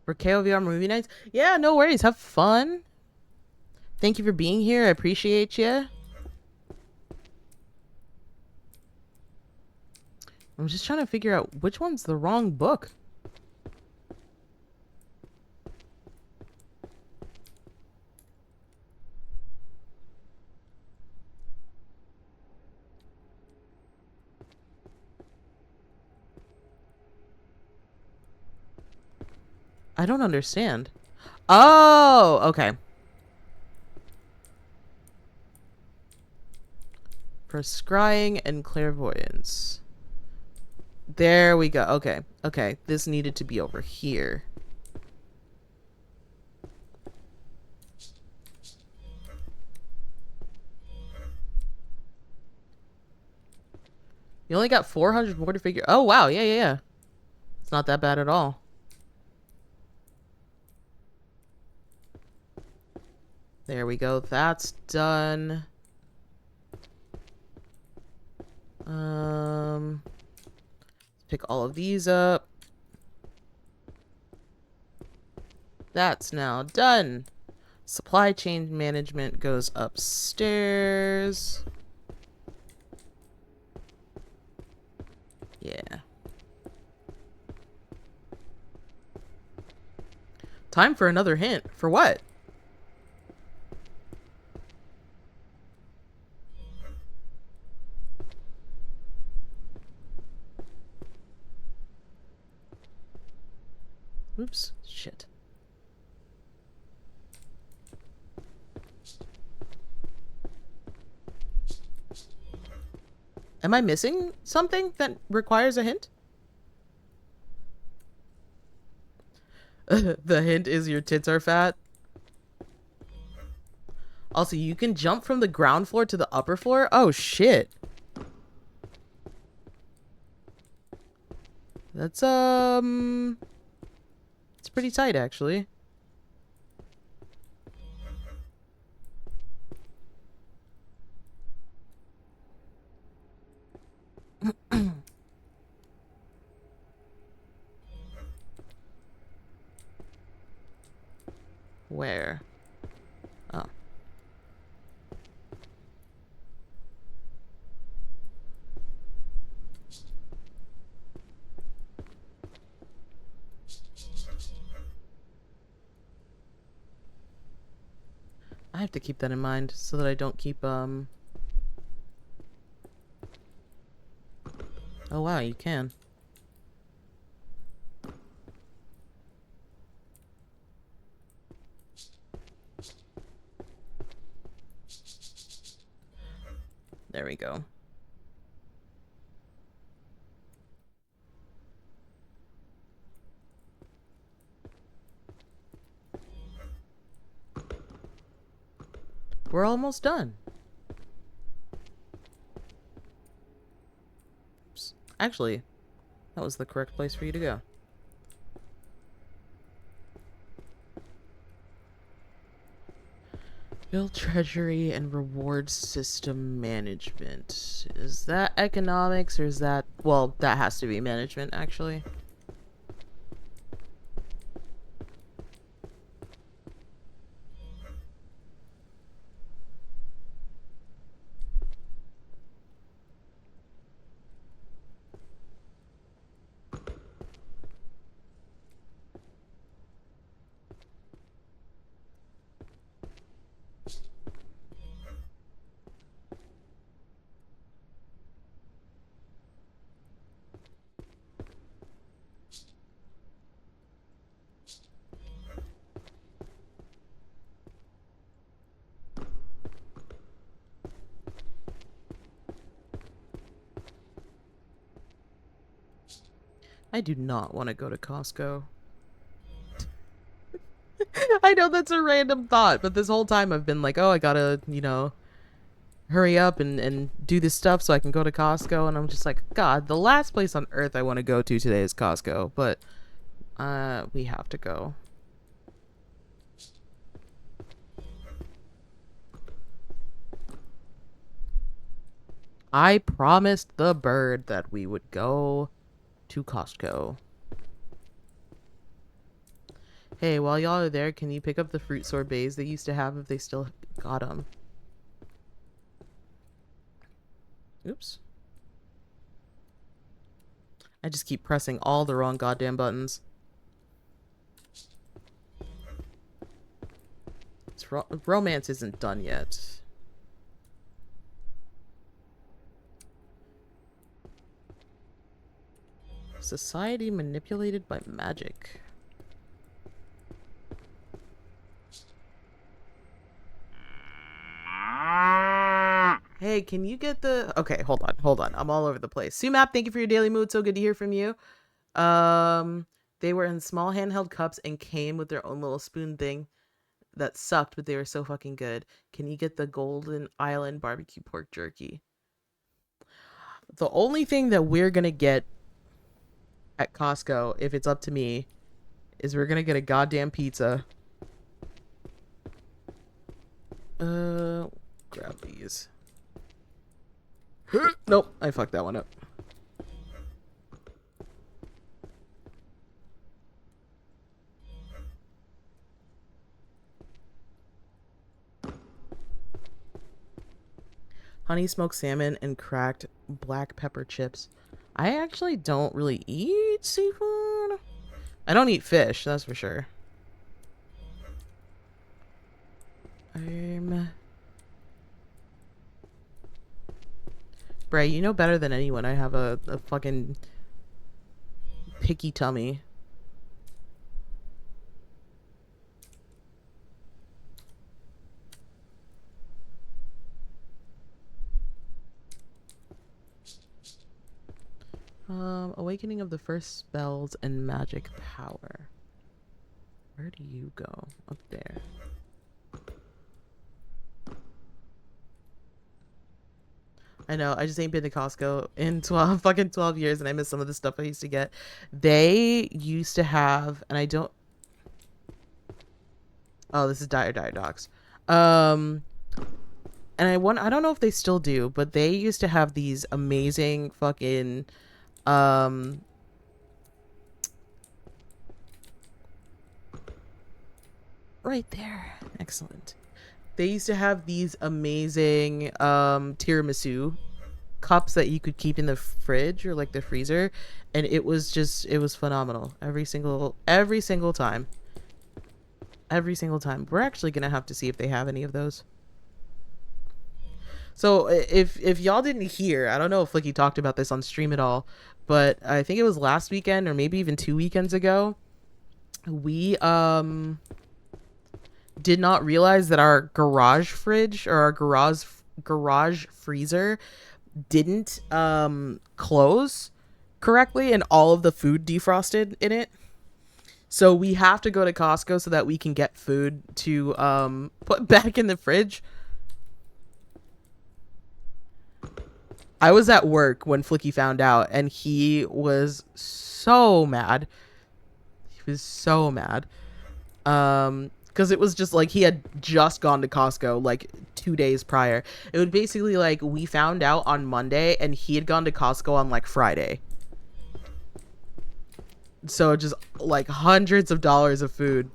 For KOVR movie nights? Yeah, no worries. Have fun. Thank you for being here. I appreciate you. I'm just trying to figure out which one's the wrong book. I don't understand. Oh, okay. For scrying and clairvoyance. There we go. Okay. Okay. This needed to be over here. You only got 400 more to figure. Oh, wow. Yeah, yeah, yeah. It's not that bad at all. There we go. That's done. Pick all of these up. That's now done. Supply chain management goes upstairs. Yeah. Time for another hint. For what? Oops. Shit. Am I missing something that requires a hint? The hint is your tits are fat. Also, you can jump from the ground floor to the upper floor? Oh, shit. That's, it's pretty tight, actually. Where? Oh. I have to keep that in mind so that I don't keep, Oh, wow, you can. There we go. We're almost done. Oops. Actually, that was the correct place for you to go. Build treasury and reward system management. Is that economics or is that... Well, that has to be management, actually. I do not want to go to Costco. I know that's a random thought, but this whole time I've been like, oh, I gotta, you know, hurry up and do this stuff so I can go to Costco. And I'm just like, God, the last place on earth I want to go to today is Costco. But we have to go. I promised the bird that we would go to Costco. Hey, while y'all are there, can you pick up the fruit sorbets they used to have if they still got them? Oops. I just keep pressing all the wrong goddamn buttons. Romance isn't done yet. Society manipulated by magic. Hey, can you get the... Okay, hold on. I'm all over the place. Sumap, thank you for your daily mood. So good to hear from you. They were in small handheld cups and came with their own little spoon thing that sucked, but they were so fucking good. Can you get the Golden Island barbecue pork jerky? The only thing that we're gonna get at Costco, if it's up to me, is we're gonna get a goddamn pizza. Grab these. Nope, I fucked that one up. Honey smoked salmon and cracked black pepper chips. I actually don't really eat seafood. I don't eat fish, that's for sure. Bray, you know better than anyone I have a fucking picky tummy. Awakening of the first spells and magic power. Where do you go? Up there. I know, I just ain't been to Costco in 12 years and I miss some of the stuff I used to get. They used to have, and I don't... Oh, this is Dire Docs. And I don't know if they still do, but they used to have these amazing fucking right there. Excellent. They used to have these amazing tiramisu cups that you could keep in the fridge or like the freezer, and it was phenomenal every single time. Every single time. We're actually gonna have to see if they have any of those. So if y'all didn't hear, I don't know if Flicky talked about this on stream at all, but I think it was last weekend or maybe even 2 weekends ago, we did not realize that our garage fridge or our garage freezer didn't close correctly and all of the food defrosted in it. So we have to go to Costco so that we can get food to put back in the fridge. I was at work when Flicky found out, and he was so mad. He was so mad. Because it was just like he had just gone to Costco like 2 days prior. It was basically like we found out on Monday, and he had gone to Costco on like Friday. So just like hundreds of dollars of food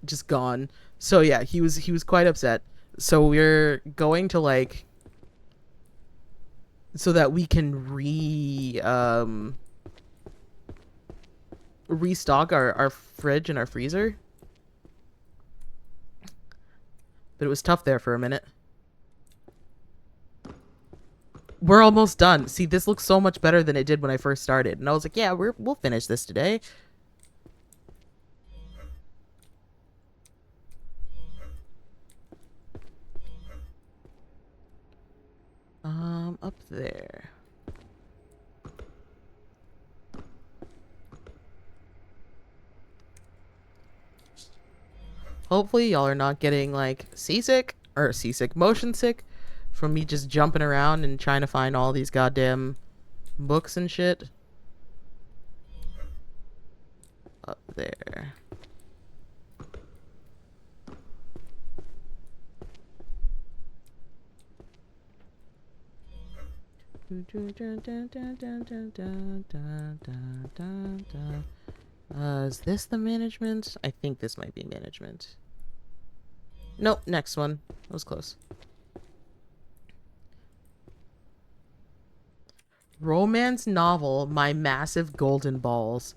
just gone. So yeah, he was quite upset. So we're going to like so that we can restock our fridge and our freezer. But it was tough there for a minute. We're almost done. See, this looks so much better than it did when I first started. And I was like, yeah, we'll finish this today. Up there. Hopefully y'all are not getting like motion sick from me just jumping around and trying to find all these goddamn books and shit. Up there. Is this the management? I think this might be management. Nope, next one. That was close. Romance novel, My Massive Golden Balls.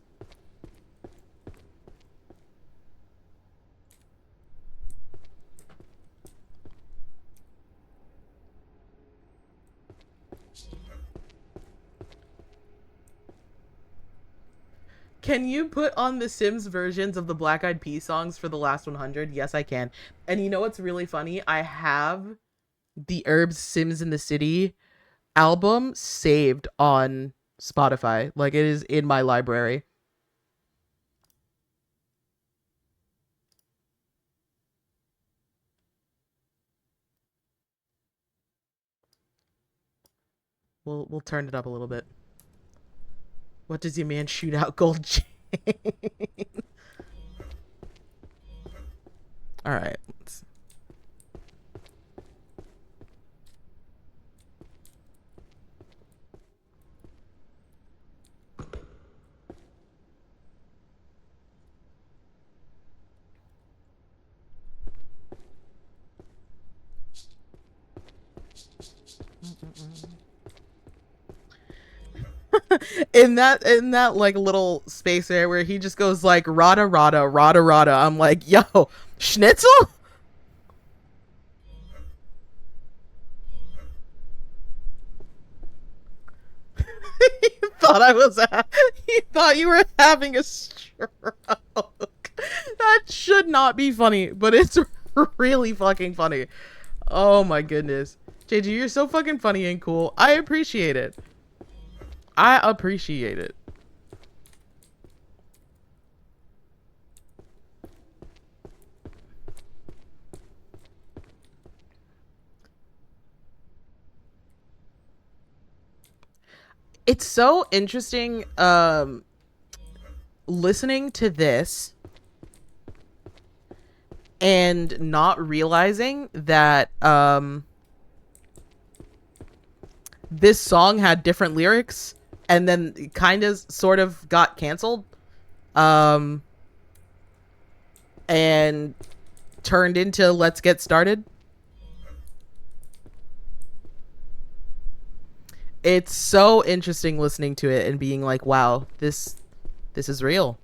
Can you put on the Sims versions of the Black Eyed Peas songs for the last 100? Yes, I can. And you know what's really funny? I have the Herbs Sims in the City album saved on Spotify. Like, it is in my library. We'll turn it up a little bit. What does your man shoot out gold chain? All right. In that like little space there where he just goes like rada rada rada rada. I'm like, yo, schnitzel? He thought you were having a stroke. That should not be funny, but it's really fucking funny. Oh my goodness. JG, you're so fucking funny and cool. I appreciate it. I appreciate it. It's so interesting listening to this and not realizing that this song had different lyrics and then kind of sort of got canceled and turned into Let's Get Started. It's so interesting listening to it and being like, wow, this is real.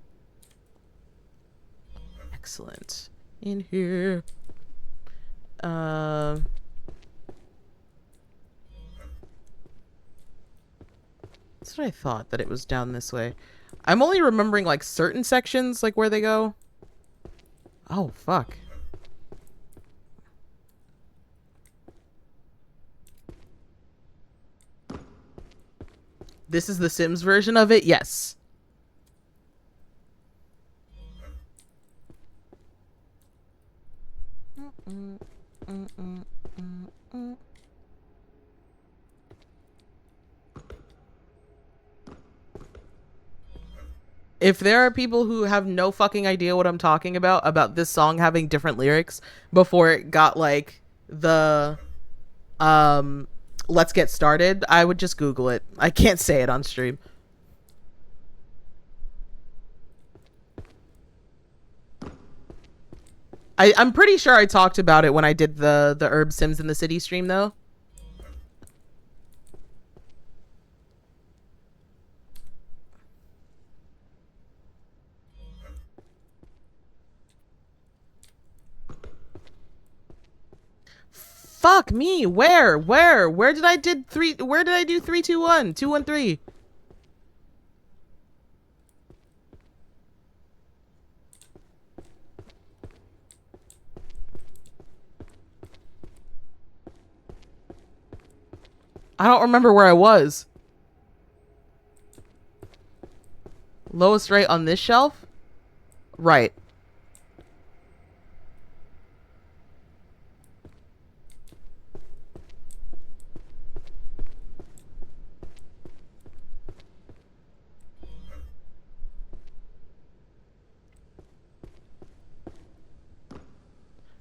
Excellent. In here. That's what I thought, that it was down this way. I'm only remembering like certain sections, like where they go. Oh, fuck. This is the Sims version of it? Yes. If there are people who have no fucking idea what I'm talking about this song having different lyrics before it got like the let's get started, I would just Google it. I can't say it on stream. I'm pretty sure I talked about it when I did the Herb Sims in the City stream though. Fuck me. Where did I did three? Where did I do 3, 2, 1, 2, 1, 3? I don't remember where I was. Lowest rate on this shelf? Right.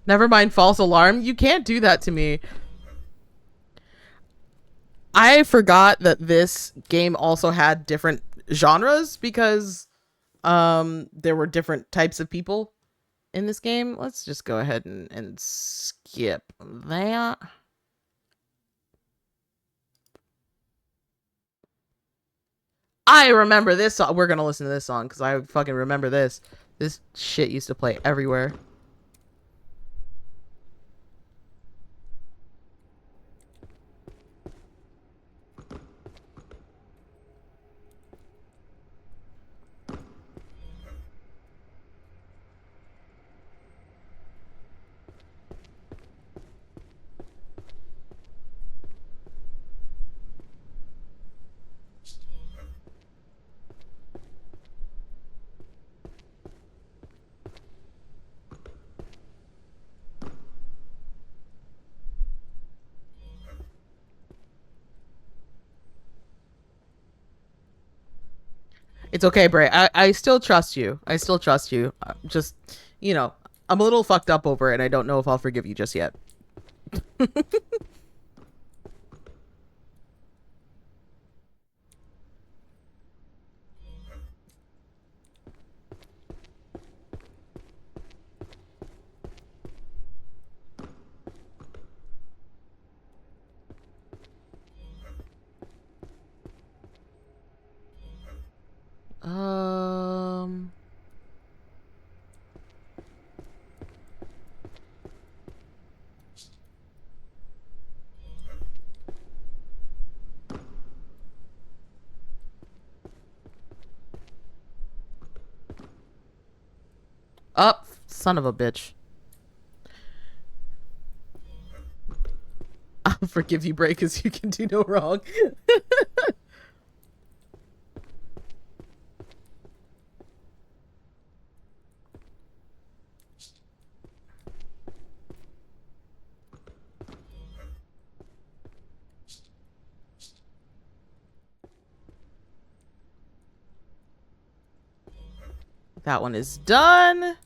Never mind false alarm. You can't do that to me. I forgot that this game also had different genres because there were different types of people in this game. Let's just go ahead and skip that. I remember this song. We're gonna listen to this song because I fucking remember this. This shit used to play everywhere. It's okay, Bray. I still trust you. I still trust you. Just, you know, I'm a little fucked up over it. And I don't know if I'll forgive you just yet. Um... Up, son of a bitch. I'll forgive you, Bray, because you can do no wrong. That one is done.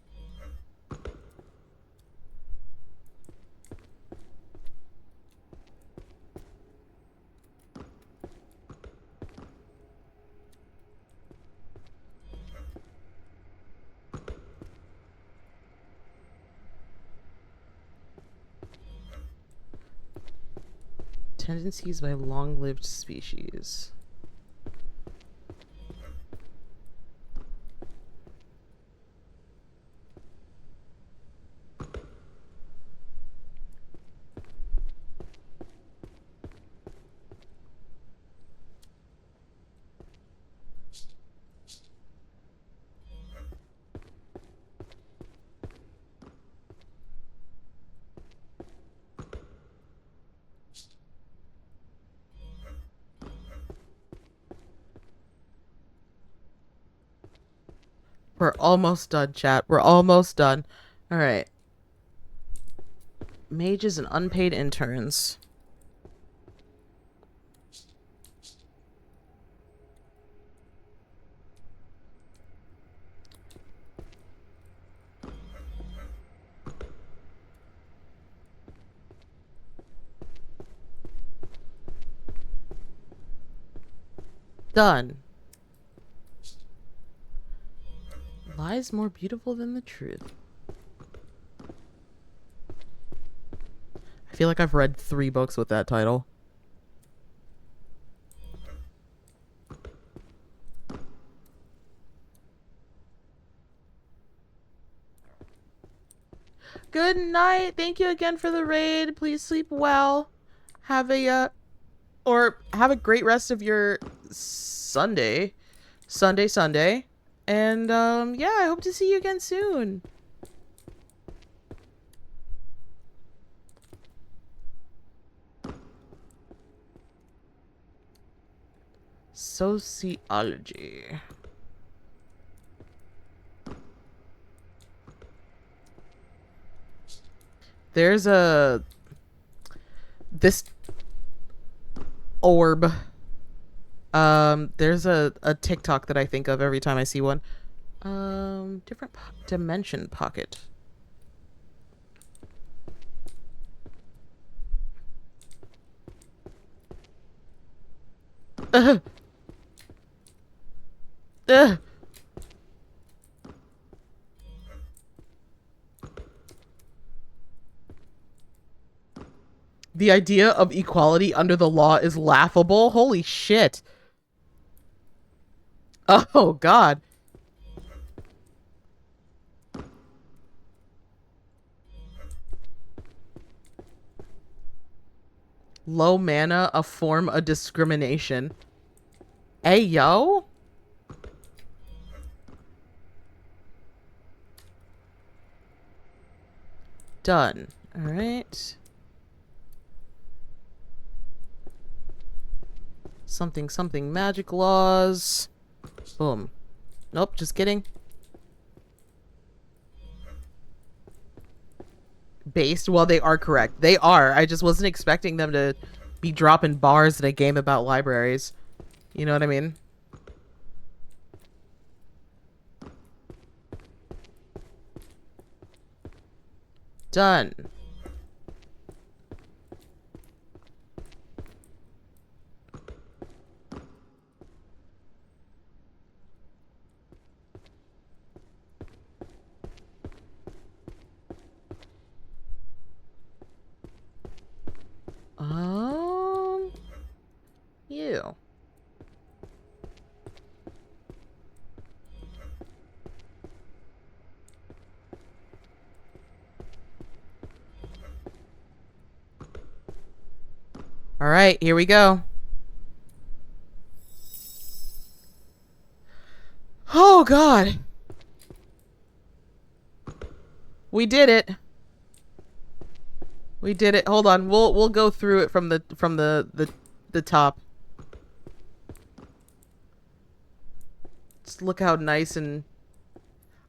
Tendencies by long-lived species. We're almost done, chat. We're almost done. All right. Mages and unpaid interns. Done. Lies more beautiful than the truth. I feel like I've read 3 books with that title. Good night. Thank you again for the raid. Please sleep well. Have a have a great rest of your Sunday. Sunday. And yeah, I hope to see you again soon. Sociology. There's this orb. There's a TikTok that I think of every time I see one. Different dimension pocket. Ugh. Ugh. The idea of equality under the law is laughable. Holy shit. Oh, God. Low mana, a form of discrimination. Hey, yo. Done. All right. Something magic laws. Boom. Nope, just kidding. Based? Well, they are correct. They are. I just wasn't expecting them to be dropping bars in a game about libraries. You know what I mean? Done. You. All right, here we go. Oh, God. We did it. We did it. Hold on. We'll go through it from the top. Just look how nice and...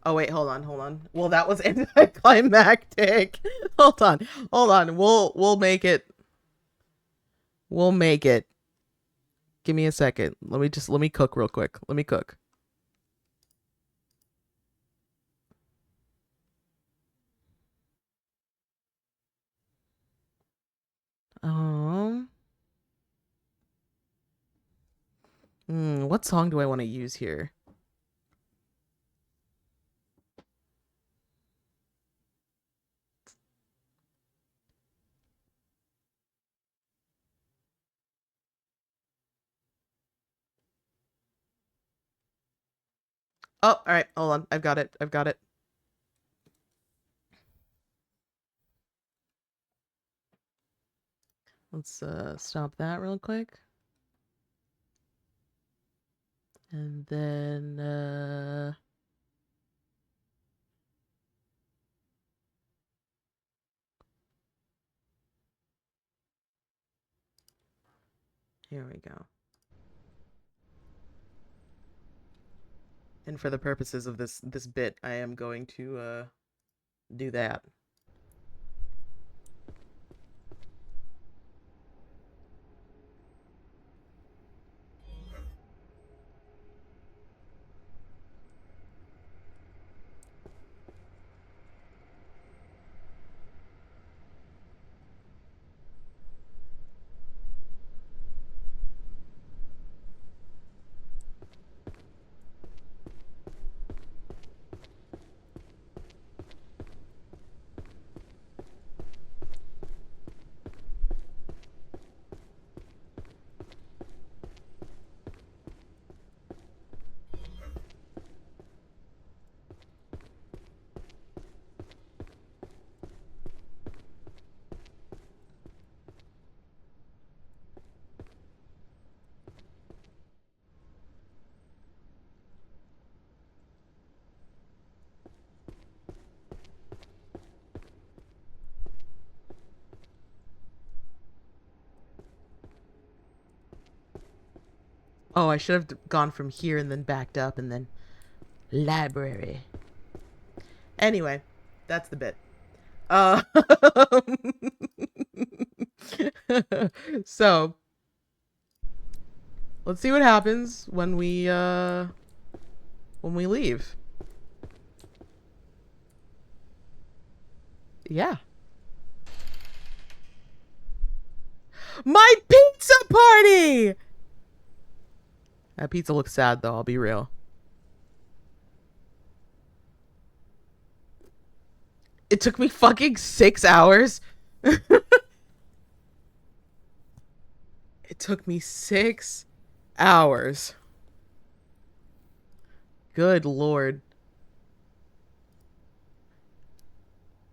Oh, wait, hold on. Well, that was anticlimactic. Hold on. We'll make it. We'll make it. Give me a second. Let me cook real quick. Let me cook. What song do I want to use here? Oh, all right. Hold on. I've got it. Let's stop that real quick. And then here we go. And for the purposes of this bit, I am going to do that. Oh, I should have gone from here and then backed up and then library. Anyway, that's the bit. Uh, so let's see what happens when we leave. Yeah. My pizza party! That pizza looks sad though, I'll be real. It took me fucking 6 hours. It took me 6 hours. Good lord.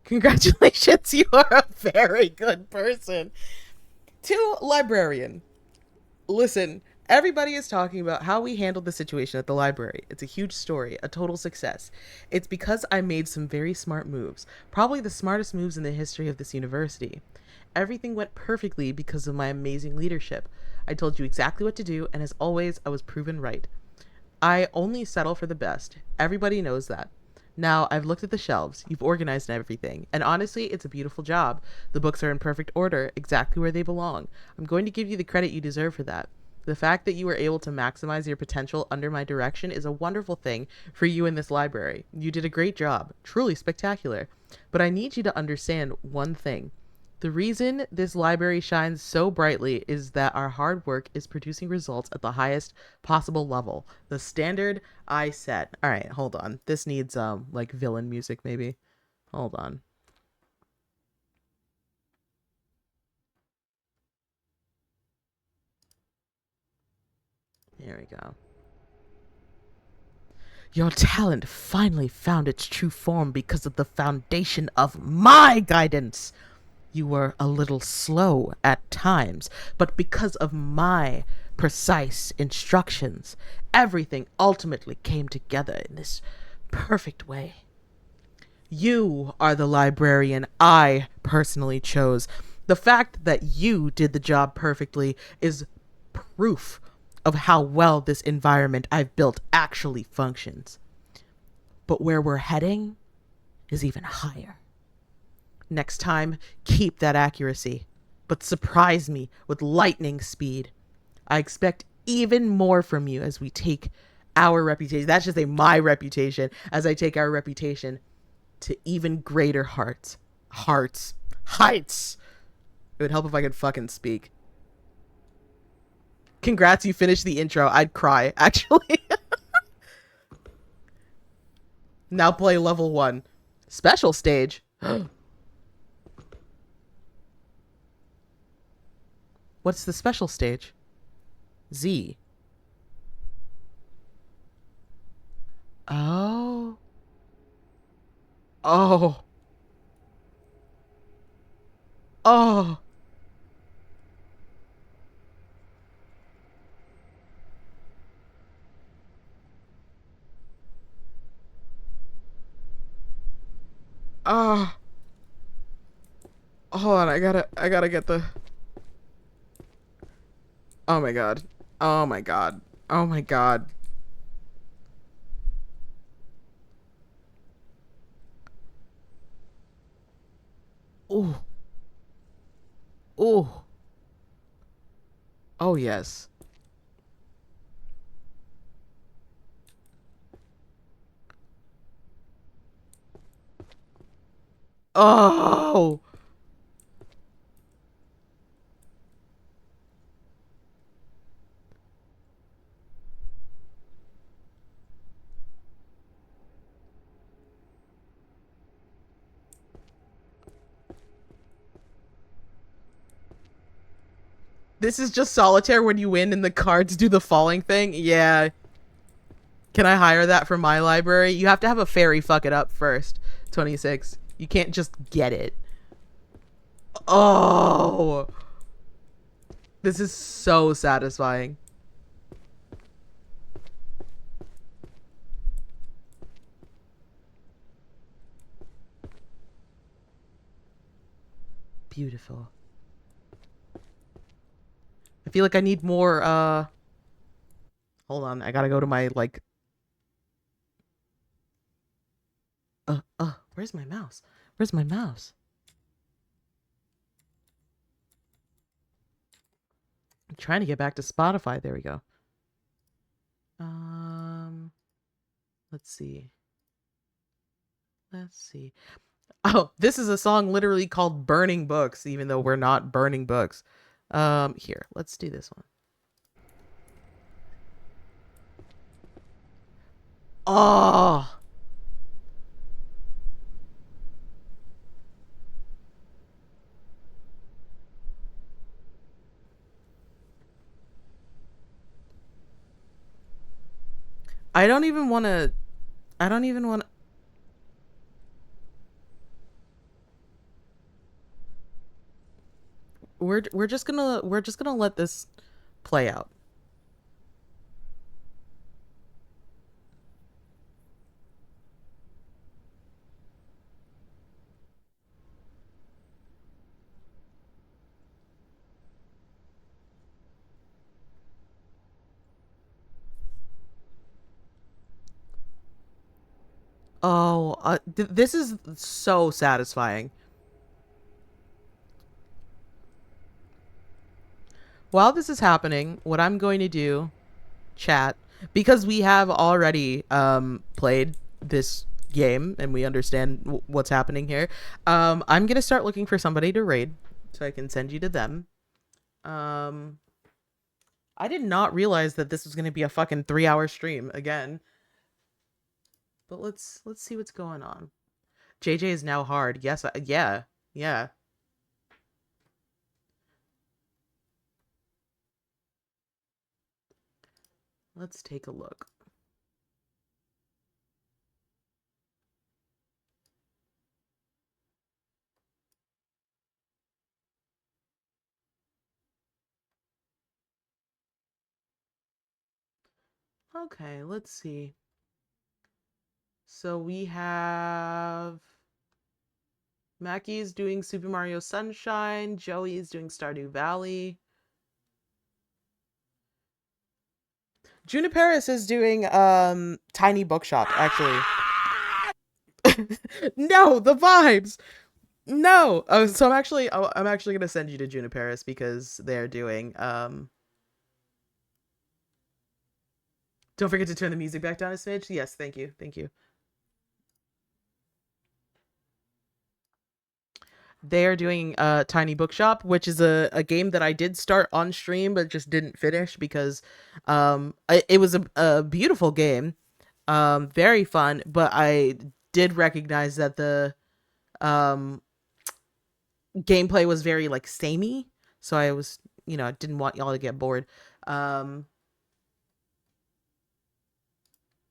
Congratulations, you are a very good person. To Librarian. Listen, everybody is talking about how we handled the situation at the library. It's a huge story, a total success. It's because I made some very smart moves, probably the smartest moves in the history of this university. Everything went perfectly because of my amazing leadership. I told you exactly what to do, and as always, I was proven right. I only settle for the best. Everybody knows that. Now, I've looked at the shelves, you've organized everything, and honestly, it's a beautiful job. The books are in perfect order, exactly where they belong. I'm going to give you the credit you deserve for that. The fact that you were able to maximize your potential under my direction is a wonderful thing for you in this library. You did a great job, truly spectacular. But I need you to understand one thing. The reason this library shines so brightly is that our hard work is producing results at the highest possible level. The standard I set. All right, hold on. This needs like villain music maybe. Hold on. Here we go. Your talent finally found its true form because of the foundation of my guidance. You were a little slow at times, but because of my precise instructions, everything ultimately came together in this perfect way. You are the librarian I personally chose. The fact that you did the job perfectly is proof of how well this environment I've built actually functions. But where we're heading is even higher. Next time, keep that accuracy, but surprise me with lightning speed. I expect even more from you as we take our reputation. That's just my reputation, as I take our reputation to even greater heights. It would help if I could fucking speak. Congrats, you finished the intro. I'd cry, actually. Now play level 1. Special stage. What's the special stage? Z. Oh. Oh. Oh. Oh. Hold on, I gotta get the... Oh my god. Oh my god. Oh my god. Ooh. Ooh. Oh yes. Oh. This is just solitaire when you win and the cards do the falling thing? Yeah. Can I hire that for my library? You have to have a fairy fuck it up first. 26. You can't just get it. Oh. This is so satisfying. Beautiful. I feel like I need more Hold on, I gotta go to my like. Where's my mouse? Where's my mouse? I'm trying to get back to Spotify. There we go. Let's see. Let's see. Oh, this is a song literally called Burning Books, even though we're not burning books. Here, let's do this one. Oh, I don't even want to. I don't even want. We're just gonna let this play out. Oh, this is so satisfying. While this is happening, what I'm going to do, chat, because we have already played this game and we understand what's happening here. I'm gonna start looking for somebody to raid so I can send you to them. Um, I did not realize that this was gonna be a fucking 3-hour stream again. But let's see what's going on. JJ is now hard. Yes, yeah, yeah. Let's take a look. Okay, let's see. So we have Mackie is doing Super Mario Sunshine. Joey is doing Stardew Valley. Juniperis is doing Tiny Bookshop, actually. No, the vibes. No. So I'm actually gonna send you to Juniperis because they're doing Don't forget to turn the music back down a smidge. Yes, thank you. Thank you. They're doing Tiny Bookshop, which is a game that I did start on stream but just didn't finish because it was a beautiful game, very fun, but I did recognize that the um gameplay was very like samey, so I was, didn't want y'all to get bored. But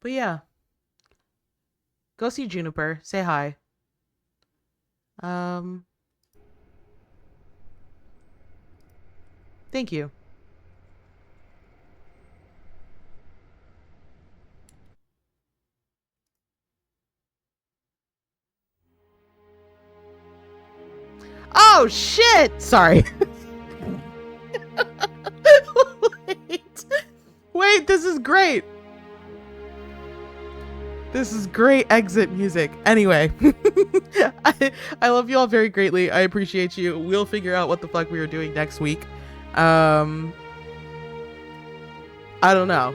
yeah, go see Juniper, say hi. um Thank you. Oh shit! Sorry. Wait. Wait, this is great. This is great exit music. Anyway, I love you all very greatly. I appreciate you. We'll figure out what the fuck we are doing next week. I don't know.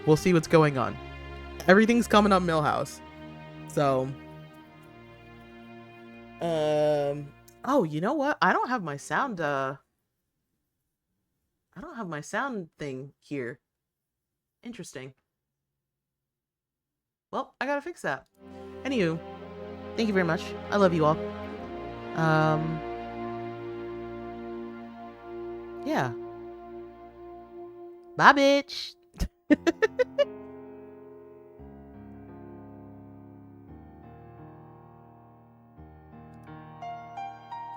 We'll see what's going on. Everything's coming up Millhouse. So, oh, you know what? I don't have my sound thing here. Interesting. Well, I gotta fix that. Anywho, thank you very much. I love you all. Yeah. Bye, bitch.